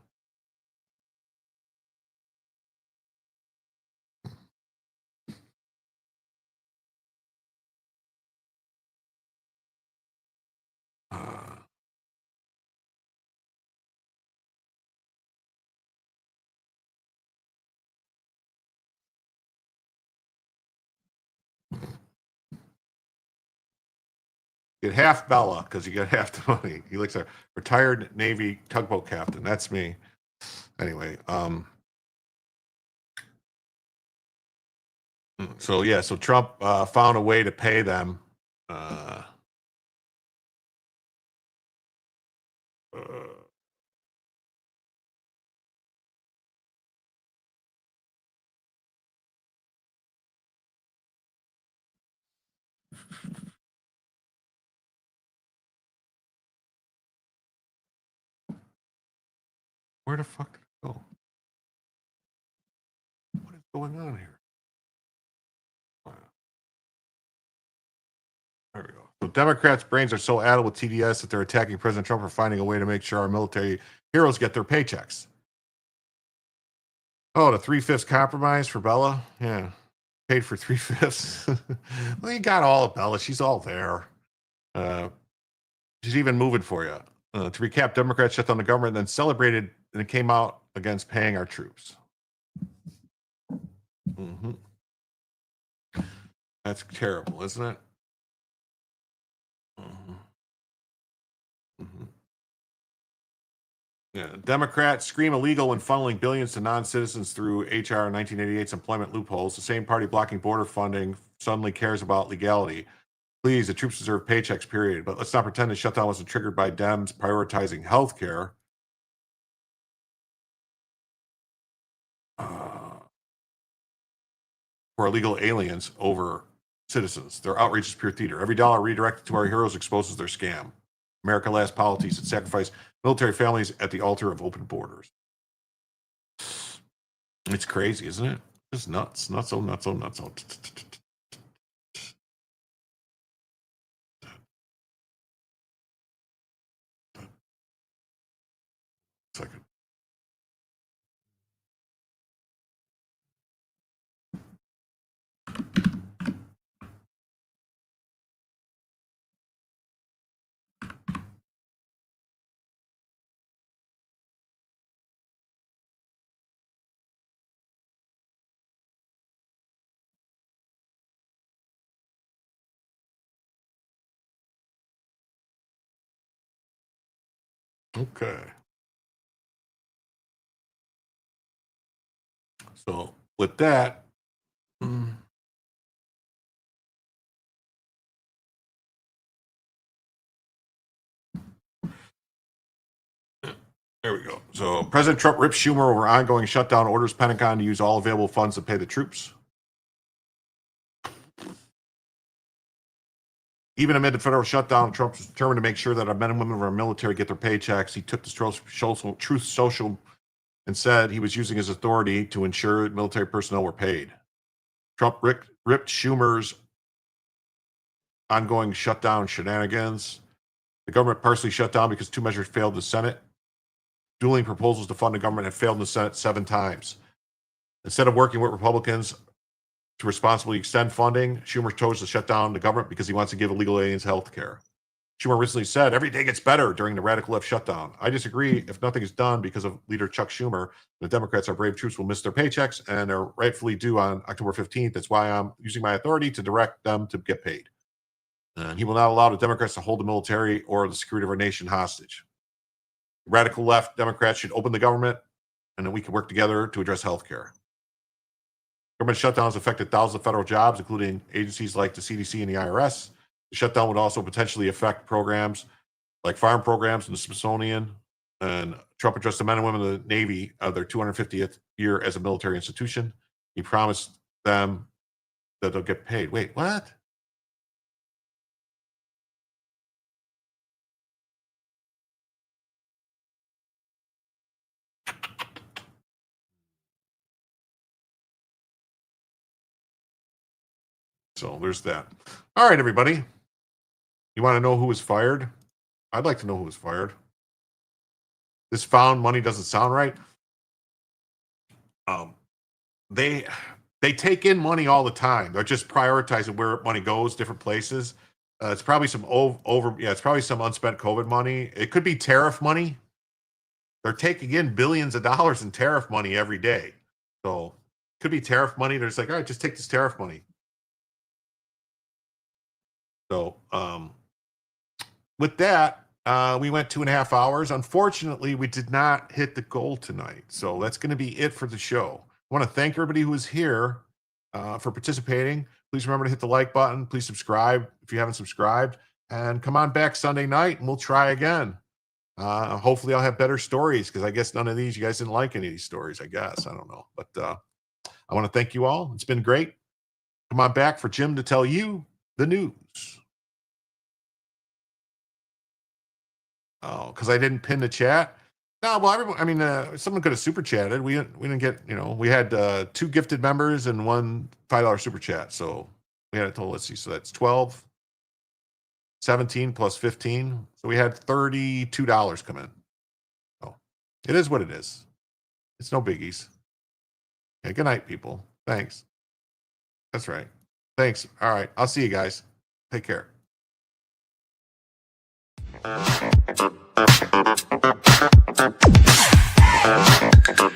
Get half Bella because you get half the money. He looks a retired Navy tugboat captain. That's me. Anyway, so Trump found a way to pay them. Where the fuck did it go? What is going on here? There we go. So Democrats' brains are so addled with TDS that they're attacking President Trump for finding a way to make sure our military heroes get their paychecks. Oh, the 3/5 compromise for Bella? Yeah. Paid for 3/5. Well, you got all of Bella. She's all there. She's even moving for you. To recap, Democrats shut down the government and then celebrated, and it came out against paying our troops. Mm-hmm. That's terrible, isn't it? Mm-hmm. Mm-hmm. Yeah, Democrats scream illegal when funneling billions to non-citizens through HR 1988's employment loopholes. The same party blocking border funding suddenly cares about legality. Please, the troops deserve paychecks, period. But let's not pretend the shutdown wasn't triggered by Dems prioritizing health care. For illegal aliens over citizens. Their outrage is pure theater. Every dollar redirected to our heroes exposes their scam. America last policies that sacrifice military families at the altar of open borders. It's crazy, isn't it? It's nuts. Nuts. Okay. So with that, there we go. So President Trump rips Schumer over ongoing shutdown, orders Pentagon to use all available funds to pay the troops. Even amid the federal shutdown, Trump was determined to make sure that our men and women of our military get their paychecks. He took the Truth Social and said he was using his authority to ensure military personnel were paid. Trump ripped Schumer's ongoing shutdown shenanigans. The government partially shut down because two measures failed in the Senate. Dueling proposals to fund the government had failed in the Senate 7 times. Instead of working with Republicans to responsibly extend funding, Schumer chose to shut down the government because he wants to give illegal aliens health care. Schumer recently said, every day gets better during the radical left shutdown. I disagree. If nothing is done because of leader Chuck Schumer, the Democrats, our brave troops, will miss their paychecks and are rightfully due on October 15th. That's why I'm using my authority to direct them to get paid. And he will not allow the Democrats to hold the military or the security of our nation hostage. Radical left Democrats should open the government, and then we can work together to address health care. Government shutdowns affected thousands of federal jobs, including agencies like the CDC and the IRS. The shutdown would also potentially affect programs like farm programs and the Smithsonian. And Trump addressed the men and women of the Navy of their 250th year as a military institution. He promised them that they'll get paid. Wait, what? So there's that. All right, everybody. You want to know who was fired? I'd like to know who was fired. This found money doesn't sound right. They take in money all the time. They're just prioritizing where money goes, different places. It's probably some it's probably some unspent COVID money. It could be tariff money. They're taking in billions of dollars in tariff money every day. So it could be tariff money. They're just like, all right, just take this tariff money. So with that, we went 2.5 hours. Unfortunately, we did not hit the goal tonight. So that's going to be it for the show. I want to thank everybody who was here for participating. Please remember to hit the like button. Please subscribe if you haven't subscribed. And come on back Sunday night and we'll try again. Hopefully I'll have better stories because I guess none of these, you guys didn't like any of these stories, I guess. I don't know. But I want to thank you all. It's been great. Come on back for Jim to tell you the news. Oh, because I didn't pin the chat? No, well, everyone, I mean, someone could have super chatted. We didn't get, we had 2 gifted members and 1 $5 super chat. So we had a total, let's see, so that's 12, 17 plus 15. So we had $32 come in. So it is what it is. It's no biggies. Okay, good night, people. Thanks. That's right. Thanks. All right. I'll see you guys. Take care. Thank you.